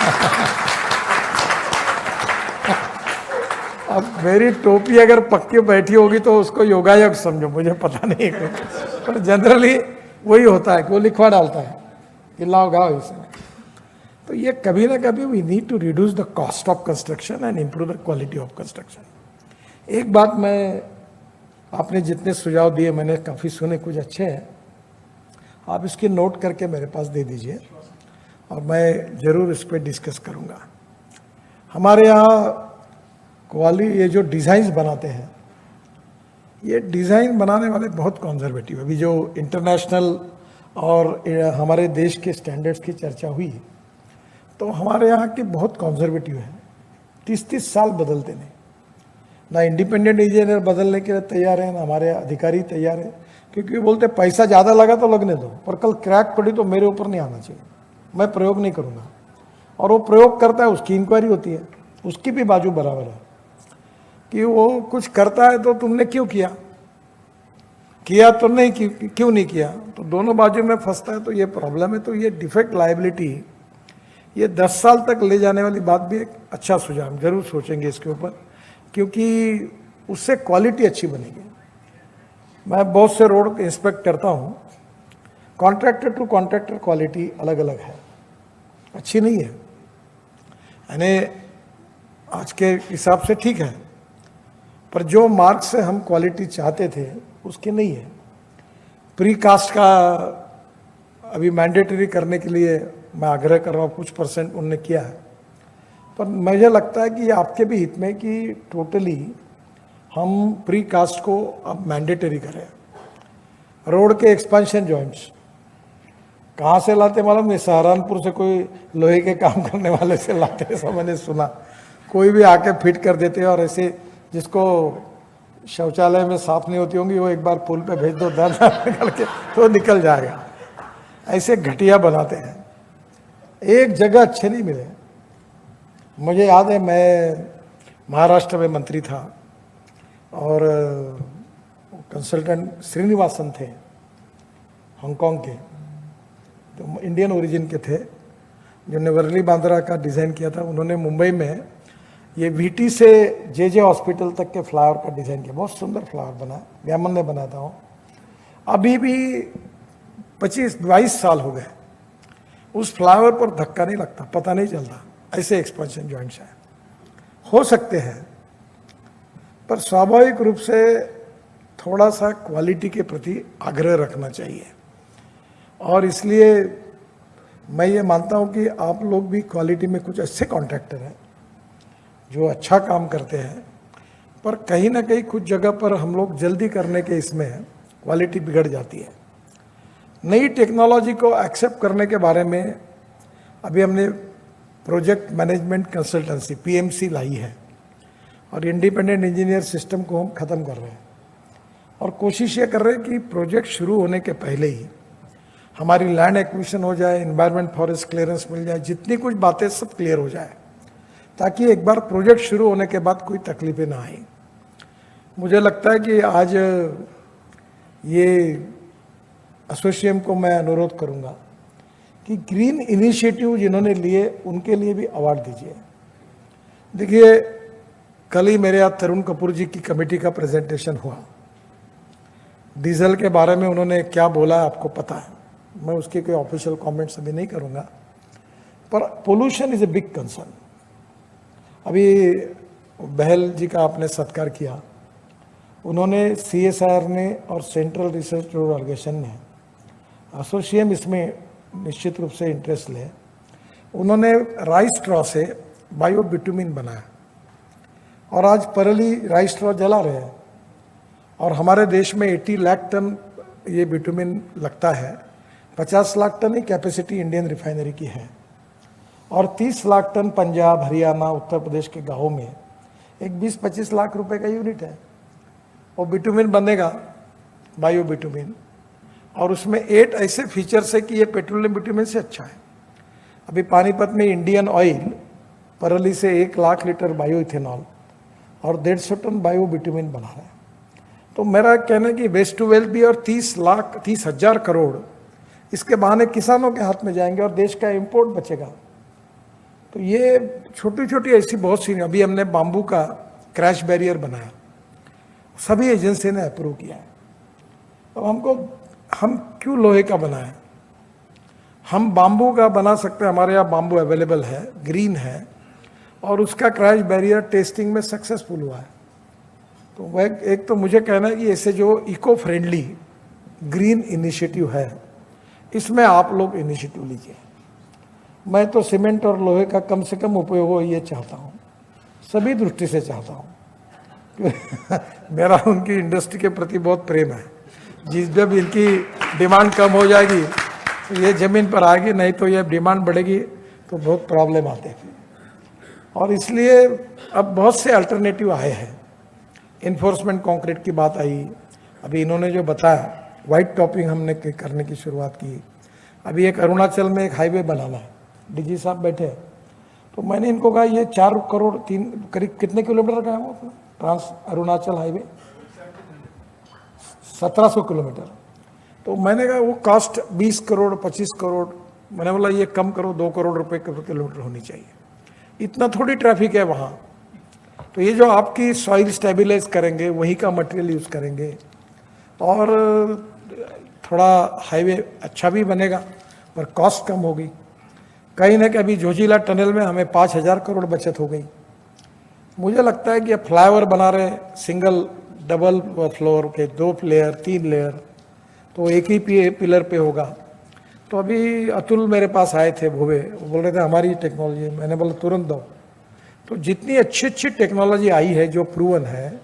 अब मेरी टोपी अगर पक्की बैठी होगी तो उसको योगायोग समझो, मुझे पता नहीं कुछ, पर जनरली वही होता है कि वो लिखवा डालता है कि लाओ गाओ इसमें। तो ये कभी ना कभी we need to reduce the cost of construction and improve the quality of construction. एक बात मैं, आपने जितने सुझाव दिए मैंने काफ़ी सुने, कुछ अच्छे हैं, आप इसकी नोट करके मेरे पास दे दीजिए और मैं ज़रूर इस पर डिस्कस करूँगा। हमारे यहाँ ये जो डिज़ाइंस बनाते हैं, ये डिज़ाइन बनाने वाले बहुत कॉन्जर्वेटिव। अभी जो इंटरनेशनल और हमारे देश के स्टैंडर्ड्स की चर्चा हुई, तो हमारे यहाँ के बहुत कॉन्जर्वेटिव हैं, 30-30 साल बदलते नहीं। ना इंडिपेंडेंट इंजीनियर बदलने के लिए तैयार है, ना हमारे अधिकारी तैयार है, क्योंकि बोलते पैसा ज़्यादा लगा तो लगने दो, पर कल क्रैक पड़ी तो मेरे ऊपर नहीं आना चाहिए, मैं प्रयोग नहीं करूँगा। और वो प्रयोग करता है, उसकी इंक्वायरी होती है, उसकी भी बाजू बराबर है कि वो कुछ करता है तो तुमने क्यों किया तो नहीं, क्यों नहीं किया, तो दोनों बाजू में फंसता है। तो ये प्रॉब्लम है। तो ये डिफेक्ट लायबिलिटी, ये 10 साल तक ले जाने वाली बात भी एक अच्छा सुझाव, जरूर सोचेंगे इसके ऊपर, क्योंकि उससे क्वालिटी अच्छी बनेगी। मैं बहुत से रोड इंस्पेक्ट करता हूँ, कॉन्ट्रैक्टर टू कॉन्ट्रैक्टर क्वालिटी अलग अलग है, अच्छी नहीं है। यानी आज के हिसाब से ठीक है, पर जो मार्क से हम क्वालिटी चाहते थे उसकी नहीं है। प्री कास्ट का अभी मैंडेटरी करने के लिए मैं आग्रह कर रहा हूँ, कुछ % उनने किया है, पर मुझे लगता है कि ये आपके भी हित में कि टोटली हम प्री कास्ट को अब मैंडेटरी करें। रोड के एक्सपेंशन जॉइंट्स कहाँ से लाते मालूम नहीं, सहारनपुर से कोई लोहे के काम करने वाले से लाते, ऐसा मैंने सुना। कोई भी आके फिट कर देते हैं, और ऐसे जिसको शौचालय में साफ नहीं होती होंगी वो एक बार पुल पे भेज दो, दर्द निकल के तो निकल जाएगा। ऐसे घटिया बनाते हैं, एक जगह अच्छे नहीं मिले। मुझे याद है मैं महाराष्ट्र में मंत्री था और कंसल्टेंट श्रीनिवासन थे, हांगकांग के, तो इंडियन ओरिजिन के थे, जिन्होंने वर्ली बांद्रा का डिज़ाइन किया था। उन्होंने मुंबई में ये वीटी से जे हॉस्पिटल तक के फ्लाईओवर का डिज़ाइन किया, बहुत सुंदर फ्लाईओवर बना, व्यामन ने बनाता हूँ। अभी भी 22 साल हो गए, उस फ्लाईओवर पर धक्का नहीं लगता, पता नहीं चलता। ऐसे एक्सपेंशन जॉइंट्स हैं, हो सकते हैं, पर स्वाभाविक रूप से थोड़ा सा क्वालिटी के प्रति आग्रह रखना चाहिए। और इसलिए मैं ये मानता हूँ कि आप लोग भी क्वालिटी में कुछ अच्छे कॉन्ट्रैक्टर हैं जो अच्छा काम करते हैं, पर कहीं ना कहीं कुछ जगह पर हम लोग जल्दी करने के इसमें क्वालिटी बिगड़ जाती है। नई टेक्नोलॉजी को एक्सेप्ट करने के बारे में अभी हमने प्रोजेक्ट मैनेजमेंट कंसल्टेंसी PMC लाई है और इंडिपेंडेंट इंजीनियर सिस्टम को हम ख़त्म कर रहे हैं और कोशिश ये कर रहे हैं कि प्रोजेक्ट शुरू होने के पहले ही हमारी लैंड एक्विजिशन हो जाए, एनवायरमेंट फॉरेस्ट क्लियरेंस मिल जाए, जितनी कुछ बातें सब क्लियर हो जाए, ताकि एक बार प्रोजेक्ट शुरू होने के बाद कोई तकलीफें ना आए। मुझे लगता है कि आज ये एसोसिएशन को मैं अनुरोध करूंगा कि ग्रीन इनिशिएटिव जिन्होंने लिए उनके लिए भी अवार्ड दीजिए। देखिए, कल ही मेरे यहाँ तरुण कपूर जी की कमेटी का प्रेजेंटेशन हुआ, डीजल के बारे में उन्होंने क्या बोला है आपको पता है, मैं उसके कोई ऑफिशियल कमेंट्स अभी नहीं करूंगा, पर pollution is a big concern. अभी बहल जी का आपने सत्कार किया, उन्होंने CSIR ने और सेंट्रल रिसर्च ऑर्गेनाइजेशन ने, एसोसिएशन इसमें निश्चित रूप से इंटरेस्ट ले, उन्होंने राइस स्ट्रॉ से बायो बिटुमिन बनाया और आज परली राइस स्ट्रॉ जला रहे हैं और हमारे देश में 80 लाख टन ये बिटुमिन लगता है। 50 लाख टन ही कैपेसिटी इंडियन रिफाइनरी की है और 30 लाख टन पंजाब, हरियाणा, उत्तर प्रदेश के गाँवों में एक 20-25 लाख रुपए का यूनिट है और बिटुमिन बनेगा, बायो बिटुमिन, और उसमें 8 ऐसे फीचर्स है कि ये पेट्रोलियम बिटुमिन से अच्छा है। अभी पानीपत में इंडियन ऑयल परली से 1 लाख लीटर बायो इथेनॉल और 150 टन बायो बिटुमिन बना रहा है। तो मेरा कहना है कि वेस्ट टू वेल्थ भी, और 30,000 करोड़ इसके बहाने किसानों के हाथ में जाएंगे और देश का इंपोर्ट बचेगा। तो ये छोटी छोटी ऐसी बहुत सी, अभी हमने बाम्बू का क्रैश बैरियर बनाया, सभी एजेंसी ने अप्रूव किया है। अब हम क्यों लोहे का बनाएं, हम बाम्बू का बना सकते हैं, हमारे यहाँ बाम्बू अवेलेबल है, ग्रीन है, और उसका क्रैश बैरियर टेस्टिंग में सक्सेसफुल हुआ है। तो वह एक तो मुझे कहना है कि ऐसे जो इको फ्रेंडली ग्रीन इनिशिएटिव है, इसमें आप लोग इनिशिएटिव लीजिए। मैं तो सीमेंट और लोहे का कम से कम उपयोग हो ये चाहता हूँ, सभी दृष्टि से चाहता हूँ। मेरा उनकी इंडस्ट्री के प्रति बहुत प्रेम है। जब इनकी डिमांड कम हो जाएगी तो ये ज़मीन पर आएगी, नहीं तो ये डिमांड बढ़ेगी तो बहुत प्रॉब्लम आते हैं। और इसलिए अब बहुत से अल्टरनेटिव आए हैं। इन्फोर्समेंट कंक्रीट की बात आई, अभी इन्होंने जो बताया वाइट टॉपिंग हमने करने की शुरुआत की। अभी एक अरुणाचल में एक हाईवे बनाना है, DG साहब बैठे, तो मैंने इनको कहा ये 4 करोड़ 3 करीब कितने किलोमीटर का है वो ट्रांस अरुणाचल हाईवे, 1700 किलोमीटर। तो मैंने कहा वो कॉस्ट 20 करोड़ 25 करोड़, मैंने बोला ये कम करो, 2 करोड़ रुपए किलोमीटर होनी चाहिए, इतना थोड़ी ट्रैफिक है वहाँ। तो ये जो आपकी सॉइल स्टेबलाइज करेंगे, वही का मटेरियल यूज़ करेंगे और थोड़ा हाईवे अच्छा भी बनेगा पर कॉस्ट कम होगी। कहीं ना कहीं जोजिला टनल में हमें 5000 करोड़ बचत हो गई। मुझे लगता है कि फ्लाईओवर बना रहे, सिंगल डबल फ्लोर के 2 लेयर 3 लेयर, तो एक ही पिलर पे होगा। तो अभी अतुल मेरे पास आए थे भोवे, वो बोल रहे थे हमारी टेक्नोलॉजी, मैंने बोला तुरंत दो। तो जितनी अच्छी अच्छी टेक्नोलॉजी आई है, जो प्रूवन है,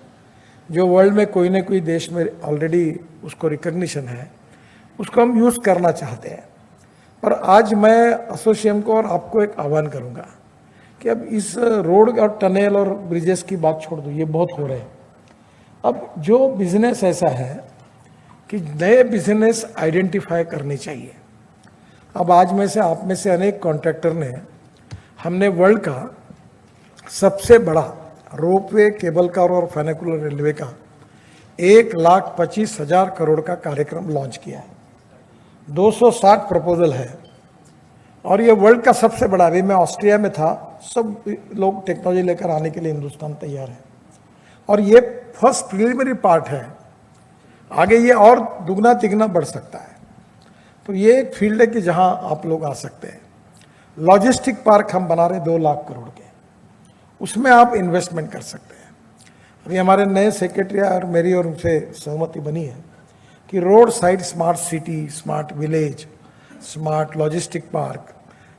जो वर्ल्ड में कोई ना कोई देश में ऑलरेडी उसको रिकग्निशन है, उसको हम यूज़ करना चाहते हैं। पर आज मैं एसोसिएशन को और आपको एक आह्वान करूंगा कि अब इस रोड और टनल और ब्रिजेस की बात छोड़ दो, ये बहुत हो रहे हैं। अब जो बिजनेस ऐसा है कि नए बिजनेस आइडेंटिफाई करने चाहिए। अब आज में से आप में से अनेक कॉन्ट्रैक्टर ने, हमने वर्ल्ड का सबसे बड़ा रोपवे, केबल कार और फैनिकुलर रेलवे का 1,25,000 करोड़ का कार्यक्रम लॉन्च किया है। 260 प्रपोजल है और ये वर्ल्ड का सबसे बड़ा। अभी मैं ऑस्ट्रिया में था, सब लोग टेक्नोलॉजी लेकर आने के लिए हिंदुस्तान तैयार है और ये फर्स्ट प्रिलिमिनरी पार्ट है, आगे ये और दुगना तिगना बढ़ सकता है। तो ये एक फील्ड है कि जहां आप लोग आ सकते हैं। लॉजिस्टिक पार्क हम बना रहे 2 लाख करोड़ के, उसमें आप इन्वेस्टमेंट कर सकते हैं। अभी हमारे नए सेक्रेटरी और मेरी और उनसे सहमति बनी है कि road side smart city, smart village, smart logistic park,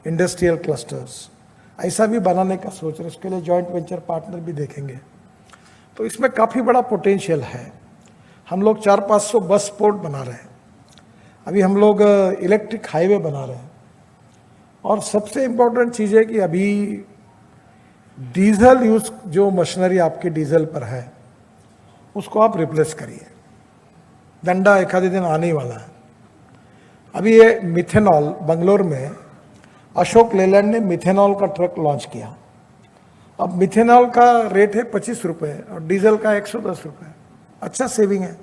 industrial clusters ऐसा भी बनाने का सोच रहे हैं। उसके लिए जॉइंट वेंचर पार्टनर भी देखेंगे। तो इसमें काफ़ी बड़ा पोटेंशियल है। हम लोग 400-500 बस पोर्ट बना रहे हैं। अभी हम लोग इलेक्ट्रिक हाईवे बना रहे हैं। और सबसे इम्पोर्टेंट चीज़ है कि अभी डीजल यूज, जो मशीनरी आपके डीजल पर है उसको आप रिप्लेस करिए। डंडा एक आधे दिन आने ही वाला है। अभी ये मिथेनॉल, बंगलोर में अशोक लेलैंड ने मिथेनॉल का ट्रक लॉन्च किया। अब मिथेनॉल का रेट है 25 रुपये और डीजल का 110 रुपये। अच्छा सेविंग है।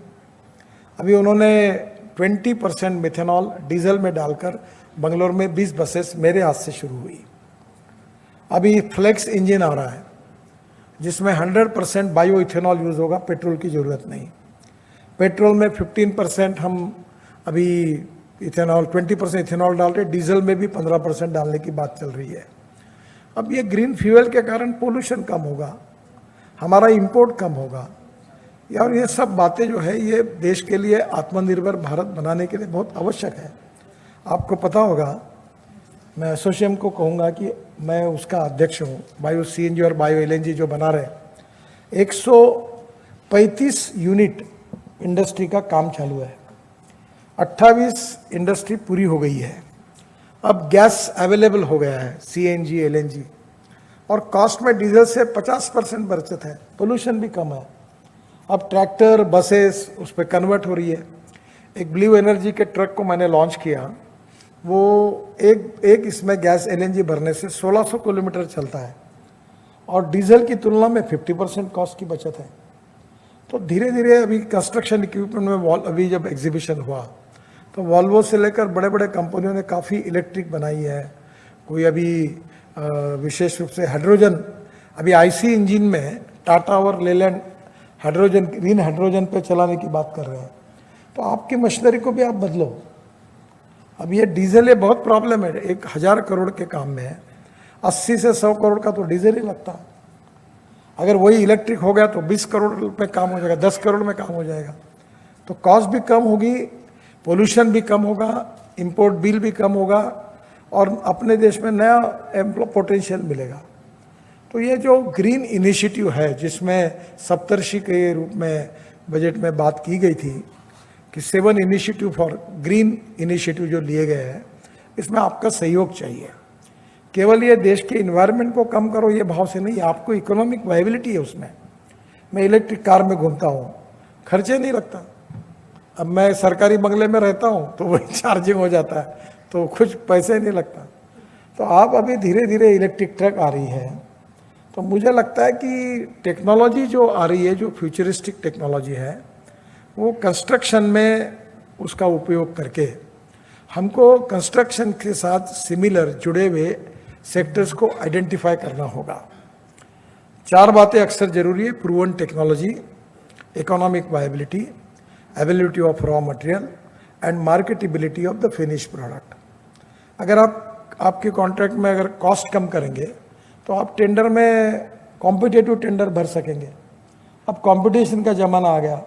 अभी उन्होंने 20% मिथेनॉल डीजल में डालकर बंगलोर में 20 बसेस मेरे हाथ से शुरू हुई। अभी फ्लेक्स इंजन आ रहा है जिसमें 100% बायो इथेनॉल यूज़ होगा, पेट्रोल की ज़रूरत नहीं। पेट्रोल में 15% हम अभी इथेनॉल, 20% इथेनॉल डाल रहे, डीजल में भी 15% डालने की बात चल रही है। अब ये ग्रीन फ्यूल के कारण पोल्यूशन कम होगा, हमारा इंपोर्ट कम होगा। और ये सब बातें जो है ये देश के लिए आत्मनिर्भर भारत बनाने के लिए बहुत आवश्यक है। आपको पता होगा, मैं एसोसिएम को कहूँगा कि मैं उसका अध्यक्ष हूँ। बायो सीएनजी और बायो एलएनजी जो बना रहे, 135 यूनिट इंडस्ट्री का काम चालू है। 28 इंडस्ट्री पूरी हो गई है। अब गैस अवेलेबल हो गया है, सीएनजी, एलएनजी, और कॉस्ट में डीजल से 50% बचत है, पोल्यूशन भी कम है। अब ट्रैक्टर, बसेस उस पर कन्वर्ट हो रही है। एक ब्लू एनर्जी के ट्रक को मैंने लॉन्च किया, वो एक इसमें गैस एलएनजी भरने से 1600 किलोमीटर चलता है और डीजल की तुलना में 50% कॉस्ट की बचत है। तो धीरे धीरे अभी कंस्ट्रक्शन इक्विपमेंट में अभी जब एग्जीबिशन हुआ तो वॉल्वो से लेकर बड़े बड़े कंपनियों ने काफ़ी इलेक्ट्रिक बनाई है। कोई अभी विशेष रूप से हाइड्रोजन, अभी आईसी इंजन में टाटा और लेलैंड हाइड्रोजन, ग्रीन हाइड्रोजन पे चलाने की बात कर रहे हैं। तो आपकी मशीनरी को भी आप बदलो। अब ये डीजल, ये बहुत प्रॉब्लम है। 1000 करोड़ के काम में 80 से 100 करोड़ का तो डीजल ही लगता है। अगर वही इलेक्ट्रिक हो गया तो 20 करोड़ में काम हो जाएगा, 10 करोड़ में काम हो जाएगा। तो कॉस्ट भी कम होगी, पोल्यूशन भी कम होगा, इंपोर्ट बिल भी कम होगा और अपने देश में नया पोटेंशियल मिलेगा। तो ये जो ग्रीन इनिशिएटिव है, जिसमें सप्तर्षि के रूप में बजट में बात की गई थी कि 7 इनिशिएटिव फॉर ग्रीन इनिशिएटिव जो लिए गए हैं, इसमें आपका सहयोग चाहिए। केवल ये देश के इन्वायरमेंट को कम करो ये भाव से नहीं, आपको इकोनॉमिक वायबिलिटी है उसमें। मैं इलेक्ट्रिक कार में घूमता हूँ, खर्चे नहीं लगता। अब मैं सरकारी बंगले में रहता हूँ तो वही चार्जिंग हो जाता है, तो कुछ पैसे नहीं लगता। तो आप अभी धीरे धीरे इलेक्ट्रिक ट्रक आ रही है, तो मुझे लगता है कि टेक्नोलॉजी जो आ रही है, जो फ्यूचरिस्टिक टेक्नोलॉजी है, वो कंस्ट्रक्शन में उसका उपयोग करके हमको कंस्ट्रक्शन के साथ सिमिलर जुड़े हुए सेक्टर्स को आइडेंटिफाई करना होगा। 4 बातें अक्सर जरूरी है: proven technology, economic viability, availability of raw material and marketability of the finish product. अगर आपके कॉन्ट्रैक्ट में अगर कॉस्ट कम करेंगे तो आप टेंडर में कॉम्पिटिटिव टेंडर भर सकेंगे। अब कंपटीशन का ज़माना आ गया,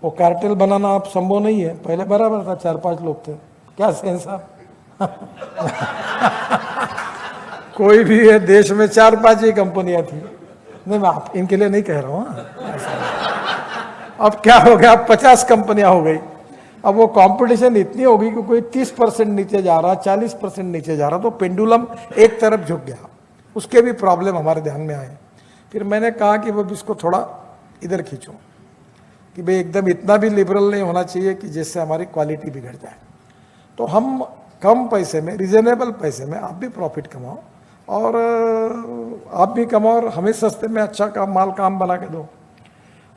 वो कार्टेल बनाना अब संभव नहीं है। पहले बराबर था, 4-5 लोग थे। क्या सेंस साहब कोई भी है देश में 4-5 ही कंपनियां थी। नहीं, मैं आप इनके लिए नहीं कह रहा हूँ। अब क्या हो गया, अब 50 कंपनियां हो गई। अब वो कंपटीशन इतनी होगी कि कोई 30% नीचे जा रहा, 40% नीचे जा रहा, तो पेंडुलम एक तरफ झुक गया। उसके भी प्रॉब्लम हमारे ध्यान में आए। फिर मैंने कहा कि वो इसको थोड़ा इधर खींचो कि भाई एकदम इतना भी लिबरल नहीं होना चाहिए कि जिससे हमारी क्वालिटी बिगड़ जाए। तो हम कम पैसे में, रिजनेबल पैसे में आप भी प्रॉफिट कमाओ और आप भी कमाओ और हमें सस्ते में अच्छा काम बना के दो।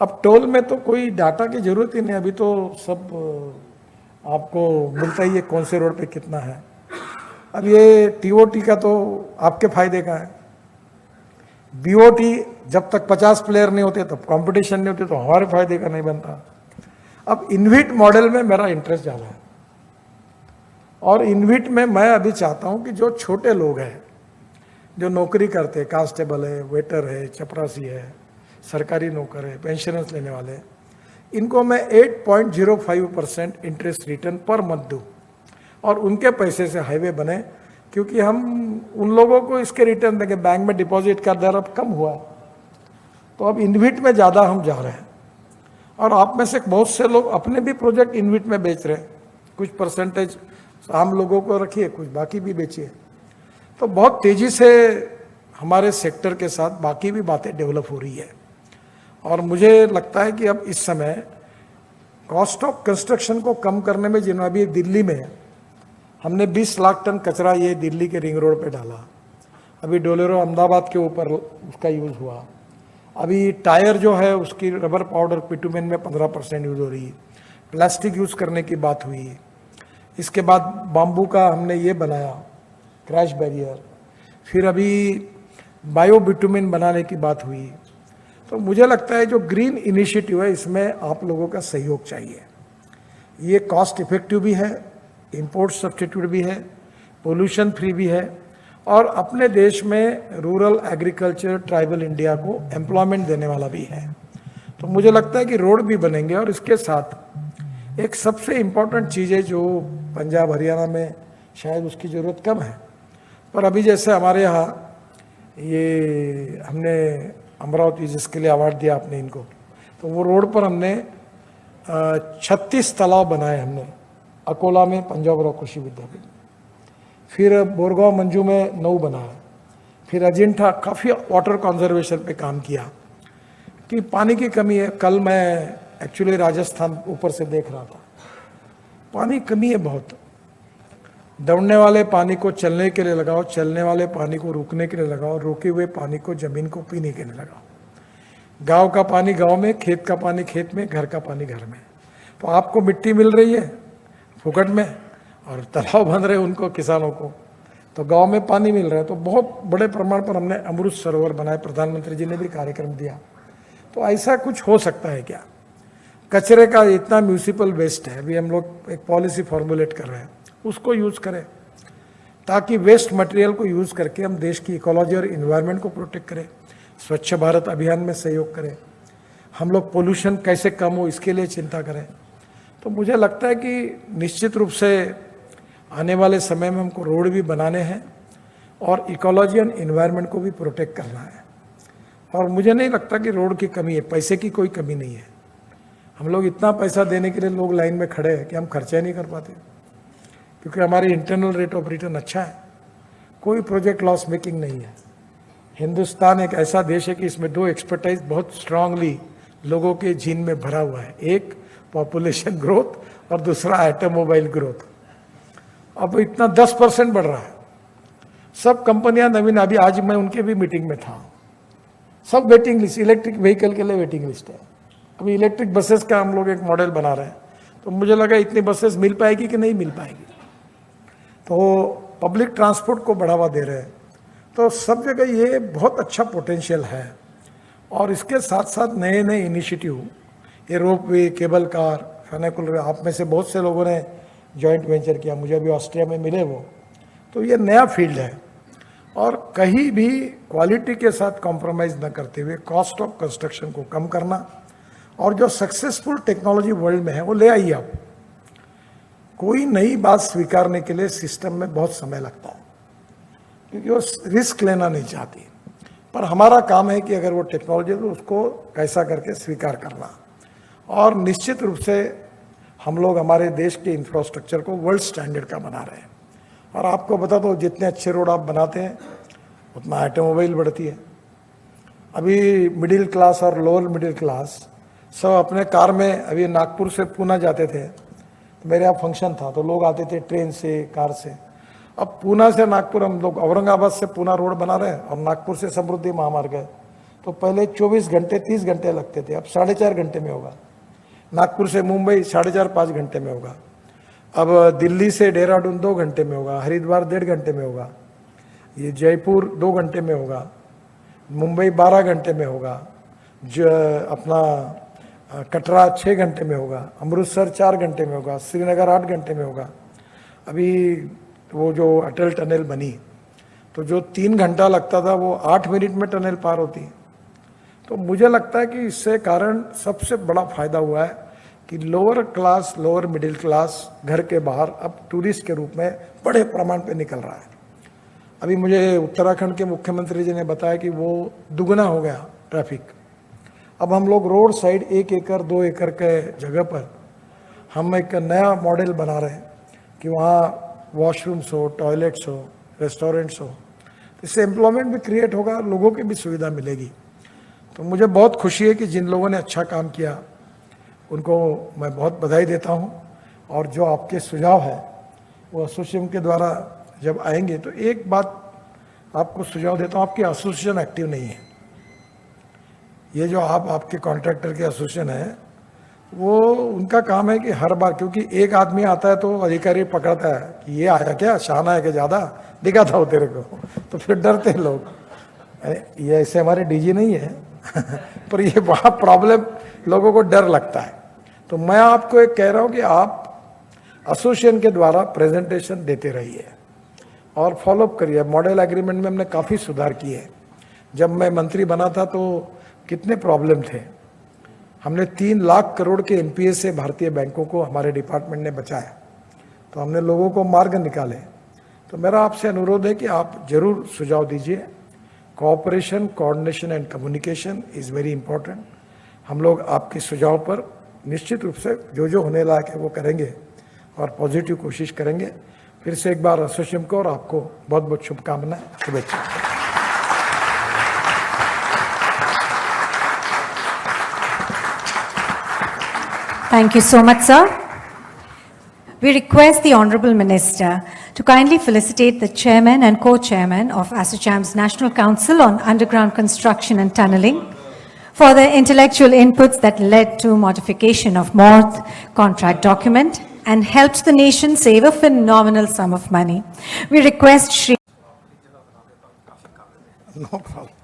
अब टोल में तो कोई डाटा की जरूरत ही नहीं, अभी तो सब आपको मिलता ही है कौन से रोड पे कितना है। अब ये टीओटी का तो आपके फायदे का है। बीओटी जब तक 50 प्लेयर नहीं होते तब कंपटीशन नहीं होती, तो हमारे फायदे का नहीं बनता। अब इनविट मॉडल में मेरा इंटरेस्ट ज़्यादा है। और इनविट में मैं अभी चाहता हूं कि जो छोटे लोग हैं, जो नौकरी करते हैं, कांस्टेबल है, वेटर है, चपरासी है, सरकारी नौकर है, पेंशनर्स लेने वाले, इनको मैं 8.05% इंटरेस्ट रिटर्न पर मंथ दूँ और उनके पैसे से हाईवे बने, क्योंकि हम उन लोगों को इसके रिटर्न देंगे। बैंक में डिपॉजिट का दर अब कम हुआ है, तो अब इनविट में ज़्यादा हम जा रहे हैं। और आप में से बहुत से लोग अपने भी प्रोजेक्ट इनविट में बेच रहे हैं, कुछ परसेंटेज आम लोगों को रखिए, कुछ बाकी भी बेचिए। तो बहुत तेज़ी से हमारे सेक्टर के साथ बाकी भी बातें डेवलप हो रही है। और मुझे लगता है कि अब इस समय कॉस्ट ऑफ कंस्ट्रक्शन को कम करने में, जिन्होंने अभी दिल्ली में हमने 20 लाख टन कचरा ये दिल्ली के रिंग रोड पे डाला, अभी डोलेरो अहमदाबाद के ऊपर उसका यूज़ हुआ, अभी टायर जो है उसकी रबर पाउडर पिटुमेन में 15% यूज़ हो रही है, प्लास्टिक यूज़ करने की बात हुई, इसके बाद बाम्बू का हमने ये बनाया क्रैश बैरियर, फिर अभी बायो बिटुमेन बनाने की बात हुई। तो मुझे लगता है जो ग्रीन इनिशिएटिव है इसमें आप लोगों का सहयोग चाहिए। ये कॉस्ट इफेक्टिव भी है, इंपोर्ट सब्स्टिट्यूट भी है, पोल्यूशन फ्री भी है, और अपने देश में रूरल एग्रीकल्चर ट्राइबल इंडिया को एम्प्लॉयमेंट देने वाला भी है। तो मुझे लगता है कि रोड भी बनेंगे। और इसके साथ एक सबसे इम्पॉर्टेंट चीज़ है जो पंजाब हरियाणा में शायद उसकी ज़रूरत कम है, पर अभी जैसे हमारे यहाँ ये हमने अमरावती जिसके लिए अवार्ड दिया आपने इनको, तो वो रोड पर हमने 36 तालाब बनाए हमने, अकोला में पंजाब राव कृषि विद्यापीठ, फिर बोरगांव मंजू में 9 बनाया, फिर अजिंठा काफ़ी वाटर कंजर्वेशन पे काम किया कि पानी की कमी है। कल मैं एक्चुअली राजस्थान ऊपर से देख रहा था, पानी कमी है बहुत। दौड़ने वाले पानी को चलने के लिए लगाओ, चलने वाले पानी को रुकने के लिए लगाओ, रुके हुए पानी को जमीन को पीने के लिए लगाओ। गांव का पानी गांव में, खेत का पानी खेत में, घर का पानी घर में। तो आपको मिट्टी मिल रही है फुकट में और तालाब बन रहे उनको, किसानों को, तो गांव में पानी मिल रहा है। तो बहुत बड़े प्रमाण पर हमने अमृत सरोवर बनाए, प्रधानमंत्री जी ने भी कार्यक्रम दिया। तो ऐसा कुछ हो सकता है क्या? कचरे का इतना म्यूनिसिपल वेस्ट है, अभी हम लोग एक पॉलिसी फॉर्मुलेट कर रहे हैं, उसको यूज़ करें ताकि वेस्ट मटेरियल को यूज़ करके हम देश की इकोलॉजी और इन्वायरमेंट को प्रोटेक्ट करें। स्वच्छ भारत अभियान में सहयोग करें, हम लोग पोल्यूशन कैसे कम हो इसके लिए चिंता करें। तो मुझे लगता है कि निश्चित रूप से आने वाले समय में हमको रोड भी बनाने हैं और इकोलॉजी एंड इन्वायरमेंट को भी प्रोटेक्ट करना है। और मुझे नहीं लगता कि रोड की कमी है, पैसे की कोई कमी नहीं है। हम लोग इतना पैसा देने के लिए लोग लाइन में खड़े हैं कि हम खर्चा ही नहीं कर पाते, क्योंकि हमारी इंटरनल रेट ऑफ रिटर्न अच्छा है, कोई प्रोजेक्ट लॉस मेकिंग नहीं है। हिंदुस्तान एक ऐसा देश है कि इसमें 2 एक्सपर्टाइज बहुत स्ट्रांगली लोगों के जीन में भरा हुआ है, एक पॉपुलेशन ग्रोथ और दूसरा ऑटोमोबाइल ग्रोथ। अब इतना 10% बढ़ रहा है। सब कंपनियां नवीन, अभी आज मैं उनके भी मीटिंग में था, सब वेटिंग लिस्ट, इलेक्ट्रिक व्हीकल के लिए वेटिंग लिस्ट है। अभी इलेक्ट्रिक बसेस का हम लोग एक मॉडल बना रहे हैं, तो मुझे लगा इतनी बसेस मिल पाएगी कि नहीं मिल पाएगी। तो पब्लिक ट्रांसपोर्ट को बढ़ावा दे रहे हैं। तो सब जगह ये बहुत अच्छा पोटेंशियल है। और इसके साथ साथ नए नए इनिशिएटिव, ये रोपवे, केबल कार, फैनिकुलर, आप में से बहुत से लोगों ने जॉइंट वेंचर किया, मुझे अभी ऑस्ट्रिया में मिले वो। तो ये नया फील्ड है और कहीं भी क्वालिटी के साथ कॉम्प्रोमाइज़ न करते हुए कॉस्ट ऑफ कंस्ट्रक्शन को कम करना, और जो सक्सेसफुल टेक्नोलॉजी वर्ल्ड में है वो ले आइए आप। कोई नई बात स्वीकारने के लिए सिस्टम में बहुत समय लगता है, क्योंकि वो रिस्क लेना नहीं चाहती। पर हमारा काम है कि अगर वो टेक्नोलॉजी तो उसको कैसा करके स्वीकार करना। और निश्चित रूप से हम लोग हमारे देश के इंफ्रास्ट्रक्चर को वर्ल्ड स्टैंडर्ड का बना रहे हैं। और आपको बता दो, जितने अच्छे रोड आप बनाते हैं उतना ऑटोमोबाइल बढ़ती है। अभी मिडिल क्लास और लोअर मिडिल क्लास सब अपने कार में, अभी नागपुर से पूना जाते थे, मेरे यहाँ फंक्शन था तो लोग आते थे ट्रेन से, कार से। अब पूना से नागपुर, हम लोग औरंगाबाद से पूना रोड बना रहे हैं और नागपुर से समृद्धि महामार्ग है। तो पहले 24 घंटे 30 घंटे लगते थे, अब 4.5 घंटे में होगा। नागपुर से मुंबई 4.5-5 घंटे में होगा। अब दिल्ली से देहरादून 2 घंटे में होगा, हरिद्वार 1.5 घंटे में होगा, ये जयपुर 2 घंटे में होगा, मुंबई 12 घंटे में होगा, जो अपना कटरा 6 घंटे में होगा, अमृतसर 4 घंटे में होगा, श्रीनगर 8 घंटे में होगा। अभी वो जो अटल टनल बनी तो जो 3 घंटा लगता था वो 8 मिनट में टनल पार होती है। तो मुझे लगता है कि इससे कारण सबसे बड़ा फायदा हुआ है कि lower class, lower middle class घर के बाहर अब टूरिस्ट के रूप में बड़े प्रमाण पे निकल रहा है। अभी मुझे उत्तराखंड के मुख्यमंत्री जी ने बताया कि वो दुगना हो गया ट्रैफिक। अब हम लोग रोड साइड 1 एकड़ 2 एकड़ के जगह पर हम एक नया मॉडल बना रहे हैं कि वहाँ वॉशरूम्स हो, टॉयलेट्स हो, रेस्टोरेंट्स हो। इससे एम्प्लॉयमेंट भी क्रिएट होगा, लोगों की भी सुविधा मिलेगी। तो मुझे बहुत खुशी है कि जिन लोगों ने अच्छा काम किया उनको मैं बहुत बधाई देता हूँ। और जो आपके सुझाव है वो एसोसिएशन के द्वारा जब आएंगे तो एक बात आपको सुझाव देता हूँ, आपकी एसोसिएशन एक्टिव नहीं है। ये जो आपके कॉन्ट्रैक्टर के एसोसिएशन है वो उनका काम है कि हर बार, क्योंकि एक आदमी आता है तो अधिकारी पकड़ता है कि ये आया क्या, शाना है कि ज़्यादा दिखा था वो तेरे को, तो फिर डरते हैं लोग। ये ऐसे हमारे डीजी नहीं है पर ये वहाँ प्रॉब्लम, लोगों को डर लगता है। तो मैं आपको एक कह रहा हूँ कि आप एसोसिएशन के द्वारा प्रेजेंटेशन देते रहिए और फॉलोअप करिए। मॉडल एग्रीमेंट में हमने काफ़ी सुधार किए हैं। जब मैं मंत्री बना था तो कितने प्रॉब्लम थे। हमने 3 लाख करोड़ के एनपीए से भारतीय बैंकों को हमारे डिपार्टमेंट ने बचाया। तो हमने लोगों को मार्ग निकाले। तो मेरा आपसे अनुरोध है कि आप जरूर सुझाव दीजिए। Cooperation, coordination and communication is very important. हम लोग आपके सुझाव पर निश्चित रूप से जो होने लायक है वो करेंगे और पॉजिटिव कोशिश करेंगे। फिर से एक बार एसोसिएशन को और आपको बहुत बहुत शुभकामनाएं, शुभेच्छा। Thank you so much, sir. We request the Honorable Minister to kindly felicitate the Chairman and Co-Chairman of ASSOCHAM's National Council on Underground Construction and Tunneling for the intellectual inputs that led to modification of MORTH contract document and helped the nation save a phenomenal sum of money. We request Shri No problem.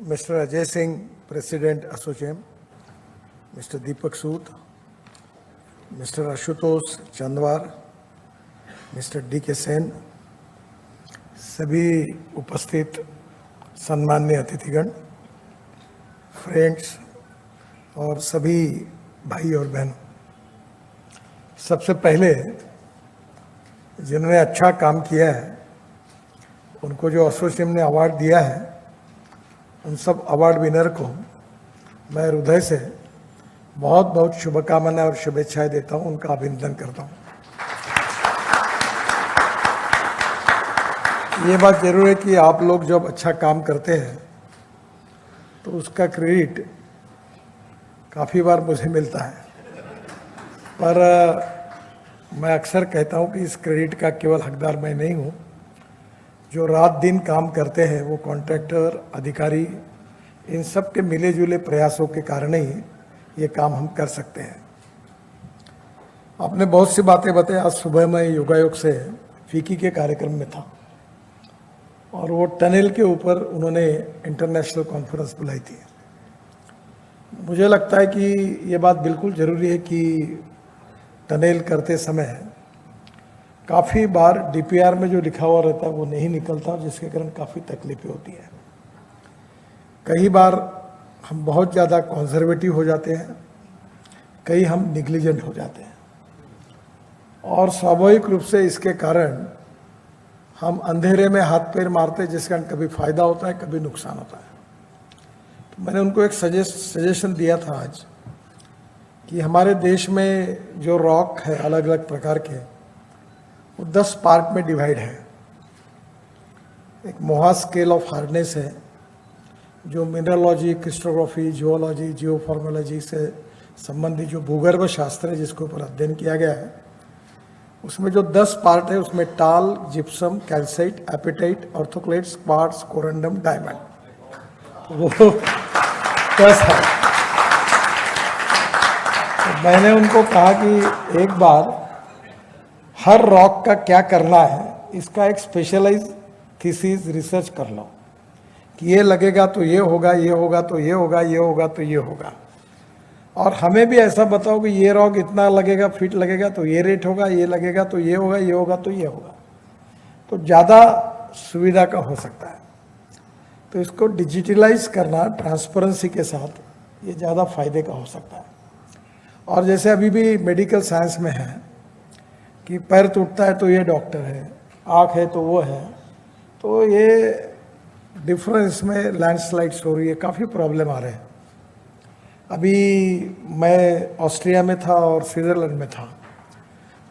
Mr. Ajay Singh, President ASSOCHAM, Mr. Deepak Sood, Mr. Ashutosh Chandwar, Mr. D.K. Sen, सभी उपस्थित सम्माननीय अतिथिगण, friends और सभी भाई और बहन, सबसे पहले जिन्होंने अच्छा काम किया है उनको जो एसोसिएशन ने अवार्ड दिया है, उन सब अवार्ड विनर को मैं हृदय से बहुत बहुत शुभकामनाएं और शुभेच्छाएं देता हूं, उनका अभिनंदन करता हूं। ये बात जरूर है कि आप लोग जब अच्छा काम करते हैं तो उसका क्रेडिट काफ़ी बार मुझे मिलता है, पर मैं अक्सर कहता हूं कि इस क्रेडिट का केवल हकदार मैं नहीं हूं। जो रात दिन काम करते हैं वो कॉन्ट्रैक्टर, अधिकारी, इन सब के मिले जुले प्रयासों के कारण ही ये काम हम कर सकते हैं। आपने बहुत सी बातें बताई। आज सुबह मैं योगायोग से फीकी के कार्यक्रम में था और वो टनल के ऊपर उन्होंने इंटरनेशनल कॉन्फ्रेंस बुलाई थी। मुझे लगता है कि ये बात बिल्कुल ज़रूरी है कि टनल करते समय काफ़ी बार डीपीआर में जो लिखा हुआ रहता है वो नहीं निकलता, जिसके कारण काफ़ी तकलीफें होती हैं। कई बार हम बहुत ज़्यादा कंजर्वेटिव हो जाते हैं, कई हम निग्लिजेंट हो जाते हैं और स्वाभाविक रूप से इसके कारण हम अंधेरे में हाथ पैर मारते हैं, जिसके कारण कभी फ़ायदा होता है, कभी नुकसान होता है। तो मैंने उनको एक सजेशन दिया था आज कि हमारे देश में जो रॉक है अलग अलग प्रकार के, वो 10 पार्ट में डिवाइड है। एक मोहा स्केल ऑफ हार्डनेस है जो मिनरलॉजी, क्रिस्टोग्राफी, जियोलॉजी, जियोफॉर्मोलॉजी से संबंधित जो भूगर्भ शास्त्र है जिसके ऊपर अध्ययन किया गया है, उसमें जो 10 पार्ट है उसमें talc, gypsum, calcite, apatite, orthoclase, quartz, corundum, diamond, वो 10 है। तो मैंने उनको कहा कि एक बार हर रॉक का क्या करना है इसका एक स्पेशलाइज थीसिस रिसर्च कर लो कि ये लगेगा तो ये होगा, ये होगा तो ये होगा, ये होगा तो ये होगा। और हमें भी ऐसा बताओ कि ये रॉक इतना लगेगा, फीट लगेगा तो ये रेट होगा, ये लगेगा तो ये होगा, ये होगा तो ये होगा, तो ज़्यादा सुविधा का हो सकता है। तो इसको डिजिटलाइज करना ट्रांसपेरेंसी के साथ, ये ज़्यादा फायदे का हो सकता है। और जैसे अभी भी मेडिकल साइंस में है कि पैर टूटता है तो ये डॉक्टर है, आँख है तो वो है, तो ये डिफरेंस में लैंडस्लाइड्स हो रही है, काफ़ी प्रॉब्लम आ रहे हैं। अभी मैं ऑस्ट्रिया में था और स्विट्ज़रलैंड में था,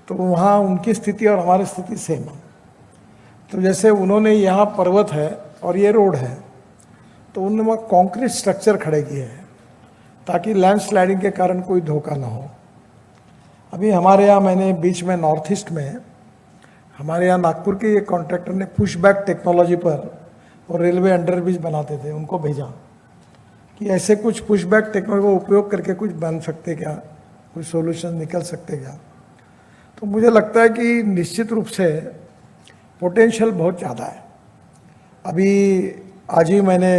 तो वहाँ उनकी स्थिति और हमारी स्थिति सेम है। तो जैसे उन्होंने यहाँ पर्वत है और ये रोड है, तो उन्होंने वहाँ कंक्रीट स्ट्रक्चर खड़े किए हैं ताकि लैंडस्लाइडिंग के कारण कोई धोखा ना हो। अभी हमारे यहाँ मैंने बीच में नॉर्थ ईस्ट में हमारे यहाँ नागपुर के ये कॉन्ट्रैक्टर ने पुश बैक टेक्नोलॉजी पर और रेलवे अंडरब्रिज बनाते थे, उनको भेजा कि ऐसे कुछ पुश बैक टेक्नोलॉजी का उपयोग करके कुछ बन सकते क्या, कुछ सॉल्यूशन निकल सकते क्या। तो मुझे लगता है कि निश्चित रूप से पोटेंशियल बहुत ज़्यादा है। अभी आज ही मैंने